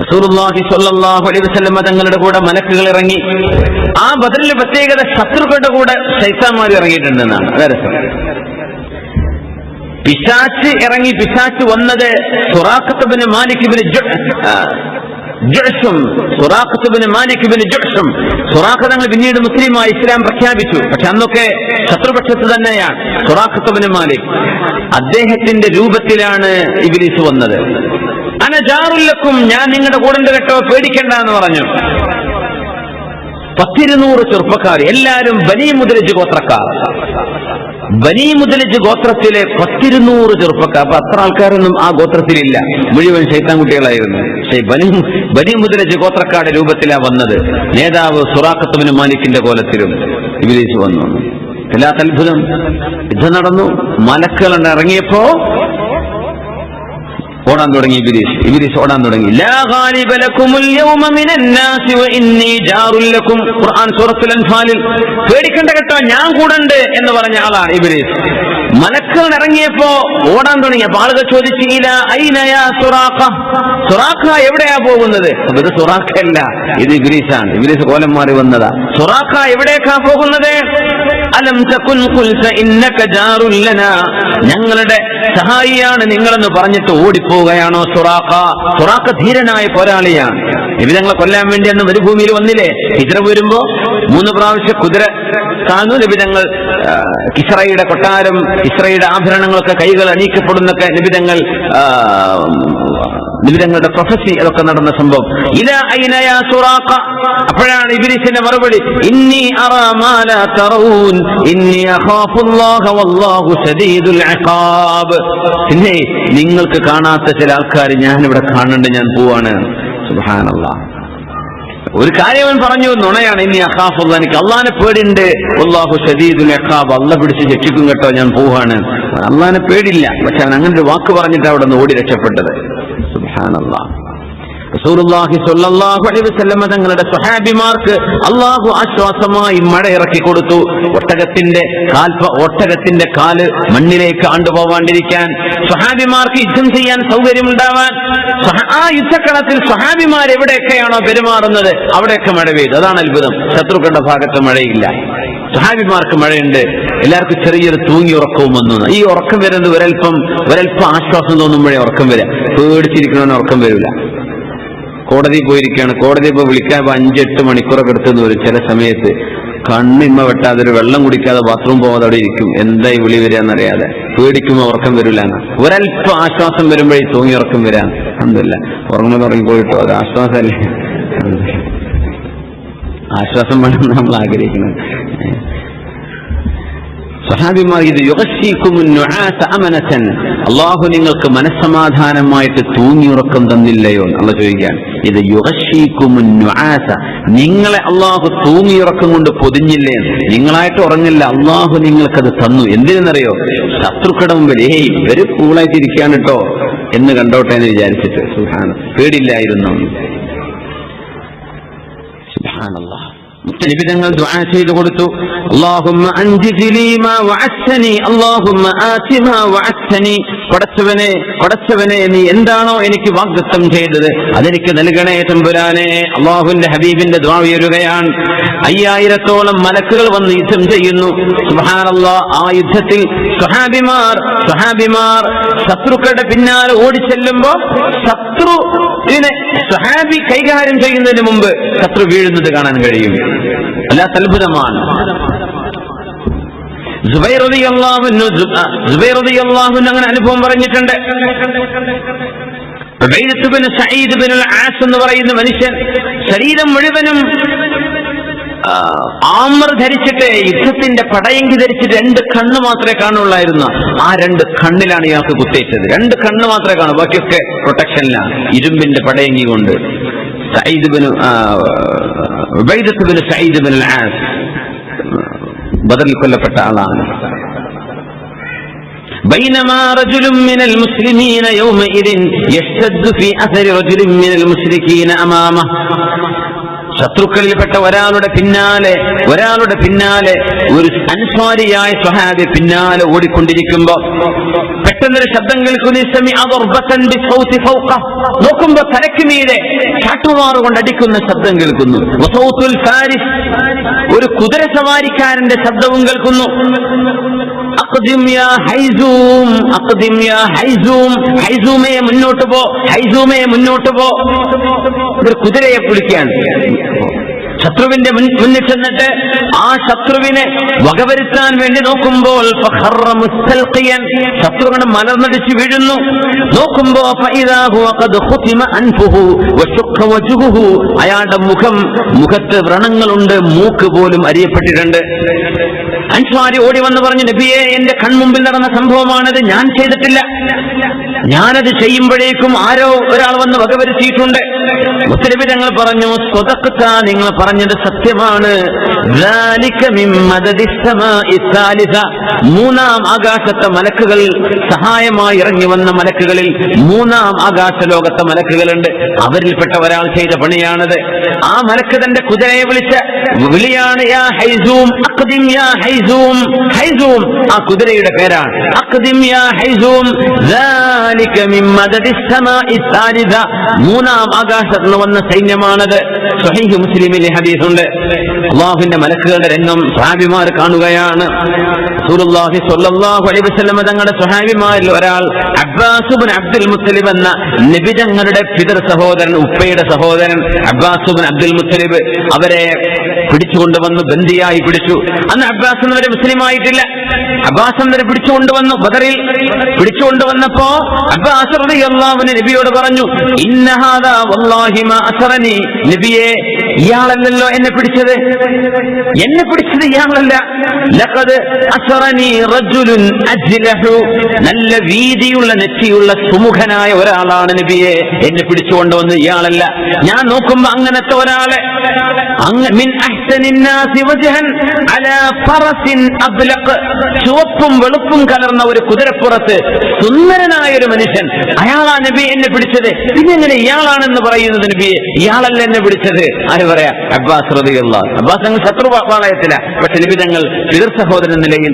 റസൂലുള്ളാഹി സ്വല്ലല്ലാഹു അലൈഹി വസല്ലം തങ്ങളുടെ കൂടെ മലക്കുകൾ ഇറങ്ങി. ആ ബദറിലെ പ്രത്യേകത ശത്രുക്കളുടെ കൂടെ ശൈത്താന്മാർ ഇറങ്ങിയിട്ടുണ്ടെന്നാണ്. അതെ രസം. പിശാച്ച് ഇറങ്ങി. പിശാച്ച് വന്നത് Suraqah bin Malik bin Jusham, Suraqah bin Malik bin Jusham. Suraqa തങ്ങൾ പിന്നീട് മുസ്ലിമായി ഇസ്ലാം പ്രഖ്യാപിച്ചു. പക്ഷെ അന്നൊക്കെ ശത്രുപക്ഷത്ത് തന്നെയാണ് സുറാഖത്ത് ബിൻ മാലിക്. അദ്ദേഹത്തിന്റെ രൂപത്തിലാണ് ഇബ്ലീസ് വന്നത്. അനജാറുല്ലക്കും, ഞാൻ നിങ്ങളുടെ കൂടെ ഉണ്ട് കേട്ടോ, പേടിക്കണ്ട എന്ന് പറഞ്ഞു. 100 ചെറുപ്പക്കാർ, എല്ലാവരും ബനീ മുദ്ലിജ് ഗോത്രക്കാർ. ബനീ മുദ്ലിജ് ഗോത്രത്തിലെ 100 ചെറുപ്പക്കാർ. അപ്പൊ അത്ര ആൾക്കാരൊന്നും ആ ഗോത്രത്തിലില്ല, മുഴുവൻ ശൈത്താൻ കുട്ടികളായിരുന്നു. പക്ഷേ ബനീ മുദ്ലിജ് ഗോത്രക്കാരുടെ രൂപത്തിലാണ് വന്നത്. നേതാവ് സുറാഖത്ത് ബിൻ മാലിക്കിന്റെ കോലത്തിലും ഇബ്ലീസ് വന്നു. വല്ലാത്ത അത്ഭുതം. യുദ്ധം നടന്നു. മലക്കുകൾ ഇറങ്ങിയപ്പോ ഓടാൻ തുടങ്ങി. ഇബ്ലീസ് ഓടാൻ തുടങ്ങി. ലാ ഗാലിബ ലകുമുൽ യൗമ മിനൻ നാസി വഇന്നി ജാറുൽ ലകും. ഖുർആൻ സൂറത്തുൽ അൻഫാലിൽ, പേടിക്കണ്ട കേട്ടോ, ഞാൻ കൂടെയുണ്ട് എന്ന് പറഞ്ഞ ആളാണ് ഇബ്ലീസ്. മലക്കുകൾ ഇറങ്ങിയപ്പോ ഓടാൻ തുടങ്ങി. അപ്പൊ ആളുകൾ ചോദിച്ചു, ഇലാ ഐന യാ സുറാഖ, സുറാഖ എവിടെയാ പോകുന്നത്? അപ്പൊ ഇത് സുറാഖല്ല, ഇത് ഇബ്ലീസാണ്. ഇബ്ലീസ് കോലം മാറി വന്നതാ. സുറാഖ എവിടേക്കാ പോകുന്നത്? അലം തകുൻ ഖുൽത ഇന്നക ജാറുൽ ലനാ, ഞങ്ങളുടെ സഹായിയാണ് നിങ്ങളെന്ന് പറഞ്ഞിട്ട് ഓടിപ്പോവുകയാണോ സുറാഖ? സുറാഖ ധീരനായ പോരാളിയാണ്. നബിതങ്ങളെ കൊല്ലാൻ വേണ്ടി അന്ന് മരുഭൂമിയിൽ വന്നില്ലേ? ഹിജ്റ വരുമ്പോ 3 പ്രാവശ്യം കുതിര താഴ്ന്നു. നബിതങ്ങൾ കിസ്റയുടെ കൊട്ടാരം, കിസ്റയുടെ ആഭരണങ്ങളൊക്കെ കൈകൾ അണിയിക്കപ്പെടുന്നൊക്കെ നബിതങ്ങളുടെ പ്രൊഫസി അതൊക്കെ നടന്ന സംഭവം. ഇലാ ഐന യാ സുറാഖ. അപ്പോഴാണ് ഇബ്ലീസിന്റെ മറുപടി, ഇന്നി അറാ മാ ലാ തറൂൻ ഇന്നി അഖാഫുല്ലാഹ വല്ലാഹു ശദീദുൽ ഇഖാബ്. പിന്നെ നിങ്ങൾക്ക് കാണാത്ത ചില ആൾക്കാർ ഞാനിവിടെ കാണുന്നുണ്ട്, ഞാൻ പോവാണ്. സുബ്ഹാനല്ലാഹ്. ഒരു കാര്യം അവൻ പറഞ്ഞു, നുണയാണ്. ഇനി അഖാഫുല്ലാ, എനിക്ക് അള്ളാനെ പേടിയുണ്ട്. അല്ലാഹു ശദീദുൽ ഇഖാബ്, അള്ളാഹ് പിടിച്ച് ശിക്ഷിക്കും കേട്ടോ, ഞാൻ പോവാണ്. അള്ളാനെ പേടില്ല, പക്ഷെ അവൻ അങ്ങനെ ഒരു വാക്ക് പറഞ്ഞിട്ട് അവിടെ നിന്ന് ഓടി രക്ഷപ്പെട്ടത്. സുബ്ഹാനല്ലാഹ്. റസൂലുള്ളാഹി സ്വല്ലല്ലാഹു അലൈഹി വസല്ലം തങ്ങളുടെ സ്വഹാബിമാർക്ക് അള്ളാഹു ആശ്വാസമായി മഴ ഇറക്കി കൊടുത്തു. ഒട്ടകത്തിന്റെ കാല് മണ്ണിലേക്ക് ആണ്ടുപോവാണ്ടിരിക്കാൻ, സ്വഹാബിമാർക്ക് യുദ്ധം ചെയ്യാൻ സൗകര്യമുണ്ടാവാൻ, ആ യുദ്ധക്കളത്തിൽ സ്വഹാബിമാർ എവിടെയൊക്കെയാണോ പെരുമാറുന്നത് അവിടെയൊക്കെ മഴ പെയ്തു. അതാണ് അത്ഭുതം. ശത്രുക്കളുടെ ഭാഗത്ത് മഴയില്ല, സ്വഹാബിമാർക്ക് മഴയുണ്ട്. എല്ലാവർക്കും ചെറിയൊരു തൂങ്ങി ഉറക്കവും വന്നു. ഈ ഉറക്കം വരുന്നത് ഒരൽപ്പം ആശ്വാസം തോന്നുമ്പോഴേ ഉറക്കം വരിക. പേടിച്ചിരിക്കണമെന്ന് ഉറക്കം വരില്ല. കോടതി പോയിരിക്കുകയാണ്, കോടതി ഇപ്പോൾ വിളിക്കാൻ 5-8 മണിക്കൂറൊക്കെ എടുത്തെന്ന് വരും. ചില സമയത്ത് കണ്ണിമ്മ വെട്ടാതെ ഒരു വെള്ളം കുടിക്കാതെ ബാത്റൂം പോകാതെ അവിടെ ഇരിക്കും. എന്തായി വിളി വരികയെന്നറിയാതെ പേടിക്കുമ്പോൾ ഉറക്കം വരില്ല. ഒരൽപ്പം ആശ്വാസം വരുമ്പോഴേ തൂങ്ങി ഉറക്കം വരാൻ. അന്തല്ല ഉറങ്ങുന്നത് ഉറങ്ങിപ്പോയിട്ടോ, അത് ആശ്വാസമല്ലേ. ആശ്വാസം വേണം നമ്മൾ ആഗ്രഹിക്കുന്നത്. സഹാബിമാർ, ഇത് അള്ളാഹു നിങ്ങൾക്ക് മനസ്സമാധാനമായിട്ട് തൂങ്ങിയുറക്കം തന്നില്ലയോ എന്ന് ചോദിക്കുകയാണ്. ഇത് യുഗശീക്കുമുൻ നുആസ, നിങ്ങളെ അള്ളാഹു തൂങ്ങിയുറക്കം കൊണ്ട് പൊതിഞ്ഞില്ലേ? നിങ്ങളായിട്ട് ഉറങ്ങില്ല, അള്ളാഹു നിങ്ങൾക്കത് തന്നു. എന്തിനെന്നറിയോ? ശത്രുക്കളുടെ മുമ്പിൽ ഇവര് കൂളായിട്ട് ഇരിക്കാൻ കേട്ടോ എന്ന് കണ്ടോട്ടെ എന്ന് വിചാരിച്ചിട്ട്. സുബ്ഹാനല്ലാഹ്, പേടില്ലായിരുന്നു. സുബ്ഹാനല്ലാഹ്. മുത്തനബിതങ്ങൾ ദുആ ചെയ്തു കൊടുത്തു. അല്ലാഹുമ്മ അൻജിലി മാ വഅദ്തനി, അല്ലാഹുമ്മ ആതി മാ വഅദ്തനി. പടച്ചവനെ നീ എന്താണോ എനിക്ക് വാഗ്ദത്തം ചെയ്തത് അതെനിക്ക് നൽകണേ തമ്പുരാനെ. അല്ലാഹുവിന്റെ ഹബീബിന്റെ ദുആ ഉയരുകയാണ്. 5000-ഓളം മലക്കുകൾ വന്ന് യുദ്ധം ചെയ്യുന്നു. സുബ്ഹാനല്ലാഹ്. ആ യുദ്ധത്തിൽ സ്വഹാബിമാർ ശത്രുക്കളുടെ പിന്നാലെ ഓടിച്ചെല്ലുമ്പോ ശത്രുവിനെ സ്വഹാബി കൈകാര്യം ചെയ്യുന്നതിന് മുമ്പ് ശത്രു വീഴുന്നത് കാണാൻ കഴിയും. അല്ലാത്ത അത്ഭുതമാണ്. സുബൈർ റളിയല്ലാഹു അൻഹു അങ്ങനെ അനുഭവം പറഞ്ഞിട്ടുണ്ട്. ഉബൈദത്ത് ബിൻ സഈദ് ബിൻ ആസ് എന്ന് പറയുന്ന മനുഷ്യൻ ശരീരം മുഴുവനും ആമർ ധരിച്ചിട്ട്, യുദ്ധത്തിന്റെ പടയങ്കി ധരിച്ചിട്ട് 2 കണ്ണ് മാത്രമേ കാണുള്ളായിരുന്നു. ആ 2 കണ്ണിലാണ് ഇയാൾക്ക് കുത്തേറ്റത്. 2 കണ്ണ് മാത്രമേ കാണൂ, ബാക്കിയൊക്കെ പ്രൊട്ടക്ഷനിലാണ്, ഇരുമ്പിന്റെ പടയങ്കി കൊണ്ട്. ഉബൈദത്ത് ബിൻ സഈദ് ബിൻ ആസ് ബദറിൽ കൊല്ലപ്പെട്ട ആളാണ്. بينما رجل من المسلمين يومئذ يشتد في أثر رجل من المشركين أمامه. ശത്രുക്കളിൽപ്പെട്ട ഒരാളുടെ പിന്നാലെ ഒരു അൻസ്വാരിയായ സ്വഹാബി പിന്നാലെ ഓടിക്കൊണ്ടിരിക്കുമ്പോ പെട്ടെന്നൊരു ശബ്ദം കേൾക്കുന്നു. നോക്കുമ്പോ തലയ്ക്ക് മീതെ ചാട്ടുമാറുകൊണ്ട് അടിക്കുന്ന ശബ്ദം കേൾക്കുന്നു. ഒരു കുതിര സവാരിക്കാരന്റെ ശബ്ദവും കേൾക്കുന്നു. മുന്നോട്ട് പോ. ഒരു കുതിരയെ വിളിക്കുകയാണ്. ശത്രുവിന്റെ മുന്നിൽ ചെന്നിട്ട് ആ ശത്രുവിനെ വകവരുത്താൻ വേണ്ടി നോക്കുമ്പോൾ ശത്രുവിനെ മലർന്നടിച്ച് വീഴുന്നു. നോക്കുമ്പോ അയാളുടെ മുഖത്ത് വ്രണങ്ങളുണ്ട്, മൂക്ക് പോലും അരിയപ്പെട്ടിട്ടുണ്ട്. അൻസ്വാരി ഓടി വന്ന് പറഞ്ഞു, നബിയെ, എന്റെ കൺമുമ്പിൽ നടന്ന സംഭവമാണത്, ഞാൻ ചെയ്തിട്ടില്ല. ഞാനത് ചെയ്യുമ്പോഴേക്കും ആരോ ഒരാൾ വന്ന് വകവരുത്തിയിട്ടുണ്ട്. മുത്തനബി തങ്ങൾ പറഞ്ഞു, സ്വദഖ്ത, നിങ്ങൾ പറഞ്ഞത് സത്യമാണ്. മൂന്നാം ആകാശത്തെ മലക്കുകൾ, സഹായമായി ഇറങ്ങി വന്ന മലക്കുകളിൽ 3-ാം ആകാശ ലോകത്തെ മലക്കുകളുണ്ട്. അവരിൽപ്പെട്ട ഒരാൾ ചെയ്ത പണിയാണത്. ആ മലക്ക് തന്റെ കുതിരയെ വിളിച്ച വിളിയാണ് യാ ഹൈസൂം, അഖ്ദിം യാ ഹൈസൂം. ഹൈസൂം ആ കുതിരയുടെ പേരാണ്. അഖ്ദിം യാ ഹൈസൂം, ദാലിക മിൻ മദദിസ് സമാഇ സാലിസ. 3-ാം ആകാശത്ത് വന്ന സൈന്യമാണത്. സ്വഹീഹ് മുസ്ലിമിലെ ഹദീസുണ്ട്. അല്ലാഹുവിന്റെ മലക്കുകളുടെ രംഗം സ്വഹാബിമാർ കാണുകയാണ്. റസൂലുള്ളാഹി സ്വല്ലല്ലാഹു അലൈഹി വസല്ലം തങ്ങളുടെ സ്വഹാബിമാരിൽ ഒരാൾ അബ്ബാസ് ഇബ്നു അബ്ദുൽ മുത്തലിബ് എന്ന നബി തങ്ങളുടെ പിതൃ സഹോദരൻ, ഉപ്പയുടെ സഹോദരൻ അബ്ബാസ് ഇബ്നു അബ്ദുൽ മുത്തലിബ്, അവരെ പിടിച്ചുകൊണ്ടുവന്ന് ബന്ദിയായി പിടിച്ചു. അന്ന് അബ്ബാസ് എന്നവരെ മുസ്ലിം ആയിട്ടില്ല. അബ്ബാസ് എന്നവരെ പിടിച്ചുകൊണ്ടുവന്നു. ബദറിൽ പിടിച്ചുകൊണ്ടുവന്നപ്പോ അബ്ബാസ് റളിയല്ലാഹു അൻഹു നബിയോട് പറഞ്ഞു, ഇന്ന ഹാദാ വല്ലാഹി മാ അസറനി. നബിയെ, ഇയാളല്ലല്ലോ എന്നെ പിടിച്ചത്, എന്നെ പിടിച്ചത് ഇയാളല്ല. ലഖദ് അസറനി റജുലുൻ അജ്ലഹു, നല്ല വീതിയുള്ള നെറ്റിയുള്ള സുമുഖനായ ഒരാളാണ് നബിയെ എന്നെ പിടിച്ചുകൊണ്ടുവന്ന് ഇയാളല്ല. ഞാൻ നോക്കുമ്പോ അങ്ങനത്തെ ഒരാളെ, മിൻ അഹ്സനിൻ നാസി വജ്ഹൻ അലാ ഫറസിൻ അബ്ലഖ്, ചുവപ്പും വെളുപ്പും കലർന്ന ഒരു കുതിരപ്പുറത്ത് സുന്ദരനായ ഒരു മനുഷ്യൻ, അയാളാ നബി എന്നെ പിടിച്ചത്. പിന്നെ എങ്ങനെ ഇയാളാണെന്ന് പറയുന്നത് നബിയെ? ഇയാളല്ല എന്നെ പിടിച്ചത്. ആര് പറയാ? അബ്ബാസ് റളിയല്ലാഹു അൻഹു. അബ്ബാസ് അങ്ങ് ശത്രുപാളയത്തില. പക്ഷെ നബി തങ്ങൾ പിതൃ സഹോദരൻ നിലയിൽ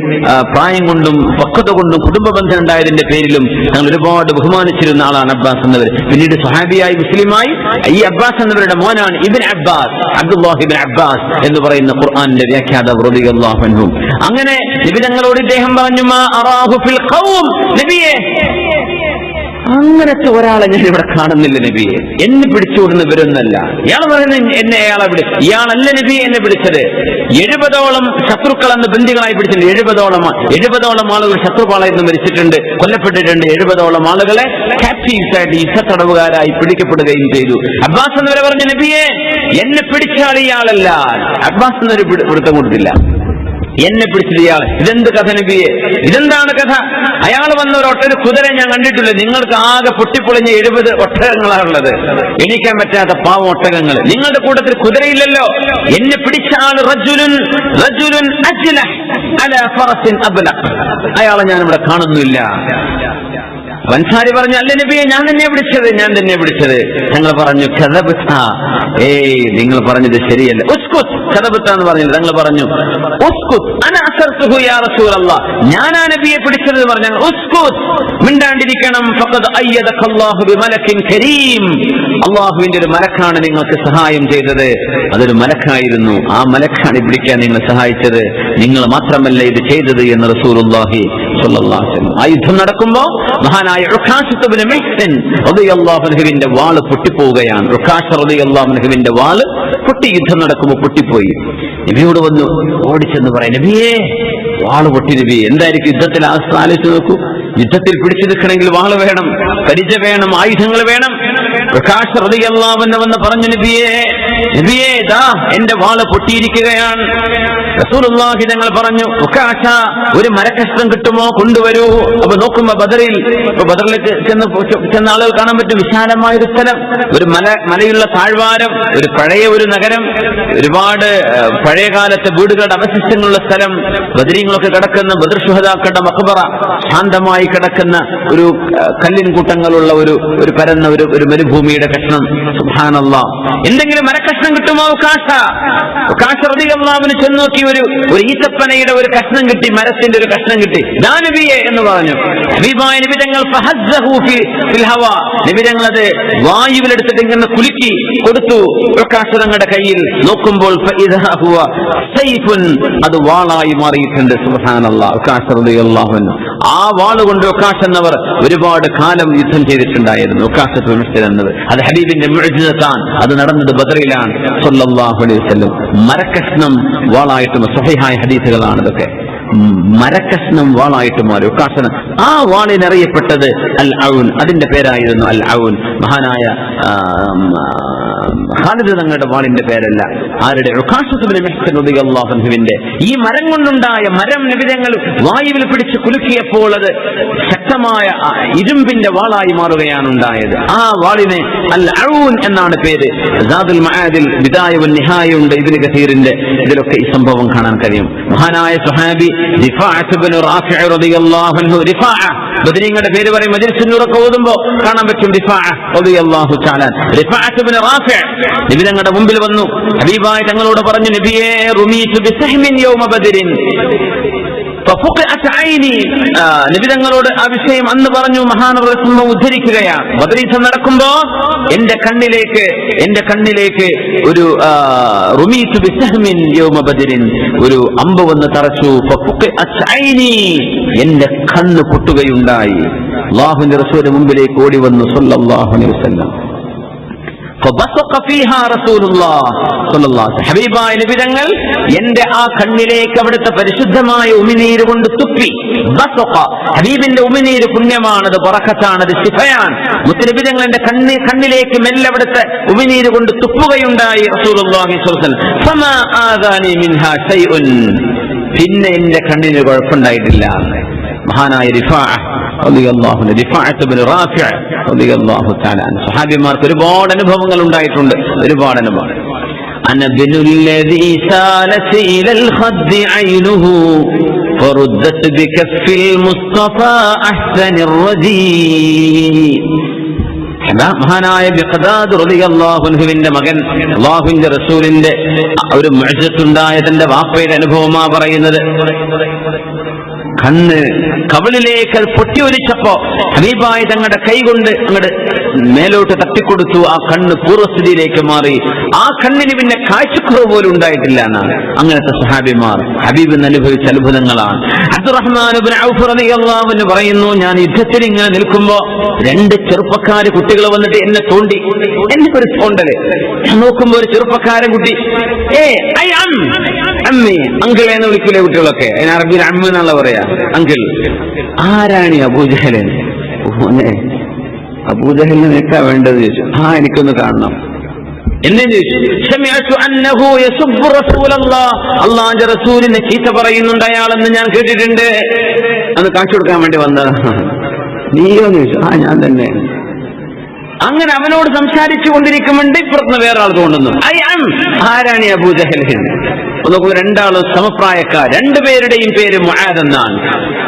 പ്രായം കൊണ്ടും പക്വത കൊണ്ടും കുടുംബ ബന്ധം ഉണ്ടായതിന്റെ പേരിലും തങ്ങൾ ഒരുപാട് ബഹുമാനിച്ചിരുന്ന ആളാണ് അബ്ബാസ് എന്നവർ. പിന്നീട് സ്വഹാബിയായി മുസ്ലിമായി. ഈ അബ്ബാസ് എന്നവരുടെ മോനാണ് ഇബ്ൻ അബ്ബാസ്, അബ്ദുല്ലാഹ് ഇബ്ൻ അബ്ബാസ് എന്ന് പറയുന്ന ഖുർആനിന്റെ വ്യാഖ്യാതാവ് റളിയല്ലാഹു അൻഹു. അങ്ങനെ നബി തങ്ങളോട് ഇദ്ദേഹം പറഞ്ഞു, മാ അറാഹു ഫിൽ ഖൗം, നബിയെ അങ്ങനത്തെ ഒരാളെ ഞാൻ ഇവിടെ കാണുന്നില്ല നബിയെ. എന്നെ പിടിച്ചുവിടുന്ന ഇവരൊന്നല്ല. ഇയാൾ പറയുന്നത് എന്നെ അയാളെ ഇയാളല്ല നബി എന്നെ പിടിച്ചത്. 70ഓളം ശത്രുക്കളെന്ന് ബന്ദികളായി പിടിച്ചിട്ടുണ്ട്. 70ഓളം ആളുകൾ ശത്രുപാളയിൽ നിന്ന് മരിച്ചിട്ടുണ്ട്, കൊല്ലപ്പെട്ടിട്ടുണ്ട്. 70ഓളം ആളുകളെ ക്യാപ്റ്റീവ്സ് ആയിട്ട് യുദ്ധത്തടവുകാരായി പിടിക്കപ്പെടുകയും ചെയ്തു. അബ്ബാസ് എന്നവരെ പറഞ്ഞു, നബിയെ എന്നെ പിടിച്ചാൽ ഇയാളല്ല. അബ്ബാസ് എന്നൊരു പിടുത്തം കൊടുത്തില്ല. എന്നെ പിടിച്ചത് ഇയാൾ. ഇതെന്ത് കഥ നബിയെ? ഇതെന്താണ് കഥ? അയാൾ വന്ന ഒരു കുതിര ഞാൻ കണ്ടിട്ടില്ല. നിങ്ങൾക്ക് ആകെ പൊട്ടിപ്പൊളിഞ്ഞ 70 ഒട്ടകങ്ങളാണുള്ളത്, എണീക്കാൻ പറ്റാത്ത പാവം ഒട്ടകങ്ങൾ. നിങ്ങളുടെ കൂട്ടത്തിൽ കുതിരയില്ലല്ലോ. എന്നെ പിടിച്ച ആൾ റജുലുൻ അജ്ലഹ് അലാ ഫറസിൻ അബ്ലഖ്, അയാളെ ഞാൻ ഇവിടെ കാണുന്നില്ല. അൻസാരി പറഞ്ഞു, അല്ല നബിയെ ഞാൻ തന്നെ വിളിച്ചത്. ഞങ്ങൾ പറഞ്ഞു, കദബത, നിങ്ങൾ പറഞ്ഞത് ശരിയല്ല. ഉസ്കുത്, കദബത എന്ന് പറഞ്ഞില്ല. ഞങ്ങൾ പറഞ്ഞു, ഉസ്കുത് അന അസർതുഹു യാ റസൂലല്ലാഹ്, ഞാനാ നബിയെ പിടിച്ചത് എന്ന് പറഞ്ഞു. ഉസ്കുത്, മിണ്ടാണ്ടിരിക്കണം. ഫഖദ് അയ്യദകല്ലാഹു ബിമലകിൻ കരീം, അല്ലാഹുവിന്റെ ഒരു മലക്കാണ് നിങ്ങൾക്ക് സഹായം ചെയ്തത്. അതൊരു മലക്കായിരുന്നു. ആ മലക്കാണ് പിടിക്കാൻ നിങ്ങളെ സഹായിച്ചത്. നിങ്ങൾ മാത്രമല്ല ഇത് ചെയ്തത് എന്ന് റസൂലുള്ളാഹി സ്വല്ലല്ലാഹു അലൈഹി വസല്ലം. ആ യുദ്ധം നടക്കുമ്പോൾ മഹാനായ ഉഖാശത്ത് ഇബ്നു മുഹ്സിൻ റളിയല്ലാഹു അൻഹുവിന്റെ വാള് പൊട്ടിപ്പോവുകയാണ്. ഉഖാശ റളിയല്ലാഹു അൻഹുവിന്റെ വാള് പൊട്ടി, യുദ്ധം നടക്കുമ്പോൾ പൊട്ടിപ്പോയി. നബിയോട് വന്നു ഓടിച്ചെന്ന് പറയാം, നബിയേ വാള് പൊട്ടി. നബി എന്തായിരിക്കും യുദ്ധത്തിൽ അവസ്ഥ ആലോചിച്ച് നോക്കൂ. യുദ്ധത്തിൽ പിടിച്ചു നിൽക്കണമെങ്കിൽ വാള് വേണം, പരിച വേണം, ആയുധങ്ങൾ വേണം. ഉഖാശ റളിയല്ലാഹു അൻഹു വന്ന് പറഞ്ഞു, നബിയേ ദാ എന്റെ വാള് പൊട്ടിയിരിക്കുകയാണ്. റസൂലുള്ളാഹി തങ്ങൾ പറഞ്ഞു, ഉഖാശ ഒരു മരക്കഷ്ണം കിട്ടുമോ, കൊണ്ടുവരൂ. അപ്പൊ നോക്കുമ്പോ ബദറിലേക്ക് ചെന്ന ആളുകൾ കാണാൻ പറ്റും വിശാലമായ ഒരു സ്ഥലം, ഒരു മലയുള്ള താഴ്വാരം, ഒരു പഴയ ഒരു നഗരം, ഒരുപാട് പഴയകാലത്തെ വീടുകളുടെ അവശിഷ്ടങ്ങളുള്ള സ്ഥലം, ബദരീങ്ങളൊക്കെ കിടക്കുന്ന ബദർ ശുഹദാക്കളുടെ മഖ്ബറ, ശാന്തമായി കിടക്കുന്ന ഒരു കല്ലിൻ കൂട്ടങ്ങളുള്ള ഒരു പരന്ന ഒരു മരുഭൂമിയുടെ കഷ്ണം. സുബ്ഹാനല്ലാഹ്, എന്തെങ്കിലും മരക്കഷ്ണം കിട്ടുമോ? ഉഖാശ റളിയല്ലാഹു അൻഹു ചെന്ന് നോക്കി, ഒരു ഈത്തപ്പനയുടെ ഒരു കഷ്ണം കിട്ടി, മരത്തിന്റെ ഒരു കഷ്ണം കിട്ടി. ദാ നബിയെ എന്ന് പറഞ്ഞു. ഹബീബായ നബി തങ്ങൾ ഫഹസ്സഹു ഫിൽ ഹവാ, നബി തങ്ങൾ അത് വായുവിലെടുത്തിട്ട് ഇങ്ങനെ കുലുക്കി കൊടുത്തു ഉഖാശ തങ്ങളുടെ കയ്യിൽ. നോക്കുമ്പോൾ ഫഇദാ ഹുവ സൈഫുൻ, അത് വാളായി മാറിയിട്ടുണ്ട്. സുബ്ഹാനല്ലാഹ്, ഉഖാശ റളിയല്ലാഹു അൻഹു. ആ വാളുകൊണ്ട് ഉഖാശ എന്നവർ ഒരുപാട് കാലം യുദ്ധം ചെയ്തിട്ടുണ്ടായിരുന്നു. ഉഖാശ എന്നത് അത് ഹബീബിന്റെ മുഅ്ജിസത്താണ്. അത് നടന്നത് ബദറിലാണ് സ്വല്ലല്ലാഹു അലൈഹി വസല്ലം. മരക്കഷ്ണം വാളായിട്ട് സ്വഹീഹായ ഹദീസുകളാണ് ഇതൊക്കെ. മരക്കഷ്ണം വാളായിട്ട് മാറി ഉഖാശ. ആ വാളിനറിയപ്പെട്ടത് അൽ ഔൻ, അതിന്റെ പേരായിരുന്നു അൽ ഔൻ. മഹാനായ ഖാലിദ് തങ്ങളുടെ വാളിന്റെ പേരല്ല. ആരുടെ? ഉഖാശത്ത് ഇബ്നു മുഹ്സിൻ റളിയല്ലാഹു അൻഹുവിന്റെ. ഈ മരം കൊണ്ടുണ്ടായ നബി തങ്ങൾ വായുവിൽ പിടിച്ച് കുലുക്കിയപ്പോൾ അത് ശക്തമായ ഇരുമ്പിന്റെ വാളായി മാറുകയാണ് ഉണ്ടായത്. ആ വാളിനെ അൽ ഔൻ എന്നാണ് പേര്. സാദുൽ മആദിൽ ബിദായ വൻ നിഹായ ഉണ്ട് ഇബ്നു കസീറിന്റെ. ഇതിലൊക്കെ ഈ സംഭവം കാണാൻ കഴിയും. മഹാനായ സ്വഹാബി റിഫാഅത്ത് ഇബ്നു റാഫിഅ റളിയല്ലാഹു അൻഹു, റിഫാഅ ബദരീങ്ങളുടെ പേര് പറയും മജ്ലിസുൻ നൂറൊക്കെ ഓതുമ്പോൾ കാണാൻ പറ്റും. റിഫാഅ റളിയല്ലാഹു തആല, റിഫാഅത്ത് ഇബ്നു റാഫിഅ നബി തങ്ങളുടെ മുമ്പിൽ വന്നു. ഹബീബായ തങ്ങളോട് പറഞ്ഞു, നബിയേ റുമീതു ബിസഹ്മിൻ യൗമ ബദരിൻ ഫഫുഖഅത് ഐനി. നബി തങ്ങളോട് ആ വിഷയം അന്ന് പറഞ്ഞു. മഹാനവർ സംഭവം ഉദ്ധരിക്കുകയാണ്. ബദർ യുദ്ധം നടക്കുമ്പോ എന്റെ കണ്ണിലേക്ക് ഒരു റുമീതു ബിസഹ്മിൻ യൗമ ബദരിൻ, ഒരു അമ്പ് വന്ന് തറച്ചു. ഫഫുഖഅത് ഐനി, എന്റെ കണ്ണ് പൊട്ടുകയുണ്ടായി. അല്ലാഹുവിന്റെ റസൂലിന്റെ മുമ്പിലേക്ക് ഓടി വന്നു സ്വല്ലല്ലാഹു അലൈഹി വസല്ലം. ഹബീബായ നബി തങ്ങൾ എന്റെ ആ കണ്ണിലേക്ക് അവിടുത്തെ പരിശുദ്ധമായ ഉമിനീര് കൊണ്ട് തുപ്പി. ഹബീബിന്റെ ഉമിനീര് പുണ്യമാണത്, ബറക്കത്താണത്, ശിഫയാണ്. മുത്തുനബി തങ്ങൾ എന്റെ കണ്ണിലേക്ക് മെല്ലെ അവിടുത്തെ ഉമിനീര് കൊണ്ട് തുപ്പുകയുണ്ടായി. റസൂലുള്ളാഹി സ്വല്ലല്ലാഹു അലൈഹി വസല്ലം ഫമാ ആദാനി മിൻഹാ ശൈഉൻ, പിന്നെ എന്റെ കണ്ണിന് കുഴപ്പമുണ്ടായിട്ടില്ല. മഹാനായ സഹാബിമാർക്ക് ഒരുപാട് അനുഭവങ്ങൾ ഉണ്ടായിട്ടുണ്ട്, ഒരുപാട് അനുഭവം. മഹാനായ ബിഖദാദ് റളിയല്ലാഹു അൻഹുവിന്റെ മകൻ അല്ലാഹുവിന്റെ റസൂലിന്റെ ഒരു മുഅ്ജിസത്തുണ്ടായ തന്റെ വാപ്പയുടെ അനുഭവമാ പറയുന്നത്. കണ്ണ് കവിളിലേക്ക് പൊട്ടിയൊലിച്ചപ്പോ ഹബീബായ തങ്ങളുടെ കൈ കൊണ്ട് അങ്ങോട്ട് മേലോട്ട് തട്ടിക്കൊടുത്തു. ആ കണ്ണ് പൂർവ്വസ്ഥിതിയിലേക്ക് മാറി. ആ കണ്ണിന് പിന്നെ കാഴ്ചക്കുറവ് പോലും ഉണ്ടായിട്ടില്ല എന്നാണ്. അങ്ങനത്തെ സഹാബിമാർ ഹബീബിന് അനുഭവിച്ച അത്ഭുതങ്ങളാണ്. അബ്ദുറഹ്മാൻ ഇബ്നു ഔഫ് റളിയല്ലാഹു അൻഹു പറയുന്നു, ഞാൻ യുദ്ധത്തിൽ ഇങ്ങനെ നിൽക്കുമ്പോ രണ്ട് ചെറുപ്പക്കാര് കുട്ടികൾ വന്നിട്ട് എന്നെ തോണ്ടി. എനിക്കൊരു തോണ്ടല്. ഞാൻ നോക്കുമ്പോ ഒരു ചെറുപ്പക്കാരൻ കുട്ടി അമ്മി അങ്കിൾ എന്ന് വിളിക്കൂലേ കുട്ടികളൊക്കെ, അതിന് അറബിയിൽ അമ്മ എന്നുള്ള പറയാ, അങ്കിൾ. ആരാണ് അബൂജഹലൻ? അബൂജഹലിനെ നിൽക്കാ വേണ്ടത് ചോദിച്ചു. എനിക്കൊന്ന് കാണണം എന്നു ചോദിച്ചു. അല്ലാഹുവിന്റെ റസൂലിനെ ചീത്ത പറയുന്നുണ്ട് അയാളെന്ന് ഞാൻ കേട്ടിട്ടുണ്ട്. അന്ന് കാണിച്ചു കൊടുക്കാൻ വേണ്ടി വന്നതാണ്. നീയോന്ന് ചോദിച്ചു. ഞാൻ തന്നെ. അങ്ങനെ അവനോട് സംസാരിച്ചു കൊണ്ടിരിക്കുമ്പോണ്ട് ഇപ്പുറത്ത് വേറെ ആൾ തോന്നുന്നു. ആരാണ് അബൂജഹൽ? നോക്കുമ്പോൾ രണ്ടാളും സമപ്രായക്കാർ. രണ്ടുപേരുടെയും പേര് മുആദ് എന്നാണ്.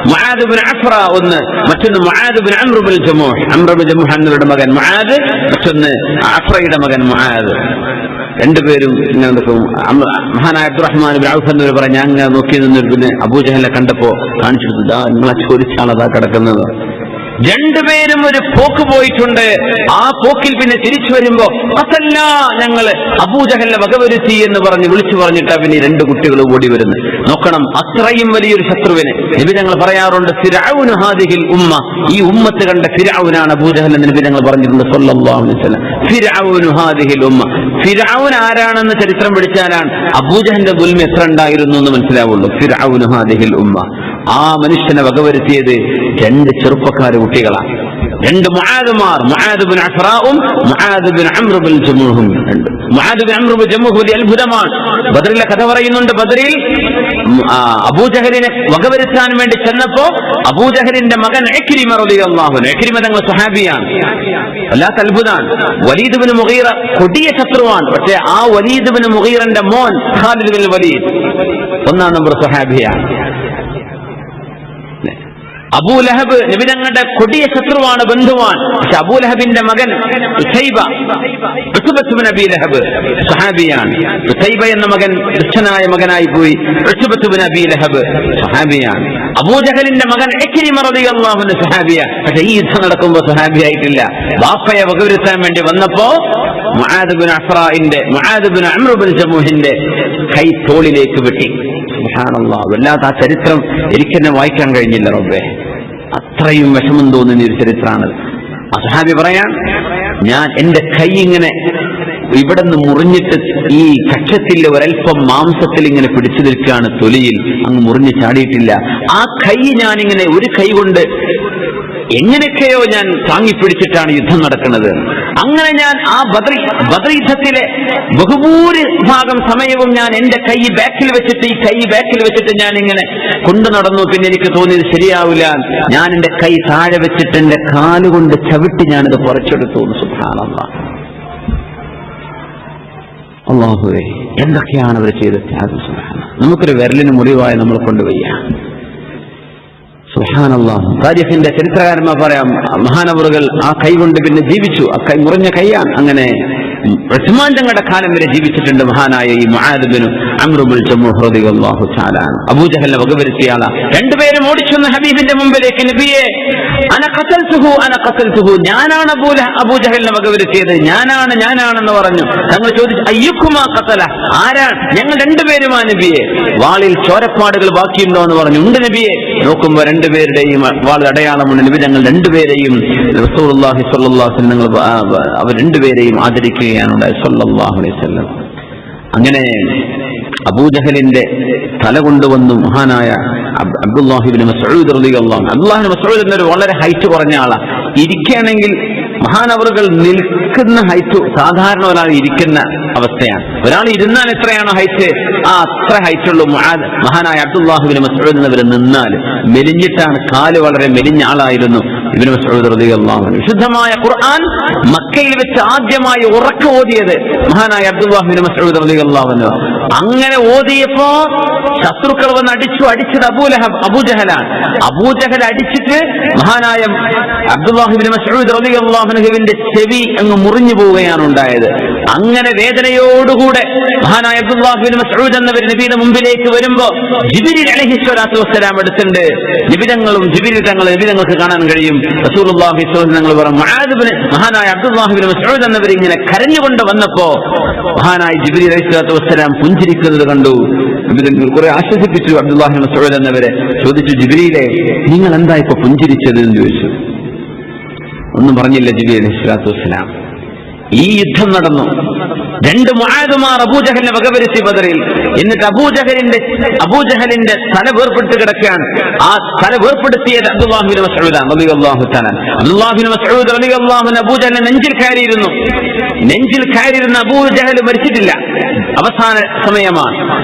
മുആദ് ഇബ്നു അഫ്ര ഒന്ന്, മറ്റൊന്ന് മുആദ് ഇബ്നു അംർ ഇബ്നുൽ ജമൂഹ്. അംർ ഇബ്നു ജമൂഹ് എന്നവരുടെ മകൻ മുആദ്, മറ്റൊന്ന് അഫ്രയുടെ മകൻ മുആദ്. രണ്ടുപേരും ഇങ്ങനെ നിൽക്കും. മഹാനായ അബ്ദുറഹ്മാൻ ഇബ്നു ഔഫ് എന്നവർ പറഞ്ഞു, ഞാൻ ഇങ്ങനെ നോക്കി നിന്നൊരു പിന്നെ അബൂജഹലിനെ കണ്ടപ്പോ കാണിച്ചു കൊടുത്തു. നിങ്ങളെ ചോദിച്ചാണതാ കിടക്കുന്നത്. രണ്ടുപേരും ഒരു പോക്ക് പോയിട്ടുണ്ട്. ആ പോക്കിൽ പിന്നെ തിരിച്ചു വരുമ്പോ അതല്ല, ഞങ്ങള് അബൂജഹലിനെ വകവരുത്തി എന്ന് പറഞ്ഞ് വിളിച്ചു പറഞ്ഞിട്ടാ പിന്നെ രണ്ട് കുട്ടികൾ ഓടി വരുന്നു. നോക്കണം, അത്രയും വലിയൊരു ശത്രുവിനെ. നബി ഞങ്ങൾ പറയാറുണ്ട്, ഫിർഔൻ ഹാദിഹിൽ ഉമ്മ, ഈ ഉമ്മത്ത് കണ്ട ഫിർഔനാണ് അബൂജഹൽ എന്ന് നബി ഞങ്ങൾ പറഞ്ഞിട്ടുണ്ട് സല്ലല്ലാഹു അലൈഹി വസല്ലം. ഫിർഔൻ ഹാദിഹിൽ ഉമ്മ, ഫിർഔൻ ആരാണെന്ന് ചരിത്രം പഠിച്ചാലാണ് അബൂജഹലിന്റെ ദുൽമ എത്ര ഉണ്ടായിരുന്നു എന്ന് മനസ്സിലാവുള്ളൂ. ഫിർഔൻ ഹാദിഹിൽ ഉമ്മ, ആ മനുഷ്യനെ വകവരുത്തിയത് രണ്ട് ചെറുപ്പക്കാർ കുട്ടികളാണ്. രണ്ട് മുആദുമാർ, മുആദ് ഇബ്നു അഫ്റാഉം മുആദ് ഇബ്നു അംർ ഇബ്നുൽ ജമൂഹും. മുആദ് ഇബ്നു അംർ ഇബ്നുൽ ജമൂഹ് വലിയ അത്ഭുതമാണ്. ബദറിലെ കഥ പറയുന്നുണ്ട്. ബദറിൽ അബൂജഹലിനെ വകവരുത്താൻ വേണ്ടി ചെന്നപ്പോ അബൂജഹലിന്റെ മകൻ ഇക്രിമ റളിയല്ലാഹു അൻഹു, ഇക്രിമ തങ്ങൾ സ്വഹാബിയാണ്, വല്ലാത്ത അത്ഭുതമാണ്. വലീദ് ഇബ്നു മുഗീറ കൊടിയ ശത്രുവാണ്. പക്ഷേ ആ വലീദ് ഇബ്നു മുഗീറന്റെ മോൻ ഖാലിദ് ഇബ്നുൽ വലീദ് ഒന്നാം നമ്പർ സ്വഹാബിയാണ്. അബൂലഹബ് നബി തങ്ങളുടെ കൊടിയ ശത്രുവാണ്, ബന്ധുവാണ്. പക്ഷെ അബൂലഹബിന്റെ മകൻ ഉസൈബ ഇബ്നു അബീ ലഹബ് സ്വഹാബിയാണ്. ഉസൈബ എന്ന മകൻ ദുഷ്ടനായ മകനായി പോയി. ഇബ്നു അബീ ലഹബ് സ്വഹാബിയാണ്. അബൂജഹലിന്റെ മകൻ ഇക്രിമ റളിയല്ലാഹു അൻഹു സ്വഹാബിയാണ്. പക്ഷെ ഈ യുദ്ധം നടക്കുമ്പോൾ സ്വഹാബിയായിട്ടില്ല. ബാപ്പയെ വകവരുത്താൻ വേണ്ടി വന്നപ്പോ മുആദ് ഇബ്നു അഫ്റാഇന്റെ, മുആദ് ഇബ്നു അംർ ഇബ്നുൽ ജമൂഹിന്റെ കൈ തോളിലേക്ക് വെട്ടി. സുബ്ഹാനല്ലാഹ്, വല്ലാത്ത ആ ചരിത്രം എനിക്കെന്നെ വായിക്കാൻ കഴിഞ്ഞില്ല റബ്ബേ. അത്രയും വിഷമം തോന്നുന്ന ഒരു ചരിത്രമാണത്. അസ്ഹാബി പറയാൻ, ഞാൻ എന്റെ കൈ ഇങ്ങനെ ഇവിടെ നിന്ന് മുറിഞ്ഞിട്ട് ഈ കക്ഷത്തിൽ ഒരൽപ്പം മാംസത്തിൽ ഇങ്ങനെ പിടിച്ചു നിൽക്കുകയാണ്, തൊലിയിൽ അങ്ങ് മുറിഞ്ഞ് ചാടിയിട്ടില്ല. ആ കൈ ഞാനിങ്ങനെ ഒരു കൈ കൊണ്ട് എങ്ങനെയൊക്കെയോ ഞാൻ താങ്ങിപ്പിടിച്ചിട്ടാണ് യുദ്ധം നടക്കുന്നത്. അങ്ങനെ ഞാൻ ആ ബദർ യുദ്ധത്തിലെ ബഹുഭൂരിഭാഗം സമയവും ഞാൻ എന്റെ കൈ ബാക്കിൽ വെച്ചിട്ട്, ഈ കൈ ബാക്കിൽ വെച്ചിട്ട് ഞാൻ ഇങ്ങനെ കൊണ്ടു നടന്നു. പിന്നെ എനിക്ക് തോന്നിയത് ശരിയാവില്ല, ഞാൻ എന്റെ കൈ താഴെ വെച്ചിട്ട് എന്റെ കാലുകൊണ്ട് ചവിട്ടി ഞാനിത് പറിച്ചെടുത്തു. സുബ്ഹാനല്ലാഹ്, അല്ലാഹുവേ, എന്തൊക്കെയാണ് അവർ ചെയ്തത്. നമുക്കൊരു വിരലിന് മുറിവായി നമ്മൾ കൊണ്ടുപോയ. സുബ്ഹാനല്ലാഹ്, താരിഖിന്റെ ചരിത്രകാരന്മാർ പറയാം, മഹാനവറുകൾ ആ കൈ കൊണ്ട് പിന്നെ ജീവിച്ചു. ആ കൈ മുറിഞ്ഞ കൈയാണ്. അങ്ങനെ ഉസ്മാൻ തങ്ങളുടെ കാലം വരെ ജീവിച്ചിട്ടുണ്ട് മഹാനായ ഈ മുആദ് ഇബ്നു അംർ ഇബ്നുൽ ജമൂഹ് റളിയല്ലാഹു തആല. അബൂജഹലിനെ വകവരുത്തിയ ആളാ. രണ്ടുപേരും ഓടിച്ചെന്ന് ഹബീബിന്റെ മുമ്പിലേക്ക്, നബിയെ അന ഖതൽതുഹു, ഞാനാണ് അബൂജഹലിനെ വകവരുത്തിയത്, ഞാനാണെന്ന് പറഞ്ഞു. തങ്ങൾ ചോദിച്ചു, അയ്യുക്കുമാ ഖതല, ആരാണ്? ഞങ്ങൾ രണ്ടുപേരുമാ നബിയെ. വാളിൽ ചോരപ്പാടുകൾ ബാക്കിയുണ്ടോ എന്ന് പറഞ്ഞു. ഉണ്ട് നബിയെ. നോക്കുമ്പോ രണ്ടുപേരുടെയും വാൾ അടയാളമുണ്ട്. നബി ഞങ്ങൾ രണ്ടുപേരെയും റസൂലുള്ളാഹി സ്വല്ലല്ലാഹു അലൈഹി വസല്ലം അവർ രണ്ടുപേരെയും ആദരിക്കുകയാണ് ഉണ്ടായത് സ്വല്ലല്ലാഹു അലൈഹി വസല്ലം. അങ്ങനെ അബൂജഹലിന്റെ തല കൊണ്ടുവന്നു മഹാനായ അബ്ദുല്ലാഹി ഇബ്നു മസ്ഊദ് റളിയല്ലാഹു അൻഹു. അബ്ദുല്ലാഹി ഇബ്നു മസ്ഊദ് എന്നൊരു വളരെ ഹൈറ്റ് കുറഞ്ഞ ആളാ. ഇരിക്കുകയാണെങ്കിൽ മഹാനവറുകൾ നിൽക്കുന്ന ഹൈറ്റ് സാധാരണ ഒരാൾ ഇരിക്കുന്ന അവസ്ഥയാണ്. ഒരാൾ ഇരുന്നാൽ എത്രയാണോ ഹൈറ്റ്, അത്ര ഹൈറ്റുള്ള മഹാനായ അബ്ദുല്ലാഹി ഇബ്നു മസ്ഊദ് എന്നവർ നിന്നാൽ മെലിഞ്ഞിട്ടാണ്. കാല് വളരെ മെലിഞ്ഞ ആളായിരുന്നു ഇബ്നു മസ്ഊദ് റളിയല്ലാഹു അൻഹു. വിശുദ്ധമായ ഖുർആൻ മക്കയിൽ വെച്ച് ആദ്യമായി ഉറക്കെ ഓതിയത് മഹാനായ അബ്ദുല്ലാഹി ഇബ്നു മസ്ഊദ് റളിയല്ലാഹു അൻഹു. അങ്ങനെ ഓതിയപ്പോ ശത്രുക്കൾ വന്ന് അടിച്ചത് അബൂജഹലാണ്. അബൂജഹൽ അടിച്ചിട്ട് മഹാനായ അബ്ദുല്ലാഹി ഇബ്നു മസ്ഊദ് റളിയല്ലാഹു അൻഹുവിന്റെ ചെവി അങ്ങ് മുറിഞ്ഞു പോവുകയാണ് ഉണ്ടായത്. അങ്ങനെ വേദനയോടുകൂടെ മഹാനായ അബ്ദുല്ലാഹി ഇബ്നു മസ്ഊദ് എന്നവർ നബിയുടെ മുമ്പിലേക്ക് വരുമ്പോ ജിബ്രീൽ അലൈഹിസ്സലാത്തു വസ്സലാം അടുത്തുണ്ട്. ജിബ്രീൽ തങ്ങൾക്ക് കാണാൻ കഴിയും. റസൂലുള്ളാഹി സ്വല്ലല്ലാഹു അലൈഹി വസല്ലം പറഞ്ഞു, മഹാനായ അബ്ദുല്ലാഹി ഇബ്നു മസ്ഊദ് എന്നവർ ഇങ്ങനെ കരഞ്ഞുകൊണ്ട് വന്നപ്പോ മഹാനായ ജിബ്രീൽ അലൈഹിസ്സലാത്തു വസ്സലാം പുഞ്ചിരിക്കുന്നത് കണ്ടു. കുറെ ആശ്വസിപ്പിച്ചു അബ്ദുല്ലാഹി ഇബ്നു മസ്ഊദ് എന്നവരെ. ചോദിച്ചു, ജിബ്രീലെ നിങ്ങൾ എന്താ ഇപ്പൊ പുഞ്ചിരിച്ചത് എന്ന് ചോദിച്ചു. ഒന്നും പറഞ്ഞില്ല ജിബ്രീൽ അലൈഹിസ്സലാത്തു വസ്സലാം. ഈ യുദ്ധം നടന്നു. രണ്ട് മുആദുമാർ അബൂജഹലിനെ വകവരുത്തി ബദറിൽ. എന്നിട്ട് അബൂജഹലിന്റെ തല വേർപെട്ട് കിടക്കുകയാണ്. ആ തല വേർപ്പെടുത്തിയത് അബ്ദുല്ലാഹി ഇബ്നു മസ്ഊദ് റളിയല്ലാഹു തആല. അബ്ദുല്ലാഹി ഇബ്നു മസ്ഊദ് റളിയല്ലാഹു അൻഹു അബൂജഹലിനെ നെഞ്ചിൽ കയറിയിരുന്ന അബൂജഹൽ മരിച്ചിട്ടില്ല. അവസാന സമയമാണ്.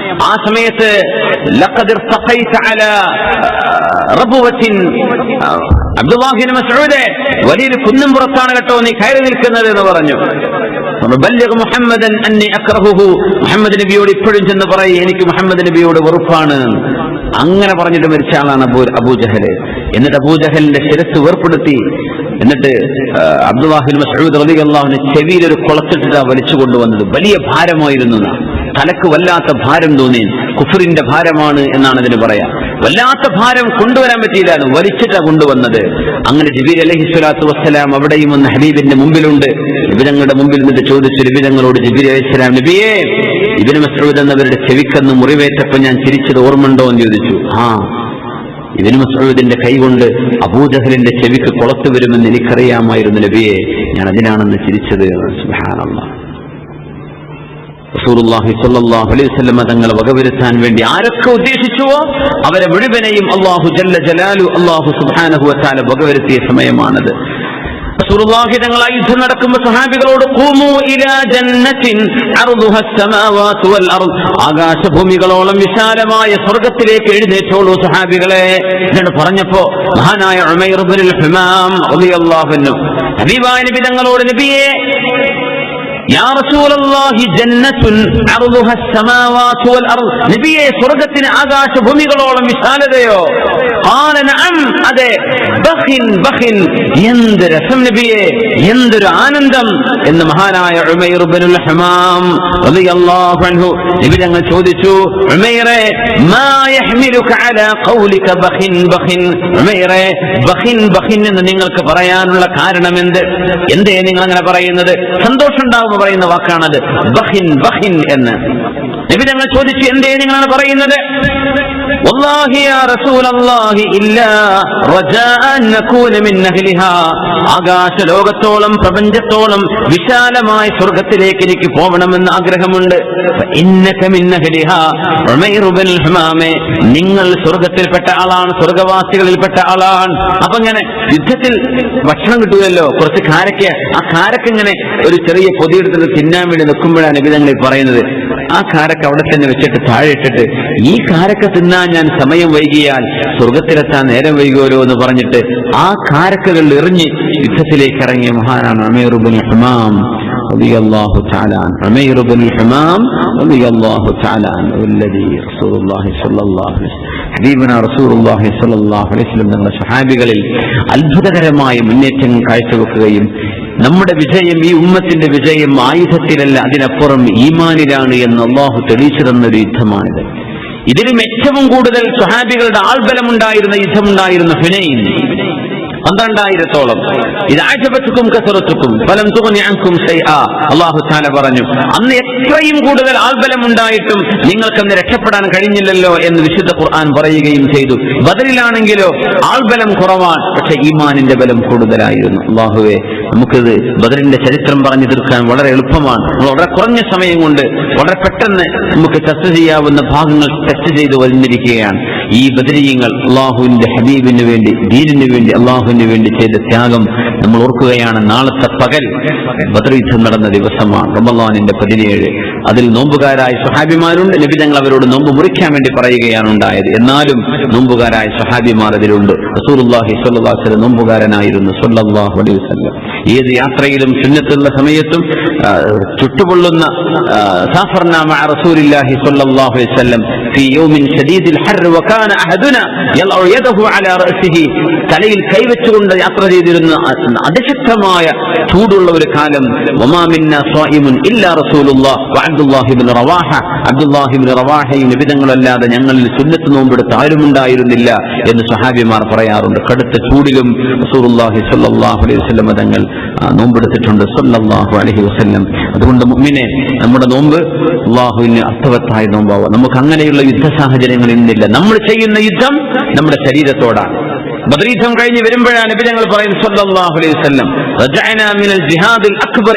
ആ സമയത്ത് ലഖദ് ഇർതഖൈത അലാ റബവത്തിൻ, അബ്ദുല്ലാഹി ഇബ്നു മസ്ഊദ് വലിയൊരു കുന്നുംപുറത്താണ് കേട്ടോ നീ കയറി നിൽക്കുന്നത് എന്ന് പറഞ്ഞു. മുഹമ്മദൻ അന്നി അക്റഹുഹു, മുഹമ്മദ് നബിയോട് ഇപ്പോഴും ചെന്ന് പറയും എനിക്ക് മുഹമ്മദ് നബിയോട് വെറുപ്പാണ്. അങ്ങനെ പറഞ്ഞിട്ട് മരിച്ച ആളാണ് അബൂജഹൽ. എന്നിട്ട് അബൂജഹലിന്റെ ശിരസ് വേർപ്പെടുത്തി. എന്നിട്ട് അബ്ദുല്ലാഹി ഇബ്നു മസ്ഊദ് റളിയല്ലാഹു അൻഹു ചെവിയിൽ ഒരു കുളത്തിട്ട് വലിച്ചു കൊണ്ടുവന്നത്. വലിയ ഭാരമായിരുന്നു. തലക്ക് വല്ലാത്ത ഭാരം തോന്നി. കുഫറിന്റെ ഭാരമാണ് എന്നാണ് ഇതിന് പറയാ. വല്ലാത്ത ഭാരം കൊണ്ടുവരാൻ പറ്റിയില്ല, വലിച്ചിട്ടാണ് കൊണ്ടുവന്നത്. അങ്ങനെ ജിബ്രീൽ അലൈഹിസ്സലാത്തു വസ്സലാം അവിടെയും ഒന്ന് ഹബീബിന്റെ മുമ്പിലുണ്ട്. നബിതങ്ങളുടെ മുമ്പിൽ നിന്നിട്ട് ചോദിച്ചു നബിതങ്ങളോട്, ജിബ്രീൽ അലൈഹിസ്സലാം, നബിയേ ഇബ്നു മസ്ഊദ് എന്നവരുടെ ചെവിക്കന്ന് മുറിവേറ്റപ്പോ ഞാൻ ചിരിച്ചത് ഓർമ്മയുണ്ടോ എന്ന് ചോദിച്ചു. ഇബ്നു മസ്ഊദിന്റെ കൈകൊണ്ട് അബൂജഹലിന്റെ ചെവിക്ക് കൊളത്തു വരുമെന്ന് എനിക്കറിയാമായിരുന്നു നബിയെ, ഞാൻ അതിനാണെന്ന് ചിരിച്ചത്. സുബ്ഹാനല്ലാഹ്. റസൂലുള്ളാഹി സ്വല്ലല്ലാഹു അലൈഹി വസല്ലം തങ്ങളെ വകവരുത്താൻ വേണ്ടി ആരൊക്കെ ഉദ്ദേശിച്ചുവോ അവരെ മുഴുവനെയും അല്ലാഹു ജല്ല ജലാലു അല്ലാഹു സുബ്ഹാനഹു വ തആല വകവരുത്തിയ സമയമാണത്. റസൂലുള്ളാഹി തങ്ങൾ യുദ്ധം നടക്കുമ്പോൾ സഹാബികളോട് ഖൂമു ഇലാ ജന്നത്തിൻ അർദുഹ അസ്സമാവാതു വൽ അർദ്, ആകാശഭൂമികളോളം വിശാലമായ സ്വർഗ്ഗത്തിലേക്ക് എഴുന്നേറ്റോളൂ സഹാബികളെ എന്ന് പറഞ്ഞപ്പോ മഹാനായ ഉമൈർ ഇബ്നുൽ ഹുമാം റളിയല്ലാഹു അൻഹു ഹബീബായ നബി തങ്ങളോട്, നബിയേ യാ റസൂലല്ലാഹി ജന്നത്തുൻ അർദുഹ അസ്സമാവാതു വൽ അർദ്, നബിയേ സ്വർഗ്ഗത്തിന് ആകാശഭൂമികളോളം വിശാലതയോ? ഖാല നഅം, അതെ. ബഖിൻ ബഖിൻ, എന്ത് രസം നബിയേ, എന്തൊരു ആനന്ദം എന്ന് മഹാനായ ഉമൈർ ഇബ്നുൽ ഹുമാം റളിയല്ലാഹു അൻഹു നബി തങ്ങൾ ചോദിച്ചു, ഉമൈറേ മാ യഹ്മിലുക അലാ ഖൗലിക ബഖിൻ ബഖിൻ, ഉമൈറേ ബഖിൻ ബഖിൻ എന്ന് നിങ്ങൾക്ക് പറയാനുള്ള കാരണം എന്തേ നിങ്ങൾ അങ്ങനെ പറയുന്നത്? സന്തോഷം ഉണ്ടാവും പറയുന്ന വാക്കാണത് ബഖിൻ ബഖിൻ എന്ന്. നബി തങ്ങൾ ചോദിച്ചു, എന്തേ നിങ്ങളാണ് പറയുന്നത്? വല്ലാഹി യാ റസൂലല്ലാഹി ഇല്ലാ റജാഅൻ നകൂന മിൻ അഹ്ലിഹാ, ആകാശ ലോകത്തോളം പ്രപഞ്ചത്തോളം വിശാലമായ സ്വർഗ്ഗത്തിലേക്ക് എനിക്ക് പോകണമെന്ന് ആഗ്രഹമുണ്ട്. ഇന്നക മിൻ അഹ്ലിഹാ, ഉമൈർ ഇബ്നുൽ ഹുമാമേ നിങ്ങൾ സ്വർഗ്ഗത്തിൽപ്പെട്ട ആളാണ്, സ്വർഗ്ഗവാസികളിൽപ്പെട്ട ആളാണ്. അപ്പൊ ഇങ്ങനെ യുദ്ധത്തിൽ ഭക്ഷണം കിട്ടുമല്ലോ, കുറച്ച് കാരക്ക, ആ കാരക്ക ഇങ്ങനെ ഒരു ചെറിയ പൊതിയെടുത്ത് തിന്നാൻ വേണ്ടി നിൽക്കുമ്പോഴാണ് നബി തങ്ങൾ പറയുന്നത്, ആ കാരക്ക അവിടെ തന്നെ വെച്ചിട്ട് താഴെ ഇട്ടിട്ട് ഈ കാരക്ക തിന്നാൻ ഞാൻ സമയം വൈകിയാൽ സ്വർഗത്തിലെത്താൻ നേരം വൈകുമല്ലോ എന്ന് പറഞ്ഞിട്ട് ആ കാരക്കകൾ എറിഞ്ഞ് യുദ്ധത്തിലേക്ക് ഇറങ്ങിയ മഹാനാണ് ഉമൈർ ഇബ്നുൽ ഹുമാം റളിയല്ലാഹു തആല അൻഹു. ഉമൈർ ഇബ്നുൽ ഹുമാം റളിയല്ലാഹു തആല അൻഹു വല്ലദി റസൂലുള്ളാഹി സ്വല്ലല്ലാഹു അലൈഹി വസല്ലം, ഹബീബുനാ റസൂലുള്ളാഹി സ്വല്ലല്ലാഹു അലൈഹി വസല്ലം തങ്ങളുടെ സ്വഹാബികളിൽ അത്ഭുതകരമായ മുന്നേറ്റം കാഴ്ചവെക്കുകയും നമ്മുടെ വിജയം, ഈ ഉമ്മത്തിന്റെ വിജയം ആയുധത്തിലല്ല അതിനപ്പുറം ഈമാനിലാണ് എന്ന് അല്ലാഹു തെളിയിച്ചു തന്നൊരു യുദ്ധമാണിത്. ഇതിലും ഏറ്റവും കൂടുതൽ സ്വഹാബികളുടെ ആൾബലമുണ്ടായിരുന്ന യുദ്ധമുണ്ടായിരുന്ന ഹുനൈൻ. 12,000-ഓളം. ഇത് അഅജബതുകും കസറതുകും ഫലം തുഗ്നി അൻകും ശൈആ. അല്ലാഹു തആല പറഞ്ഞു, അന്ന് എത്രയും കൂടുതൽ ആൾബലം ഉണ്ടായിട്ടും നിങ്ങൾക്കന്ന് രക്ഷപ്പെടാൻ കഴിഞ്ഞില്ലല്ലോ എന്ന് വിശുദ്ധ ഖുർആൻ പറയുകയും ചെയ്തു. ബദറിലാണെങ്കിലോ ആൾബലം കുറവാണ്, പക്ഷെ ഈമാനിന്റെ ബലം കൂടുതലായിരുന്നു. അല്ലാഹുവേ, നമുക്കിത് ബദറിന്റെ ചരിത്രം പറഞ്ഞു തീർക്കാൻ വളരെ എളുപ്പമാണ്. വളരെ കുറഞ്ഞ സമയം കൊണ്ട് വളരെ പെട്ടെന്ന് നമുക്ക് ചർച്ച ചെയ്യാവുന്ന ഭാഗങ്ങൾ ചർച്ച ചെയ്തു വന്നിരിക്കുകയാണ്. ഈ ബദരീയങ്ങൾ അള്ളാഹുവിന്റെ ഹബീബിന് വേണ്ടി, ദീനിന് വേണ്ടി, അള്ളാഹുവിന് വേണ്ടി ചെയ്ത ത്യാഗം നമ്മൾ ഓർക്കുകയാണ്. നാളത്തെ പകൽ ബദർ യുദ്ധം നടന്ന ദിവസമാണ്, റമളാനിന്റെ 17. അതിൽ നോമ്പുകാരായ സ്വഹാബിമാരുണ്ട്. നബി തങ്ങൾ അവരോട് നോമ്പ് മുറിക്കാൻ വേണ്ടി പറയുകയാണ് ഉണ്ടായത്. എന്നാലും നോമ്പുകാരായ സ്വഹാബിമാർ അതിലുണ്ട്. റസൂലുള്ളാഹി സ്വല്ലല്ലാഹു അലൈഹി വസല്ലം നോമ്പുകാരനായിരുന്നു സ്വല്ലല്ലാഹു അലൈഹി വസല്ലം. ഏത് യാത്രയിലും സുന്നത്തുള്ള സമയത്തും ചുട്ടുപൊള്ളുന്ന സാഫർനാ മഅ റസൂലില്ലാഹി സ്വല്ലല്ലാഹു അലൈഹി വസല്ലം ഫീ യൗമിൻ ശദീദിൽ ഹർർ വകാന അഹദുനാ യൽഉ യദഹു അലാ റഅസിഹി. തലയിൽ കൈവച്ചുകൊണ്ട് യാത്ര ചെയ്തിരുന്ന അതിശക്തമായ ചൂടുള്ള ഒരു കാലം. വമാ മിന്നാ സ്വായിമുൻ ഇല്ലാ റസൂലുള്ളാഹി വ അബ്ദുല്ലാഹി ഇബ്നു റവാഹ. അബ്ദുല്ലാഹി ഇബ്നു റവാഹയും നബിതങ്ങളല്ലാതെ ഞങ്ങളിൽ സുന്നത്ത് നോമ്പെടുത്ത ആരുമുണ്ടായിരുന്നില്ല എന്ന് സ്വഹാബിമാർ പറയാറുണ്ട്. കടുത്ത ചൂടിലും റസൂലുള്ളാഹി സ്വല്ലല്ലാഹു അലൈഹി വസല്ലം തങ്ങൾ നോമ്പെടുത്തിട്ടുണ്ട് സ്വല്ലല്ലാഹു അലൈഹി വസല്ലം. അതുകൊണ്ട് മുഅ്മിനെ, നമ്മുടെ നോമ്പ് അല്ലാഹുവിന് അർത്ഥവത്തായ നോമ്പാവുക. നമുക്ക് അങ്ങനെയുള്ള യുദ്ധ സാഹചര്യങ്ങൾ ഇന്നില്ല. നമ്മൾ ചെയ്യുന്ന യുദ്ധം നമ്മുടെ ശരീരത്തോടാണ്. ബദർ യുദ്ധം കഴിഞ്ഞ് വരുമ്പോഴാണ് നബി തങ്ങൾ പറയും സ്വല്ലല്ലാഹു അലൈഹി വസല്ലം, റജഅനാ മിനൽ ജിഹാദിൽ അക്ബർ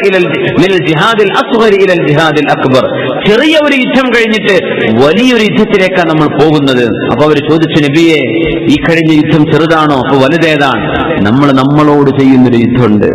മിനൽ ജിഹാദിൽ അസ്ഗർ ഇലൽ ജിഹാദിൽ അക്ബർ. ചെറിയ ഒരു യുദ്ധം കഴിഞ്ഞിട്ട് വലിയൊരു യുദ്ധത്തിലേക്കാണ് നമ്മൾ പോകുന്നത്. അപ്പൊ അവർ ചോദിച്ചു, നബിയെ, ഈ കഴിഞ്ഞ യുദ്ധം ചെറുതാണോ? അപ്പൊ വലുതേതാണ്? നമ്മളോട് ചെയ്യുന്നൊരു യുദ്ധമുണ്ട്.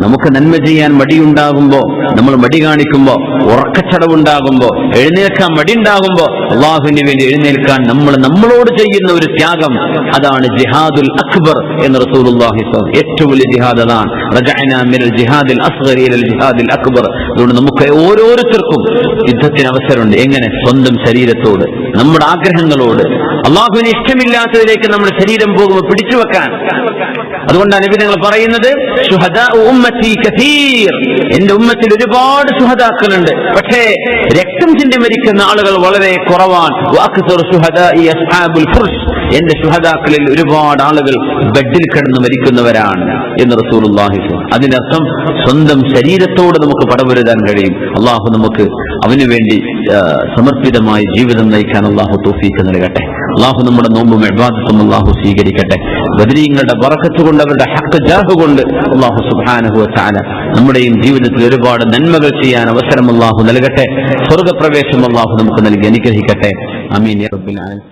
നമുക്ക് നന്മ ചെയ്യാൻ മടിയുണ്ടാകുമ്പോ, നമ്മൾ മടി കാണിക്കുമ്പോ, ഉറക്കച്ചടവുണ്ടാകുമ്പോ, എഴുന്നേൽക്കാൻ മടി ഉണ്ടാകുമ്പോ അള്ളാഹുവിന് വേണ്ടി എഴുന്നേൽക്കാൻ നമ്മളോട് ചെയ്യുന്ന ഒരു ത്യാഗം, അതാണ് ജിഹാദുൽ അക്ബർ എന്ന് റസൂലുള്ളാഹി സ്വല്ലല്ലാഹു അലൈഹി വസല്ലം. ഏറ്റവും വലിയ ജിഹാദ് അതാണ്. റജഅനാ മിനൽ ജിഹാദിൽ അസ്ഗർ ഇലൽ ജിഹാദിൽ അക്ബർ. അതുകൊണ്ട് നമുക്ക് ഓരോരുത്തർക്കും യുദ്ധത്തിന് അവസരമുണ്ട്. എങ്ങനെ? സ്വന്തം ശരീരത്തോട്, നമ്മുടെ ആഗ്രഹങ്ങളോട്, അള്ളാഹുവിന് ഇഷ്ടമില്ലാത്തതിലേക്ക് നമ്മുടെ ശരീരം പോകുമ്പോൾ പിടിച്ചു വെക്കാൻ. അതുകൊണ്ടാണ് നബി തങ്ങൾ പറയുന്നത്, ശുഹദാഉ ഉമ്മത്തി കസീർ. എന്റെ ഉമ്മത്തിൽ ഒരുപാട് ശുഹദാക്കളുണ്ട്, പക്ഷേ രക്തം ചിന്തി മരിക്കുന്ന ആളുകൾ വളരെ കുറവാണ്. വഅക്സറു ശുഹദാഇ അസ്ഹാബുൽ ഫുർഷ്. എന്റെ ശുഹദാക്കളിൽ ഒരുപാട് ആളുകൾ ബെഡിൽ കിടന്ന് മരിക്കുന്നവരാണ് എന്ന് റസൂലുള്ളാഹി സ്വല്ലല്ലാഹു അലൈഹി വസല്ലം. അതിനർത്ഥം സ്വന്തം ശരീരത്തോട് നമുക്ക് പടപൊരുതാൻ കഴിയും. അള്ളാഹു നമുക്ക് അവന് വേണ്ടി സമർപ്പിതമായി ജീവിതം നയിക്കാൻ അള്ളാഹു തൗഫീഖ് നൽകട്ടെ. അള്ളാഹു നമ്മുടെ നോമ്പും ഇബാദത്തും അള്ളാഹു സ്വീകരിക്കട്ടെ. ബദരീങ്ങളുടെ ബറക്കത്ത് കൊണ്ട്, അവരുടെ ഹഖ് ജാഹ് കൊണ്ട് അള്ളാഹു സുബ്ഹാനഹു വ തആല നമ്മുടെയും ജീവിതത്തിൽ ഒരുപാട് നന്മകൾ ചെയ്യാൻ അവസരം അള്ളാഹു നൽകട്ടെ. സ്വർഗ്ഗപ്രവേശം അള്ളാഹു നമുക്ക് നൽകി അനുഗ്രഹിക്കട്ടെ. ആമീൻ യാ റബ്ബൽ ആലമീൻ.